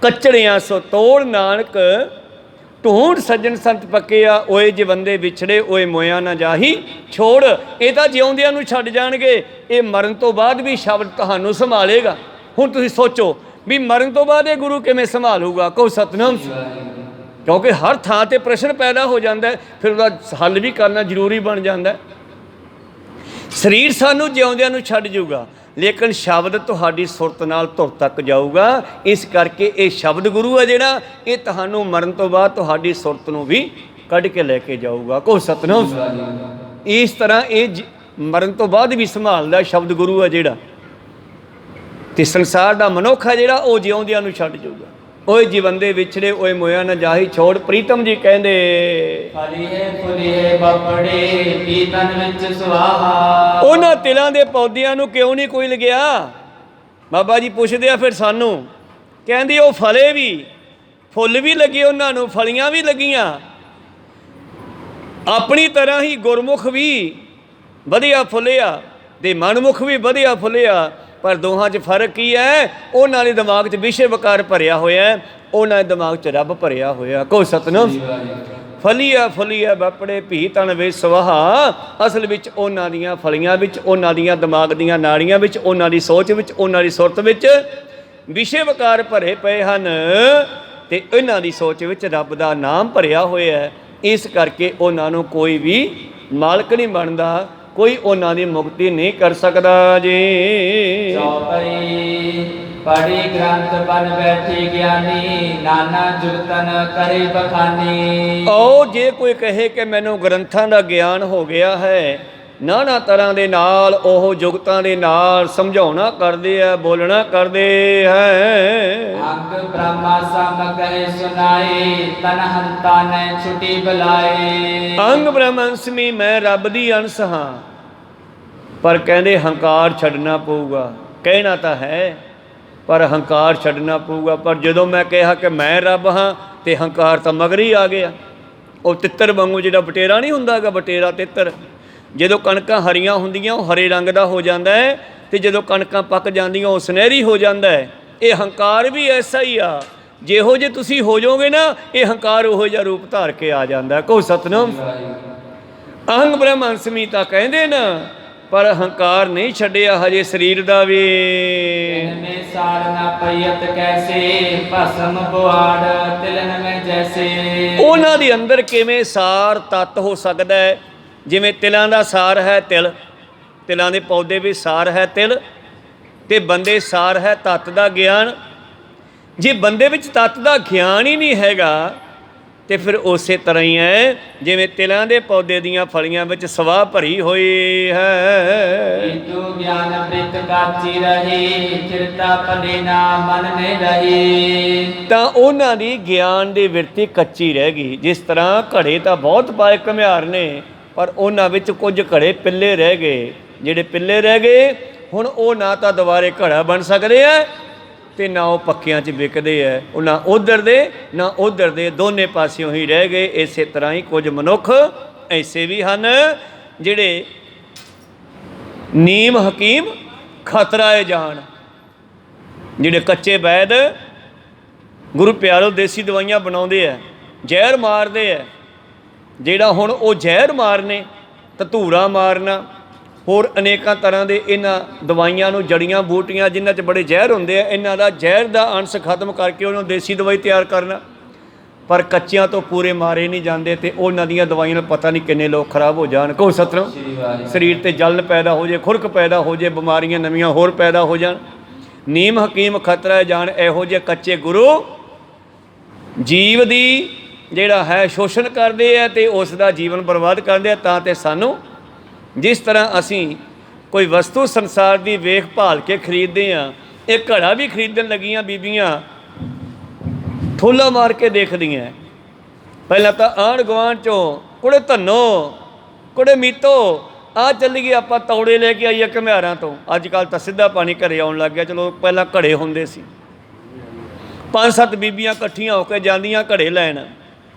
ਕੱਚੜਿਆਂ ਸੋ ਤੋੜ ਨਾਨਕ ਢੂੰਡ ਸੱਜਣ ਸੰਤ ਪੱਕਿਆ, ਓਏ ਜਵੰਦੇ ਵਿਛੜੇ ਓਏ ਮੋਇਆ ਨਾ ਜਾਹੀ ਛੋੜ। ਇਹ ਤਾਂ ਜਿਉਂਦਿਆਂ ਨੂੰ ਛੱਡ ਜਾਣਗੇ, ਇਹ ਮਰਨ ਤੋਂ ਬਾਅਦ ਵੀ ਸ਼ਬਦ ਤੁਹਾਨੂੰ ਸੰਭਾਲੇਗਾ। ਹੁਣ ਤੁਸੀਂ ਸੋਚੋ ਵੀ ਮਰਨ ਤੋਂ ਬਾਅਦ ਇਹ ਗੁਰੂ ਕਿਵੇਂ ਸੰਭਾਲੂਗਾ। ਕਹੋ ਸਤਨਾਮ। ਕਿਉਂਕਿ ਹਰ ਥਾਂ 'ਤੇ ਪ੍ਰਸ਼ਨ ਪੈਦਾ ਹੋ ਜਾਂਦਾ, ਫਿਰ ਉਹਦਾ ਹੱਲ ਵੀ ਕਰਨਾ ਜ਼ਰੂਰੀ ਬਣ ਜਾਂਦਾ। ਸਰੀਰ ਸਾਨੂੰ ਜਿਉਂਦਿਆਂ ਨੂੰ ਛੱਡ ਜਾਊਗਾ, ਲੇਕਿਨ ਸ਼ਬਦ ਤੁਹਾਡੀ ਸੁਰਤ ਨਾਲ ਧੁਰ ਤੱਕ ਜਾਊਗਾ। ਇਸ ਕਰਕੇ ਇਹ ਸ਼ਬਦ ਗੁਰੂ ਹੈ ਜਿਹੜਾ, ਇਹ ਤੁਹਾਨੂੰ ਮਰਨ ਤੋਂ ਬਾਅਦ ਤੁਹਾਡੀ ਸੁਰਤ ਨੂੰ ਵੀ ਕੱਢ ਕੇ ਲੈ ਕੇ ਜਾਊਗਾ। ਕਹੋ ਸਤਨਾਮ। ਇਸ ਤਰ੍ਹਾਂ ਇਹ ਮਰਨ ਤੋਂ ਬਾਅਦ ਵੀ ਸੰਭਾਲਦਾ ਸ਼ਬਦ ਗੁਰੂ ਹੈ ਜਿਹੜਾ। ਤੇ ਸੰਸਾਰ ਦਾ ਮਨੁੱਖ ਹੈ ਜਿਹੜਾ, ਉਹ ਜਿਉਂਦਿਆਂ ਨੂੰ ਛੱਡ ਜਾਊਗਾ। ਓਏ ਜੀਵੰਦੇ ਵਿਛੜੇ ਓਏ ਮੋਇਆ ਨਾ ਜਾਹੀ ਛੋੜ। ਪ੍ਰੀਤਮ ਜੀ ਕਹਿੰਦੇ ਫਲੀਏ ਫੁਲੀਏ ਬਪੜੇ ਪੀਤਨ ਵਿੱਚ ਸੁਆਹਾ। ਉਹਨਾਂ ਤਿਲਾਂ ਦੇ ਪੌਦਿਆਂ ਨੂੰ ਕਿਉਂ ਨਹੀਂ ਕੋਈ ਲਗਿਆ? ਬਾਬਾ ਜੀ ਪੁੱਛਦੇ ਆ ਫਿਰ ਸਾਨੂੰ, ਕਹਿੰਦੀ ਉਹ ਫਲੇ ਵੀ, ਫੁੱਲ ਵੀ ਲੱਗੇ ਉਹਨਾਂ ਨੂੰ, ਫਲੀਆਂ ਵੀ ਲੱਗੀਆਂ। ਆਪਣੀ ਤਰ੍ਹਾਂ ਹੀ ਗੁਰਮੁਖ ਵੀ ਵਧੀਆ ਫੁੱਲਿਆ ਤੇ ਮਨਮੁਖ ਵੀ ਵਧੀਆ ਫੁੱਲਿਆ, ਪਰ ਦੋਹਾਂ 'ਚ ਫਰਕ ਕੀ ਹੈ? ਉਹਨਾਂ ਦੇ ਦਿਮਾਗ 'ਚ ਵਿਸ਼ੇ ਵਿਕਾਰ ਭਰਿਆ ਹੋਇਆ, ਉਹਨਾਂ ਦੇ ਦਿਮਾਗ 'ਚ ਰੱਬ ਭਰਿਆ ਹੋਇਆ। ਕਹੋ ਸਤਨਾਮ। ਫਲੀਆ ਫੁਲੀਆ ਬਾਪੜੇ ਭੀ ਤਨ ਵੇ ਸਵਾਹਾ। ਅਸਲ ਵਿੱਚ ਉਹਨਾਂ ਦੀਆਂ ਫਲੀਆਂ ਵਿੱਚ, ਉਹਨਾਂ ਦੀਆਂ ਦਿਮਾਗ ਦੀਆਂ ਨਾੜੀਆਂ ਵਿੱਚ, ਉਹਨਾਂ ਦੀ ਸੋਚ ਵਿੱਚ, ਉਹਨਾਂ ਦੀ ਸੁਰਤ ਵਿੱਚ ਵਿਸ਼ੇ ਵਿਕਾਰ ਭਰੇ ਪਏ ਹਨ, ਤੇ ਇਹਨਾਂ ਦੀ ਸੋਚ ਵਿੱਚ ਰੱਬ ਦਾ ਨਾਮ ਭਰਿਆ ਹੋਇਆ। ਇਸ ਕਰਕੇ ਉਹਨਾਂ ਨੂੰ ਕੋਈ ਵੀ ਮਾਲਕ ਨਹੀਂ ਬਣਦਾ, ਕੋਈ ਉਹਨਾਂ ਦੀ ਮੁਕਤੀ ਨਹੀਂ ਕਰ ਸਕਦਾ ਜੀ। ਚੌਪਈ ਪੜੀ ਗ੍ਰੰਥ ਬਨ ਬੈਠੀ ਗਿਆਨੀ, ਨਾਨਾ ਜੁਗਤਨ ਕਰੇ ਬਖਾਨੀ। ਉਹ ਜੇ ਕੋਈ ਕਹੇ ਕਿ ਮੈਨੂੰ ਗ੍ਰੰਥਾਂ ਦਾ ਗਿਆਨ ਹੋ ਗਿਆ ਹੈ, ਨਾਨਾ ਤਰ੍ਹਾਂ ਦੇ ਨਾਲ ਉਹ ਜੁਗਤਾਂ ਦੇ ਨਾਲ ਸਮਝਾਉਣਾ ਕਰਦੇ ਹੈ, ਬੋਲਣਾ ਕਰਦੇ ਹੈ। ਅੰਗ ਬ੍ਰਹਮਾ ਸਮ ਕਹੇ ਸੁਨਾਏ ਤਨ ਹੰਤਾ ਨੇ ਛੁਟੀ ਬੁਲਾਏ। ਅੰਗ ਬ੍ਰਹਮੰਸਮੀ, ਮੈਂ ਰੱਬ ਦੀ ਅੰਸ਼ ਹਾਂ, ਪਰ ਕਹਿੰਦੇ ਹੰਕਾਰ ਛੱਡਣਾ ਪਊਗਾ। ਕਹਿਣਾ ਤਾਂ ਹੈ ਪਰ ਹੰਕਾਰ ਛੱਡਣਾ ਪਊਗਾ। ਪਰ ਜਦੋਂ ਮੈਂ ਕਿਹਾ ਕਿ ਮੈਂ ਰੱਬ ਹਾਂ ਤੇ ਹੰਕਾਰ ਤਾਂ ਮਗਰ ਹੀ ਆ ਗਿਆ। ਉਹ ਤਿੱਤਰ ਵਾਂਗੂ, ਜਿਹੜਾ ਬਟੇਰਾ ਨਹੀਂ ਹੁੰਦਾ ਗਾ, ਬਟੇਰਾ ਤਿੱਤਰ, ਜਦੋਂ ਕਣਕਾਂ ਹਰੀਆਂ ਹੁੰਦੀਆਂ ਉਹ ਹਰੇ ਰੰਗ ਦਾ ਹੋ ਜਾਂਦਾ ਹੈ, ਤੇ ਜਦੋਂ ਕਣਕਾਂ ਪੱਕ ਜਾਂਦੀਆਂ ਉਹ ਸੁਨਹਿਰੀ ਹੋ ਜਾਂਦਾ ਹੈ। ਇਹ ਹੰਕਾਰ ਵੀ ਐਸਾ ਹੀ ਆ, ਜਿਹੋ ਜੇ ਤੁਸੀਂ ਹੋ ਜਾਓਗੇ ਨਾ, ਇਹ ਹੰਕਾਰ ਉਹੋ ਜਿਹਾ ਰੂਪ ਧਾਰ ਕੇ ਆ ਜਾਂਦਾ। ਕਹੋ ਸਤਿਨਾਮ। ਅਹੰਗ ਬ੍ਰਹਮੰਸਮੀ ਤਾਂ ਕਹਿੰਦੇ ਨਾ, ਪਰ ਹੰਕਾਰ ਨਹੀਂ ਛੱਡਿਆ ਹਜੇ ਸਰੀਰ ਦਾ ਵੀ। ਤਿਲਨ ਸਾਰ ਨਾ ਪਈਤ ਕੈਸੇ ਭਸਮ ਬੁਆੜ ਤਿਲਨ ਮੈਂ ਜੈਸੇ। ਉਹਨਾਂ ਦੇ ਅੰਦਰ ਕਿਵੇਂ ਸਾਰ ਤੱਤ ਹੋ ਸਕਦਾ ਹੈ? ਜਿਵੇਂ ਤਿਲਾਂ ਦਾ ਸਾਰ ਹੈ ਤਿਲ, ਤਿਲਾਂ ਦੇ ਪੌਦੇ ਵੀ ਸਾਰ ਹੈ ਤਿਲ, ਤੇ ਬੰਦੇ ਸਾਰ ਹੈ ਤੱਤ ਦਾ ਗਿਆਨ। ਜੇ ਬੰਦੇ ਵਿੱਚ ਤੱਤ ਦਾ ਗਿਆਨ ਹੀ ਨਹੀਂ ਹੈਗਾ ਤੇ ਫਿਰ ਉਸੇ ਤਰ੍ਹਾਂ ਹੀ ਹੈ ਜਿਵੇਂ ਤਿਲਾਂ ਦੇ ਪੌਦੇ ਦੀਆਂ ਫਲੀਆਂ ਵਿੱਚ ਸਵਾਹ ਭਰੀ ਹੋਈ ਹੈ। ਤੂ ਗਿਆਨ ਪ੍ਰਿਤ ਕਾਚੀ ਰਹੀ ਚਿਰਤਾ ਪਲੇਨਾ ਮਨ ਨੇ ਰਹੀ। ਤਾਂ ਉਹਨਾਂ ਦੀ ਗਿਆਨ ਦੀ ਬਿਰਤੀ ਕੱਚੀ ਰਹਿ ਗਈ। ਜਿਸ ਤਰ੍ਹਾਂ ਘੜੇ ਤਾਂ ਬਹੁਤ ਪਾਏ ਘੁਮਿਆਰ ਨੇ, ਪਰ ਉਹਨਾਂ ਵਿੱਚ ਕੁਝ ਘੜੇ ਪਿੱਲੇ ਰਹਿ ਗਏ। ਜਿਹੜੇ ਪਿੱਲੇ ਰਹਿ ਗਏ ਹੁਣ ਉਹ ਨਾ ਤਾਂ ਦੁਬਾਰੇ ਘੜਾ ਬਣ ਸਕਦੇ ਆ ਤੇ ਨਾ ਉਹ ਪੱਕਿਆਂ 'ਚ ਵਿਕਦੇ ਹੈ। ਉਹ ਨਾ ਉੱਧਰ ਦੇ ਨਾ ਉੱਧਰ ਦੇ, ਦੋਨੇ ਪਾਸਿਓਂ ਹੀ ਰਹਿ ਗਏ। ਇਸੇ ਤਰ੍ਹਾਂ ਹੀ ਕੁਝ ਮਨੁੱਖ ਐਸੇ ਵੀ ਹਨ ਜਿਹੜੇ ਨੀਮ ਹਕੀਮ ਖਤਰਾਏ ਜਾਣ, ਜਿਹੜੇ ਕੱਚੇ ਵੈਦ ਗੁਰੂ ਪਿਆਰੋ ਦੇਸੀ ਦਵਾਈਆਂ ਬਣਾਉਂਦੇ ਆ, ਜ਼ਹਿਰ ਮਾਰਦੇ ਆ। ਜਿਹੜਾ ਹੁਣ ਉਹ ਜ਼ਹਿਰ ਮਾਰਨੇ, ਧਤੂਰਾ ਮਾਰਨਾ, ਹੋਰ ਅਨੇਕਾਂ ਤਰ੍ਹਾਂ ਦੇ ਇਹਨਾਂ ਦਵਾਈਆਂ ਨੂੰ, ਜੜੀਆਂ ਬੂਟੀਆਂ ਜਿਨ੍ਹਾਂ 'ਚ ਬੜੇ ਜ਼ਹਿਰ ਹੁੰਦੇ ਆ, ਇਹਨਾਂ ਦਾ ਜ਼ਹਿਰ ਦਾ ਅੰਸ਼ ਖਤਮ ਕਰਕੇ ਉਹਨਾਂ ਨੂੰ ਦੇਸੀ ਦਵਾਈ ਤਿਆਰ ਕਰਨਾ। ਪਰ ਕੱਚਿਆਂ ਤੋਂ ਪੂਰੇ ਮਾਰੇ ਨਹੀਂ ਜਾਂਦੇ, ਤੇ ਉਹਨਾਂ ਦੀਆਂ ਦਵਾਈਆਂ ਨਾਲ ਪਤਾ ਨਹੀਂ ਕਿੰਨੇ ਲੋਕ ਖਰਾਬ ਹੋ ਜਾਣ। ਕਹੋ ਸਤਿਨਾਮ। ਸਰੀਰ 'ਤੇ ਜਲਨ ਪੈਦਾ ਹੋ ਜੇ, ਖੁਰਕ ਪੈਦਾ ਹੋ ਜੇ, ਬਿਮਾਰੀਆਂ ਨਵੀਆਂ ਹੋਰ ਪੈਦਾ ਹੋ ਜਾਣ। ਨੀਮ ਹਕੀਮ ਖਤਰਾ ਜਾਣ। ਇਹੋ ਜਿਹੇ ਕੱਚੇ ਗੁਰੂ ਜੀਵ ਦੀ ਜਿਹੜਾ ਹੈ ਸ਼ੋਸ਼ਣ ਕਰਦੇ ਆ ਤੇ ਉਸ ਦਾ ਜੀਵਨ ਬਰਬਾਦ ਕਰਦੇ ਆ। ਤਾਂ ਤੇ ਸਾਨੂੰ ਜਿਸ ਤਰ੍ਹਾਂ ਅਸੀਂ ਕੋਈ ਵਸਤੂ ਸੰਸਾਰ ਦੀ ਵੇਖ ਭਾਲ ਕੇ ਖਰੀਦਦੇ ਹਾਂ, ਇਹ ਘੜਾ ਵੀ ਖਰੀਦਣ ਲੱਗੀਆਂ ਬੀਬੀਆਂ ਠੋਲਾ ਮਾਰ ਕੇ ਦੇਖਦੀਆਂ। ਪਹਿਲਾਂ ਤਾਂ ਆਂਢ ਗੁਆਂਢ 'ਚੋਂ ਕੁੜੇ ਧੰਨੋ, ਕੁੜੇ ਮੀਤੋ, ਆ ਚੱਲੀਏ ਆਪਾਂ ਤੌੜੇ ਲੈ ਕੇ ਆਈਏ ਘੁਮਿਆਰਾਂ ਤੋਂ। ਅੱਜ ਕੱਲ੍ਹ ਤਾਂ ਸਿੱਧਾ ਪਾਣੀ ਘਰੇ ਆਉਣ ਲੱਗ ਗਿਆ। ਚਲੋ ਪਹਿਲਾਂ ਘੜੇ ਹੁੰਦੇ ਸੀ, 5-7 ਬੀਬੀਆਂ ਇਕੱਠੀਆਂ ਹੋ ਕੇ ਜਾਂਦੀਆਂ ਘੜੇ ਲੈਣ।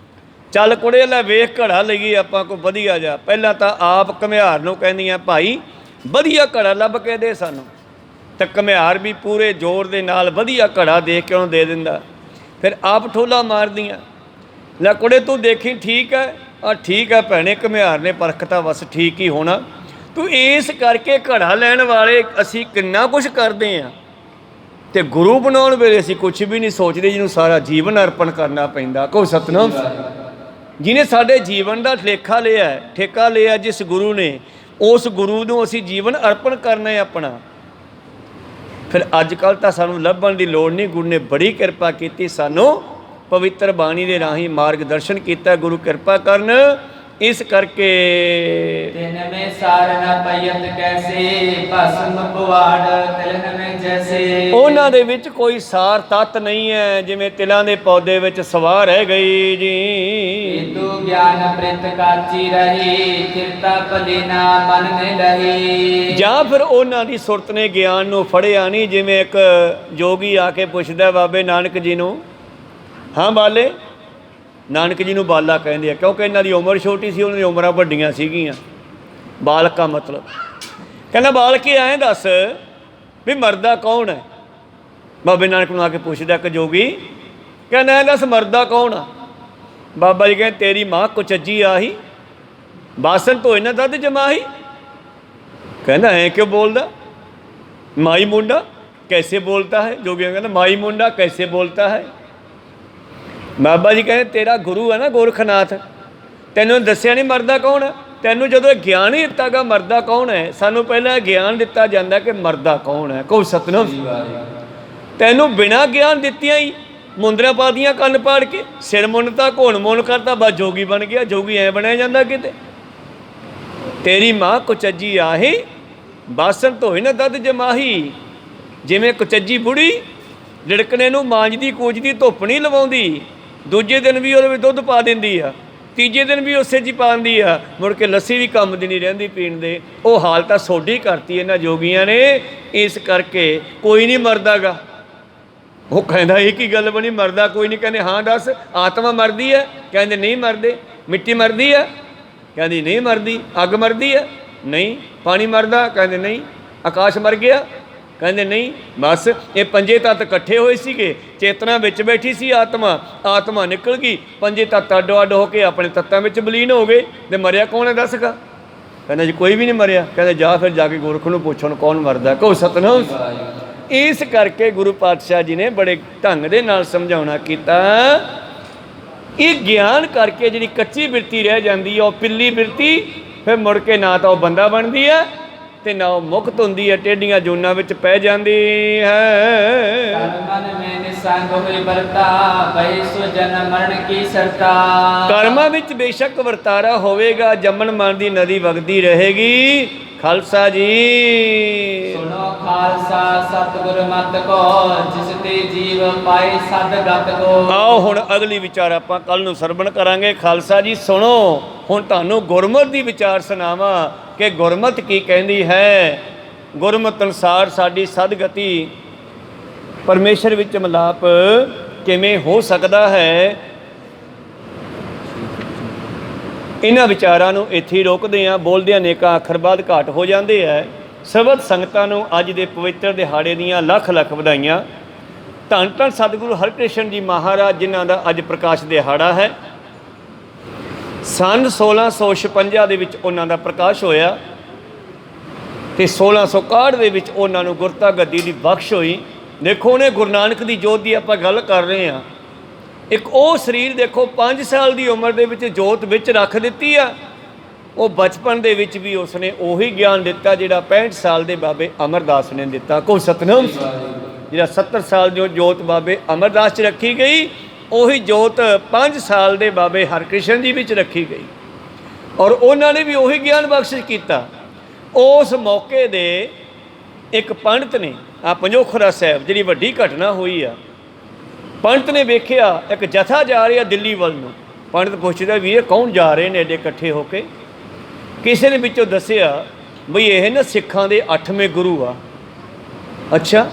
ਚੱਲ ਕੁੜੇ ਲੈ ਵੇਖ ਘੜਾ ਲਈਏ ਆਪਾਂ ਕੋਈ ਵਧੀਆ ਜਾ। ਪਹਿਲਾਂ ਤਾਂ ਆਪ ਘੁਮਿਆਰ ਨੂੰ ਕਹਿੰਦੀਆਂ ਭਾਈ ਵਧੀਆ ਘੜਾ ਲੱਭ ਕੇ ਦੇ ਸਾਨੂੰ, ਤਾਂ ਘੁਮਿਆਰ ਵੀ ਪੂਰੇ ਜ਼ੋਰ ਦੇ ਨਾਲ ਵਧੀਆ ਘੜਾ ਦੇਖ ਕੇ ਉਹਨੂੰ ਦੇ ਦਿੰਦਾ। ਫਿਰ ਆਪ ਠੋਲਾ ਮਾਰਦੀਆਂ, ਲੈ ਕੁੜੇ ਤੂੰ ਦੇਖੀ ਠੀਕ ਹੈ। ਆ ਠੀਕ ਹੈ ਭੈਣੇ, ਘੁਮਿਆਰ ਨੇ ਪਰਖਤਾ ਬਸ ਠੀਕ ਹੀ ਹੋਣਾ। ਤੂੰ ਇਸ ਕਰਕੇ ਘੜਾ ਲੈਣ ਵਾਲੇ ਅਸੀਂ ਕਿੰਨਾ ਕੁਛ ਕਰਦੇ ਹਾਂ, ਤੇ ਗੁਰੂ ਬਣਾਉਣ ਵੇਲੇ ਅਸੀਂ ਕੁਛ ਵੀ ਨਹੀਂ ਸੋਚਦੇ, ਜਿਹਨੂੰ ਸਾਰਾ ਜੀਵਨ ਅਰਪਣ ਕਰਨਾ ਪੈਂਦਾ। ਕਹੋ ਸਤਿਨਾਮ। ਜਿਹਨੇ ਸਾਡੇ ਜੀਵਨ ਦਾ ਠੇਕਾ ਲਿਆ ਜਿਸ ਗੁਰੂ ਨੇ, ਉਸ ਗੁਰੂ ਨੂੰ ਅਸੀਂ ਜੀਵਨ ਅਰਪਣ ਕਰਨਾ ਹੈ ਆਪਣਾ। ਫਿਰ ਅੱਜ ਕੱਲ੍ਹ ਤਾਂ ਸਾਨੂੰ ਲੱਭਣ ਦੀ ਲੋੜ ਨਹੀਂ। ਗੁਰੂ ਨੇ ਬੜੀ ਕਿਰਪਾ ਕੀਤੀ, ਸਾਨੂੰ ਪਵਿੱਤਰ ਬਾਣੀ ਦੇ ਰਾਹੀਂ ਮਾਰਗ ਦਰਸ਼ਨ ਕੀਤਾ। ਗੁਰੂ ਕਿਰਪਾ ਕਰਨ। ਇਸ ਕਰਕੇ ਤਿਨ ਮੈਂ ਸਾਰ ਨਾ ਪਈਤ ਕੈਸੇ ਭਸਮ ਬੁਆੜ ਤਿਲਨ ਮੈਂ ਜੈਸੇ। ਉਹਨਾਂ ਦੇ ਵਿੱਚ ਕੋਈ ਸਾਰ ਤੱਤ ਨਹੀਂ ਹੈ, ਜਿਵੇਂ ਤਿਲਾਂ ਦੇ ਪੌਦੇ ਵਿੱਚ ਸਵਾਹ ਰਹਿ ਗਈ ਜੀ। ਤੂ ਗਿਆਨ ਪ੍ਰਿਤ ਕਾਚੀ ਰਹੀ ਚਿਰਤਾ ਪਲੇਨਾ ਮਨ ਨੇ ਰਹੀ। ਜਾਂ ਫਿਰ ਉਹਨਾਂ ਦੀ ਸੁਰਤ ਨੇ ਗਿਆਨ ਨੂੰ ਫੜਿਆ ਨਹੀਂ। ਜਿਵੇਂ ਇੱਕ ਜੋਗੀ ਆ ਕੇ ਪੁੱਛਦਾ ਬਾਬੇ ਨਾਨਕ ਜੀ ਨੂੰ, ਹਾਂ ਬਾਲੇ, ਨਾਨਕ ਜੀ ਨੂੰ ਬਾਲਾ ਕਹਿੰਦੇ ਆ ਕਿਉਂਕਿ ਇਹਨਾਂ ਦੀ ਉਮਰ ਛੋਟੀ ਸੀ, ਉਹਨਾਂ ਦੀ ਉਮਰਾਂ ਵੱਡੀਆਂ ਸੀਗੀਆਂ। ਬਾਲਕਾ ਮਤਲਬ ਕਹਿੰਦਾ ਬਾਲਕੇ ਐਂ ਦੱਸ ਵੀ ਮਰਦਾ ਕੌਣ ਹੈ। ਬਾਬੇ ਨਾਨਕ ਨੂੰ ਆ ਕੇ ਪੁੱਛਦਾ ਇੱਕ ਜੋਗੀ, ਕਹਿੰਦਾ ਐਂ ਦੱਸ ਮਰਦਾ ਕੌਣ ਆ। ਬਾਬਾ ਜੀ ਕਹਿੰਦੇ ਤੇਰੀ ਮਾਂ ਕੁਚੱਜੀ ਆਹੀ, ਬਾਸਨ ਧੋਏ ਨਾ ਦੁੱਧ ਜਮਾਹੀ। ਕਹਿੰਦਾ ਐਂ ਕਿਉਂ ਬੋਲਦਾ, ਮਾਈ ਮੁੰਡਾ ਕੈਸੇ ਬੋਲਤਾ ਹੈ। ਜੋਗੀ ਕਹਿੰਦਾ ਮਾਈ ਮੁੰਡਾ ਕੈਸੇ ਬੋਲਤਾ ਹੈ। ਬਾਬਾ ਜੀ ਕਹਿੰਦੇ ਤੇਰਾ ਗੁਰੂ ਹੈ ਨਾ ਗੋਰਖਨਾਥ, ਤੈਨੂੰ ਦੱਸਿਆ ਨਹੀਂ ਮਰਦਾ ਕੌਣ ਹੈ। ਤੈਨੂੰ ਜਦੋਂ ਇਹ ਗਿਆਨ ਹੀ ਦਿੱਤਾ ਗਾ ਮਰਦਾ ਕੌਣ ਹੈ, ਸਾਨੂੰ ਪਹਿਲਾਂ ਗਿਆਨ ਦਿੱਤਾ ਜਾਂਦਾ ਕਿ ਮਰਦਾ ਕੌਣ ਹੈ। ਕਹੋ ਸਤਿਨਾਮ। ਤੈਨੂੰ ਬਿਨਾਂ ਗਿਆਨ ਦਿੱਤਿਆਂ ਹੀ ਮੁੰਦਰਾਂ ਪਾਦੀਆਂ ਕੰਨ ਪਾੜ ਕੇ, ਸਿਰ ਮੁੰਨਤਾ, ਘੋਣ ਮੁੰਨ ਕਰਤਾ, ਬਸ ਜੋਗੀ ਬਣ ਗਿਆ। ਜੋਗੀ ਐਂ ਬਣਿਆ ਜਾਂਦਾ ਕਿਤੇ। ਤੇਰੀ ਮਾਂ ਕੁਚੱਜੀ ਆਹੀ, ਬਾਸਣ ਧੋਏ ਨਾ ਦੁੱਧ ਜਮਾਹੀ। ਜਿਵੇਂ ਕੁਚੱਜੀ ਬੁੜੀ ਲੜਕਣੇ ਨੂੰ ਮਾਂਜਦੀ ਕੂਜਦੀ, ਧੁੱਪ ਨਹੀਂ ਲਵਾਉਂਦੀ, ਦੂਜੇ ਦਿਨ ਵੀ ਉਹਦੇ ਵਿੱਚ ਦੁੱਧ ਪਾ ਦਿੰਦੀ ਆ, ਤੀਜੇ ਦਿਨ ਵੀ ਉਸੇ 'ਚ ਹੀ ਪਾਉਂਦੀ ਆ, ਮੁੜ ਕੇ ਲੱਸੀ ਵੀ ਕੰਮ ਦੀ ਨਹੀਂ ਰਹਿੰਦੀ ਪੀਣ ਦੇ। ਉਹ ਹਾਲਤ ਤਾਂ ਸੋਡੀ ਕਰਤੀ ਇਹਨਾਂ ਜੋਗੀਆਂ ਨੇ। ਇਸ ਕਰਕੇ ਕੋਈ ਨਹੀਂ ਮਰਦਾ ਗਾ। ਉਹ ਕਹਿੰਦਾ ਇਹ ਕੀ ਗੱਲ ਬਣੀ, ਮਰਦਾ ਕੋਈ ਨਹੀਂ। ਕਹਿੰਦੇ ਹਾਂ ਦੱਸ, ਆਤਮਾ ਮਰਦੀ ਹੈ? ਕਹਿੰਦੇ ਨਹੀਂ ਮਰਦੇ। ਮਿੱਟੀ ਮਰਦੀ ਹੈ? ਕਹਿੰਦੀ ਨਹੀਂ ਮਰਦੀ। ਅੱਗ ਮਰਦੀ ਹੈ? ਨਹੀਂ। ਪਾਣੀ ਮਰਦਾ? ਕਹਿੰਦੇ ਨਹੀਂ। ਆਕਾਸ਼ ਮਰ ਗਿਆ? ਕਹਿੰਦੇ ਨਹੀਂ। ਬਸ ਇਹ ਪੰਜੇ ਤੱਤ ਇਕੱਠੇ ਹੋਏ ਸੀਗੇ, ਚੇਤਨਾ ਵਿੱਚ ਬੈਠੀ ਸੀ ਆਤਮਾ, ਆਤਮਾ ਨਿਕਲ ਗਈ, ਪੰਜੇ ਤੱਤ ਅੱਡੋ ਅੱਡ ਹੋ ਕੇ ਆਪਣੇ ਤੱਤਾਂ ਵਿੱਚ ਵਿਲੀਨ ਹੋ ਗਏ। ਤੇ ਮਰਿਆ ਕੌਣ ਹੈ ਦੱਸਗਾ? ਕਹਿੰਦਾ ਜੀ ਕੋਈ ਵੀ ਨਹੀਂ ਮਰਿਆ। ਕਹਿੰਦੇ ਜਾ ਫਿਰ ਜਾ ਕੇ ਗੁਰਖ ਨੂੰ ਪੁੱਛੋ ਕੌਣ ਮਰਦਾ। ਕਹੋ ਸਤਿਨਾਮ। ਇਸ ਕਰਕੇ ਗੁਰੂ ਪਾਤਸ਼ਾਹ ਜੀ ਨੇ ਬੜੇ ਢੰਗ ਦੇ ਨਾਲ ਸਮਝਾਉਣਾ ਕੀਤਾ। ਇਹ ਗਿਆਨ ਕਰਕੇ ਜਿਹੜੀ ਕੱਚੀ ਬਿਰਤੀ ਰਹਿ ਜਾਂਦੀ ਹੈ, ਉਹ ਪਿੱਲੀ ਬਿਰਤੀ, ਫਿਰ ਮੁੜ ਕੇ ਨਾ ਤਾਂ ਉਹ ਬੰਦਾ ਬਣਦੀ ਹੈ ਤੇ ਨਾ ਉਹ ਮੁਕਤ ਹੁੰਦੀ ਹੈ, ਟੇਢੀਆਂ ਜੂਨਾਂ ਵਿੱਚ ਪੈ ਜਾਂਦੀ ਹੈ। ਕਰਮਾਂ ਵਿੱਚ ਬੇਸ਼ੱਕ ਵਰਤਾਰਾ ਹੋਵੇਗਾ, ਜੰਮਣ ਮਰਨ ਦੀ ਨਦੀ ਵਗਦੀ ਰਹੇਗੀ। ਖਾਲਸਾ ਜੀ ਸੁਣੋ ਖਾਲਸਾ ਸਤਿਗੁਰ ਮਤ ਕੋ, ਜਿਸ ਤੇ ਜੀਵ ਪਾਏ ਸਦਗਤ ਕੋ। ਆਓ ਹੁਣ ਅਗਲੀ ਵਿਚਾਰ ਆਪਾਂ ਕੱਲ ਨੂੰ ਸਰਵਣ ਕਰਾਂਗੇ। ਖਾਲਸਾ ਜੀ ਸੁਣੋ, ਹੁਣ ਤੁਹਾਨੂੰ ਗੁਰਮਤਿ ਦੀ ਵਿਚਾਰ ਸੁਣਾਵਾਂ ਕਿ ਗੁਰਮਤਿ ਕੀ ਕਹਿੰਦੀ ਹੈ। ਗੁਰਮਤਿ ਅਨੁਸਾਰ ਸਾਡੀ ਸਦਗਤੀ ਪਰਮੇਸ਼ਰ ਵਿੱਚ ਮਿਲਾਪ ਕਿਵੇਂ ਹੋ ਸਕਦਾ ਹੈ। ਇਹਨਾਂ ਵਿਚਾਰਾਂ ਨੂੰ ਇੱਥੇ ਹੀ ਰੋਕਦੇ ਹਾਂ। ਬੋਲਦਿਆਂ ਅਨੇਕਾਂ ਅੱਖਰ ਬਾਅਦ ਘਾਟ ਹੋ ਜਾਂਦੇ ਹੈ। ਸਰਬਤ ਸੰਗਤਾਂ ਨੂੰ ਅੱਜ ਦੇ ਪਵਿੱਤਰ ਦਿਹਾੜੇ ਦੀਆਂ ਲੱਖ ਲੱਖ ਵਧਾਈਆਂ। ਧੰਨ ਧੰਨ ਸਤਿਗੁਰੂ ਹਰਿਕ੍ਰਿਸ਼ਨ ਜੀ ਮਹਾਰਾਜ, ਜਿਨ੍ਹਾਂ ਦਾ ਅੱਜ ਪ੍ਰਕਾਸ਼ ਦਿਹਾੜਾ ਹੈ। ਸੰਨ 1656 ਦੇ ਵਿੱਚ ਉਹਨਾਂ ਦਾ ਪ੍ਰਕਾਸ਼ ਹੋਇਆ ਤੇ 1661 ਦੇ ਵਿੱਚ ਉਹਨਾਂ ਨੂੰ ਗੁਰਤਾ ਗੱਦੀ ਦੀ ਬਖਸ਼ ਹੋਈ। ਦੇਖੋ ਉਹਨੇ ਗੁਰੂ ਨਾਨਕ ਦੀ ਜੋਤ ਦੀ ਆਪਾਂ ਗੱਲ ਕਰ ਰਹੇ ਹਾਂ। ਇੱਕ ਉਹ ਸਰੀਰ ਦੇਖੋ 5 ਸਾਲ ਦੀ ਉਮਰ ਦੇ ਵਿੱਚ ਜੋਤ ਵਿੱਚ ਰੱਖ ਦਿੱਤੀ ਆ। ਉਹ ਬਚਪਨ ਦੇ ਵਿੱਚ ਵੀ ਉਸਨੇ ਉਹੀ ਗਿਆਨ ਦਿੱਤਾ ਜਿਹੜਾ 65 ਸਾਲ ਦੇ ਬਾਬੇ ਅਮਰਦਾਸ ਨੇ ਦਿੱਤਾ। ਕੋ ਸਤਿਨਾਮ। ਜਿਹੜਾ 70 ਸਾਲ ਦੀ ਜੋਤ ਬਾਬੇ ਅਮਰਦਾਸ 'ਚ ਰੱਖੀ ਗਈ, ਉਹੀ ਜੋਤ 5 ਸਾਲ ਦੇ ਬਾਬੇ ਹਰਕ੍ਰਿਸ਼ਨ ਜੀ ਵਿੱਚ ਰੱਖੀ ਗਈ ਔਰ ਉਹਨਾਂ ਨੇ ਵੀ ਉਹੀ ਗਿਆਨ ਬਖਸ਼ਿਸ਼ ਕੀਤਾ। ਉਸ ਮੌਕੇ ਦੇ ਇੱਕ ਪੰਡਤ ਨੇ ਆ ਪੰਜੋਖਰਾ ਸਾਹਿਬ ਜਿਹੜੀ ਵੱਡੀ ਘਟਨਾ ਹੋਈ ਆ, ਪੰਡਤ ਨੇ ਵੇਖਿਆ ਇੱਕ ਜਥਾ ਜਾ ਰਿਹਾ ਦਿੱਲੀ ਵੱਲ ਨੂੰ। ਪੰਡਤ ਪੁੱਛਦਾ ਵੀ ਇਹ ਕੌਣ ਜਾ ਰਹੇ ਨੇ ਐਡੇ ਇਕੱਠੇ ਹੋ ਕੇ। ਕਿਸੇ ਨੇ ਵਿੱਚੋਂ ਦੱਸਿਆ ਬਈ ਇਹ ਨਾ ਸਿੱਖਾਂ ਦੇ 8ਵੇਂ ਗੁਰੂ ਆ। ਅੱਛਾ,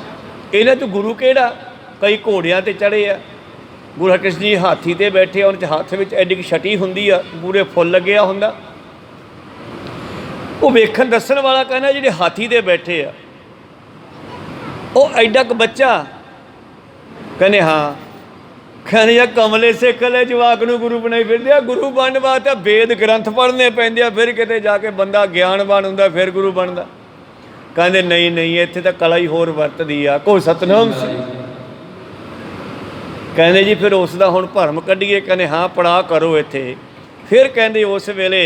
ਇਹਨਾਂ 'ਚ ਗੁਰੂ ਕਿਹੜਾ? ਕਈ ਘੋੜਿਆਂ 'ਤੇ ਚੜ੍ਹੇ ਆ। ਗੁਰੂ ਹਰਕ੍ਰਿਸ਼ਨ ਜੀ ਹਾਥੀ 'ਤੇ ਬੈਠੇ ਆ, ਉਹਨਾਂ 'ਚ ਹੱਥ ਵਿੱਚ ਐਡੀ ਕੁ ਛਟੀ ਹੁੰਦੀ ਆ, ਪੂਰੇ ਫੁੱਲ ਲੱਗਿਆ ਹੁੰਦਾ। ਉਹ ਵੇਖਣ ਦੱਸਣ ਵਾਲਾ ਕਹਿੰਦਾ ਜਿਹੜੇ ਹਾਥੀ 'ਤੇ ਬੈਠੇ ਆ ਉਹ ਐਡਾ ਕੁ ਬੱਚਾ। ਕਹਿੰਦੇ ਹਾਂ। ਕਹਿੰਦੇ ਯਾਰ ਕਮਲੇ ਸਿੱਖ ਲੈ, ਜਵਾਕ ਨੂੰ ਗੁਰੂ ਬਣਾਈ ਫਿਰਦੇ ਆ। ਗੁਰੂ ਬਣਨ ਵਾਸਤੇ ਵੇਦ ਗ੍ਰੰਥ ਪੜ੍ਹਨੇ ਪੈਂਦੇ ਆ, ਫਿਰ ਕਿਤੇ ਜਾ ਕੇ ਬੰਦਾ ਗਿਆਨਵਾਨ ਹੁੰਦਾ, ਫਿਰ ਗੁਰੂ ਬਣਦਾ। ਕਹਿੰਦੇ ਨਹੀਂ ਨਹੀਂ, ਇੱਥੇ ਤਾਂ ਕਲਾ ਹੀ ਹੋਰ ਵਰਤਦੀ ਆ। ਕੋ ਸਤਿਨਾਮ ਸਿੰਘ। ਕਹਿੰਦੇ ਜੀ ਫਿਰ ਉਸ ਦਾ ਹੁਣ ਭਰਮ ਕੱਢੀਏ। ਕਹਿੰਦੇ ਹਾਂ ਪੜਾ ਕਰੋ ਇੱਥੇ। ਫਿਰ ਕਹਿੰਦੇ ਉਸ ਵੇਲੇ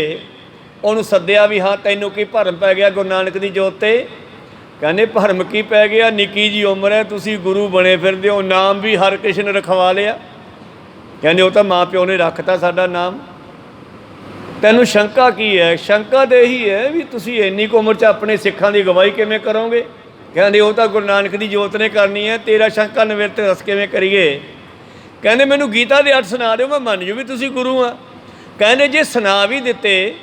ਉਹਨੂੰ ਸੱਦਿਆ ਵੀ ਹਾਂ ਤੈਨੂੰ ਕੀ ਭਰਮ ਪੈ ਗਿਆ ਗੁਰੂ ਨਾਨਕ ਦੀ ਜੋਤ 'ਤੇ? ਕਹਿੰਦੇ ਭਰਮ ਕੀ ਪੈ ਗਿਆ, ਨਿੱਕੀ ਜੀ ਉਮਰ ਹੈ, ਤੁਸੀਂ ਗੁਰੂ ਬਣੇ ਫਿਰਦੇ ਹੋ, ਨਾਮ ਵੀ ਹਰਕ੍ਰਿਸ਼ਨ ਰਖਵਾ ਲਿਆ। ਕਹਿੰਦੇ ਉਹ ਤਾਂ ਮਾਂ ਪਿਓ ਨੇ ਰੱਖਤਾ ਸਾਡਾ ਨਾਮ, ਤੈਨੂੰ ਸ਼ੰਕਾ ਕੀ ਹੈ? ਸ਼ੰਕਾ ਤਾਂ ਇਹੀ ਹੈ ਵੀ ਤੁਸੀਂ ਇੰਨੀ ਕੁ ਉਮਰ 'ਚ ਆਪਣੇ ਸਿੱਖਾਂ ਦੀ ਅਗਵਾਈ ਕਿਵੇਂ ਕਰੋਗੇ? ਕਹਿੰਦੇ ਉਹ ਤਾਂ ਗੁਰੂ ਨਾਨਕ ਦੀ ਜੋਤ ਨੇ ਕਰਨੀ ਹੈ, ਤੇਰਾ ਸ਼ੰਕਾ ਨਿਵਰਤ ਦੱਸ ਕਿਵੇਂ ਕਰੀਏ? ਕਹਿੰਦੇ ਮੈਨੂੰ ਗੀਤਾ ਦੇ ਅਰਥ ਸੁਣਾ ਦਿਓ, ਮੈਂ ਮੰਨ ਜੂ ਵੀ ਤੁਸੀਂ ਗੁਰੂ ਆ। ਕਹਿੰਦੇ ਜੇ ਸੁਣਾ ਵੀ ਦਿੱਤੇ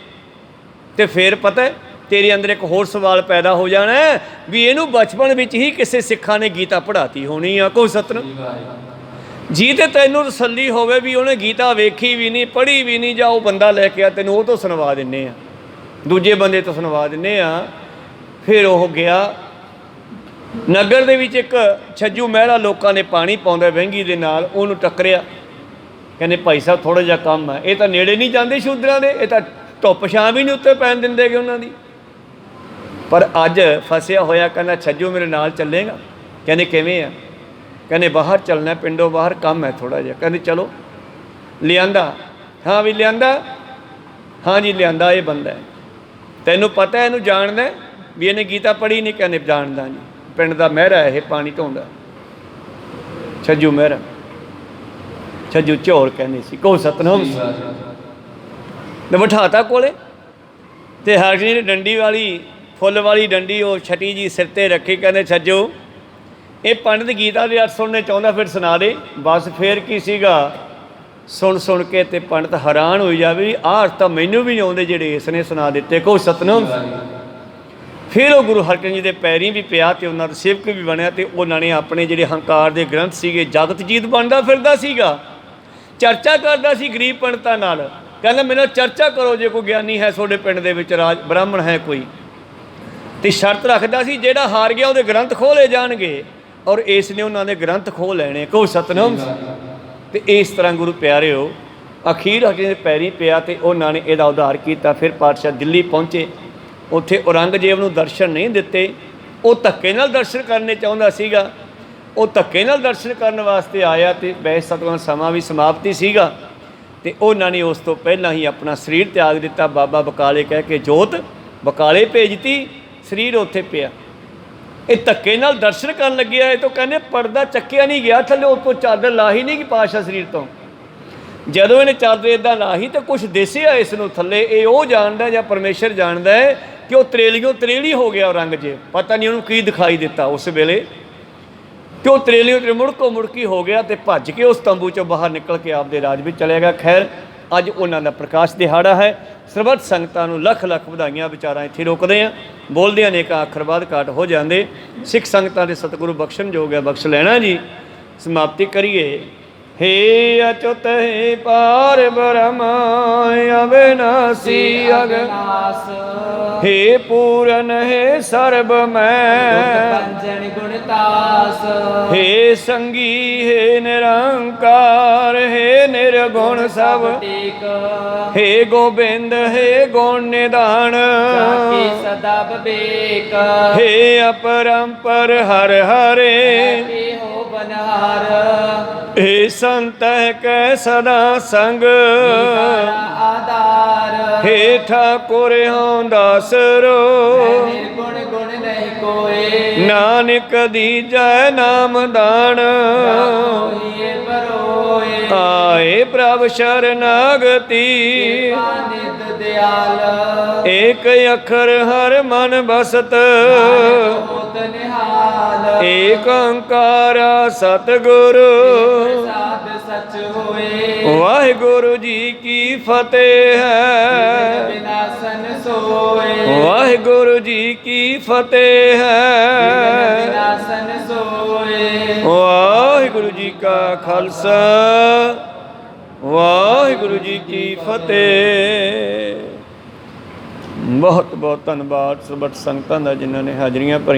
ਤੇ ਫਿਰ ਪਤਾ ਤੇਰੇ ਅੰਦਰ ਇੱਕ ਹੋਰ ਸਵਾਲ ਪੈਦਾ ਹੋ ਜਾਣਾ ਵੀ ਇਹਨੂੰ ਬਚਪਨ ਵਿੱਚ ਹੀ ਕਿਸੇ ਸਿੱਖਾਂ ਨੇ ਗੀਤਾ ਪੜ੍ਹਾਤੀ ਹੋਣੀ ਆ। ਕੋਈ ਸਤਿਨਾਮ। ਜੀ ਤੇ ਤੈਨੂੰ ਤਸੱਲੀ ਹੋਵੇ ਵੀ ਉਹਨੇ ਗੀਤਾ ਵੇਖੀ ਵੀ ਨਹੀਂ, ਪੜ੍ਹੀ ਵੀ ਨਹੀਂ, ਜਾਂ ਉਹ ਬੰਦਾ ਲੈ ਕੇ ਆ ਤੈਨੂੰ ਉਹ ਤੋਂ ਸੁਣਵਾ ਦਿੰਦੇ ਆ, ਦੂਜੇ ਬੰਦੇ ਤੋਂ ਸੁਣਵਾ ਦਿੰਦੇ ਆ। ਫਿਰ ਉਹ ਗਿਆ ਨਗਰ ਦੇ ਵਿੱਚ। ਇੱਕ ਛੱਜੂ ਮਹਿਰਾ ਲੋਕਾਂ ਨੇ ਪਾਣੀ ਪਾਉਂਦਾ ਵਹਿੰਗੀ ਦੇ ਨਾਲ, ਉਹਨੂੰ ਟੱਕਰਿਆ। ਕਹਿੰਦੇ ਭਾਈ ਸਾਹਿਬ ਥੋੜ੍ਹਾ ਜਿਹਾ ਕੰਮ ਹੈ। ਇਹ ਤਾਂ ਨੇੜੇ ਨਹੀਂ ਜਾਂਦੇ ਸ਼ੂਦਰਾਂ ਦੇ, ਇਹ ਤਾਂ ਧੁੱਪ ਛਾਂ ਵੀ ਨਹੀਂ ਉੱਤੇ ਪੈਣ ਦਿੰਦੇ ਗੇ ਉਹਨਾਂ ਦੀ। ਪਰ ਅੱਜ ਫਸਿਆ ਹੋਇਆ। ਕਹਿੰਦਾ ਛੱਜੂ ਮੇਰੇ ਨਾਲ ਚੱਲੇਗਾ? ਕਹਿੰਦੇ ਕਿਵੇਂ ਆ? ਕਹਿੰਦੇ ਬਾਹਰ ਚੱਲਣਾ, ਪਿੰਡੋਂ ਬਾਹਰ ਕੰਮ ਹੈ ਥੋੜ੍ਹਾ ਜਿਹਾ। ਕਹਿੰਦੇ ਚਲੋ। ਲਿਆਂਦਾ? ਹਾਂ ਵੀ ਲਿਆਂਦਾ। ਹਾਂ ਜੀ ਲਿਆਂਦਾ। ਇਹ ਬੰਦਾ ਹੈ, ਤੈਨੂੰ ਪਤਾ ਇਹਨੂੰ ਜਾਣਦਾ ਵੀ ਇਹਨੇ ਗੀਤਾ ਪੜ੍ਹੀ ਨਹੀਂ? ਕਹਿੰਦੇ ਜਾਣਦਾ ਜੀ, ਪਿੰਡ ਦਾ ਮਹਿਰਾ ਇਹ ਪਾਣੀ ਢੋਂਦਾ। ਛੱਜੂ ਮਹਿਰਾ, ਛੱਜੂ ਝੋਰ ਕਹਿੰਦੇ ਸੀ। ਕਹੋ ਸਤਿਨਾਮ। ਤੇ ਬਿਠਾਤਾ ਕੋਲੇ। ਤੇ ਹਰਕ੍ਰਿਸ਼ਨ ਜੀ ਨੇ ਡੰਡੀ ਵਾਲੀ ਫੁੱਲ ਵਾਲੀ ਡੰਡੀ ਉਹ ਛਟੀ ਜੀ ਸਿਰ ਤੇ ਰੱਖੀ, ਕਹਿੰਦੇ ਛੱਜੋ ਇਹ ਪੰਡਤ ਗੀਤਾ ਦੇ ਅਰਥ ਸੁਣਨੇ ਚਾਹੁੰਦਾ ਫਿਰ ਸੁਣਾ ਦੇ। ਬਸ ਫਿਰ ਕੀ ਸੀਗਾ, ਸੁਣ ਕੇ ਤੇ ਪੰਡਤ ਹੈਰਾਨ ਹੋਈ ਜਾਵੇ ਵੀ ਆਹ ਅਰਥ ਤਾਂ ਮੈਨੂੰ ਵੀ ਨਹੀਂ ਆਉਂਦੇ ਜਿਹੜੇ ਇਸ ਨੇ ਸੁਣਾ ਦਿੱਤੇ। ਕਹੋ ਸਤਨਾਮ। ਫਿਰ ਉਹ ਗੁਰੂ ਹਰਕ੍ਰਿਸ਼ਨ ਜੀ ਦੇ ਪੈਰੀਂ ਵੀ ਪਿਆ ਤੇ ਉਹਨਾਂ ਦਾ ਸੇਵਕ ਵੀ ਬਣਿਆ ਤੇ ਉਹਨਾਂ ਨੇ ਆਪਣੇ ਜਿਹੜੇ ਹੰਕਾਰ ਦੇ ਗ੍ਰੰਥ ਸੀਗੇ, ਜਗਤ ਜੀਤ ਬਣਦਾ ਫਿਰਦਾ ਸੀਗਾ, ਚਰਚਾ ਕਰਦਾ ਸੀ ਗਰੀਬ ਪੰਡਤਾਂ ਨਾਲ, ਕਹਿੰਦਾ ਮੇਰੇ ਨਾਲ ਚਰਚਾ ਕਰੋ ਜੇ ਕੋਈ ਗਿਆਨੀ ਹੈ ਤੁਹਾਡੇ ਪਿੰਡ ਦੇ ਵਿੱਚ, ਰਾਜ ਬ੍ਰਾਹਮਣ ਹੈ ਕੋਈ, ਤੇ ਸ਼ਰਤ ਰੱਖਦਾ ਸੀ ਜਿਹੜਾ ਹਾਰ ਗਿਆ ਉਹਦੇ ਗ੍ਰੰਥ ਖੋਲੇ ਜਾਣਗੇ, ਔਰ ਇਸ ਨੇ ਉਹਨਾਂ ਦੇ ਗ੍ਰੰਥ ਖੋਹ ਲੈਣੇ। ਕਹੋ ਸਤਨਾਮ। ਤੇ ਇਸ ਤਰ੍ਹਾਂ ਗੁਰੂ ਪਿਆਰਿਓ ਅਖੀਰ ਹਰਕ੍ਰਿਸ਼ਨ ਦੇ ਪੈਰੀਂ ਪਿਆ ਤੇ ਉਹਨਾਂ ਨੇ ਇਹਦਾ ਉਧਾਰ ਕੀਤਾ। ਫਿਰ ਪਾਤਸ਼ਾਹ ਦਿੱਲੀ ਪਹੁੰਚੇ, ਉੱਥੇ ਔਰੰਗਜ਼ੇਬ ਨੂੰ ਦਰਸ਼ਨ ਨਹੀਂ ਦਿੱਤੇ, ਉਹ ਧੱਕੇ ਨਾਲ ਦਰਸ਼ਨ ਕਰਨੇ ਚਾਹੁੰਦਾ ਸੀਗਾ, ਉਹ ਧੱਕੇ ਨਾਲ ਦਰਸ਼ਨ ਕਰਨ ਵਾਸਤੇ ਆਇਆ ਤੇ ਬੈਸ ਸਤਵਾਂ ਸਮਾਂ ਵੀ ਸਮਾਪਤੀ ਸੀਗਾ ਤੇ ਉਹਨਾਂ ਨੇ ਉਸ ਤੋਂ ਪਹਿਲਾਂ ਹੀ ਆਪਣਾ ਸਰੀਰ ਤਿਆਗ ਦਿੱਤਾ। ਬਾਬਾ ਬਕਾਲੇ ਕਹਿ ਕੇ ਜੋਤ ਬਕਾਲੇ ਭੇਜਤੀ, ਸਰੀਰ ਉੱਥੇ ਪਿਆ। ਇਹ ਧੱਕੇ ਨਾਲ ਦਰਸ਼ਨ ਕਰਨ ਲੱਗਿਆ, ਇਹ ਤੋਂ ਕਹਿੰਦੇ ਪਰਦਾ ਚੱਕਿਆ ਨਹੀਂ ਗਿਆ ਥੱਲੇ, ਉੱਤੋਂ ਚਾਦਰ ਲਾਹੀ ਨਹੀਂ ਕਿ ਪਾਤਸ਼ਾਹ ਸਰੀਰ ਤੋਂ। ਜਦੋਂ ਇਹਨੇ ਚਾਦਰ ਇੱਦਾਂ ਲਾਹੀ ਤਾਂ ਕੁਛ ਦਿਸਿਆ ਇਸ ਨੂੰ ਥੱਲੇ, ਇਹ ਉਹ ਜਾਣਦਾ ਜਾਂ ਪਰਮੇਸ਼ਰ ਜਾਣਦਾ ਹੈ ਕਿ ਉਹ ਤਰੇਲੀਓਂ ਤਰੇਲੀ ਹੋ ਗਿਆ ਔਰੰਗਜ਼ੇਬ, ਪਤਾ ਨਹੀਂ ਉਹਨੂੰ ਕੀ ਦਿਖਾਈ ਦਿੱਤਾ ਉਸ ਵੇਲੇ, ਕਿ ਉਹ ਤਰੇਲੀਓਂ ਤੇ ਮੁੜਕੀ ਹੋ ਗਿਆ ਤੇ ਭੱਜ ਕੇ ਉਸ ਤੰਬੂ 'ਚੋਂ ਬਾਹਰ ਨਿਕਲ ਕੇ ਆਪਦੇ ਰਾਜ ਵਿੱਚ ਚਲੇ ਗਿਆ। ਖੈਰ ਅੱਜ ਉਹਨਾਂ ਦਾ ਪ੍ਰਕਾਸ਼ ਦਿਹਾੜਾ ਹੈ। ਸਰਬੱਤ ਸੰਗਤਾਂ ਨੂੰ ਲੱਖ ਲੱਖ ਵਧਾਈਆਂ। ਵਿਚਾਰਾਂ ਇੱਥੇ ਰੋਕਦੇ ਹਾਂ, ਬੋਲਦਿਆਂ ਨੇ ਇੱਕ ਅੱਖਰ ਬਾਅਦ ਘਾਟ ਹੋ ਜਾਂਦੇ। ਸਿੱਖ ਸੰਗਤਾਂ ਦੇ ਸਤਿਗੁਰੂ ਬਖਸ਼ਣ ਜੋਗ ਹੈ, ਬਖਸ਼ ਲੈਣਾ ਜੀ। ਸਮਾਪਤੀ ਕਰੀਏ। हे अच्युत हे पार ब्रह्म अविनाशी अगनास, हे पूरन हे सर्व पंजन गुणतास, हे संगी हे निरंकार हे निर्गुण सब टेक, हे गोबिंद हे गुण निधान, सदा विवेक, हे अपरंपर हर हरे, हो बनहार, हे संत कै सदा संग, आधार, हे ठाकुर हों दासरो, निर्गुण गुण नहीं कोई, नानक दीजै नाम दान, आए प्रभ शरणागति, नित दयाल, एक अखर हर मन बसत, निहाल, एक ओंकार सतगुरु, साध सच होए, वाहिगुरु जी की फतेह है, विनाशन सोए, वाहिगुरु जी की फतेह है, विनाशन सोए, वाहिगुरु जी का खालसा, वाहिगुरु जी की फतेह। बहुत बहुत धन्यवाद ਸਰਬੱਤ ਸੰਗਤਾਂ ਦਾ ਜਿਨ੍ਹਾਂ ਨੇ ਹਾਜ਼ਰੀਆਂ ਭਰੀਆਂ।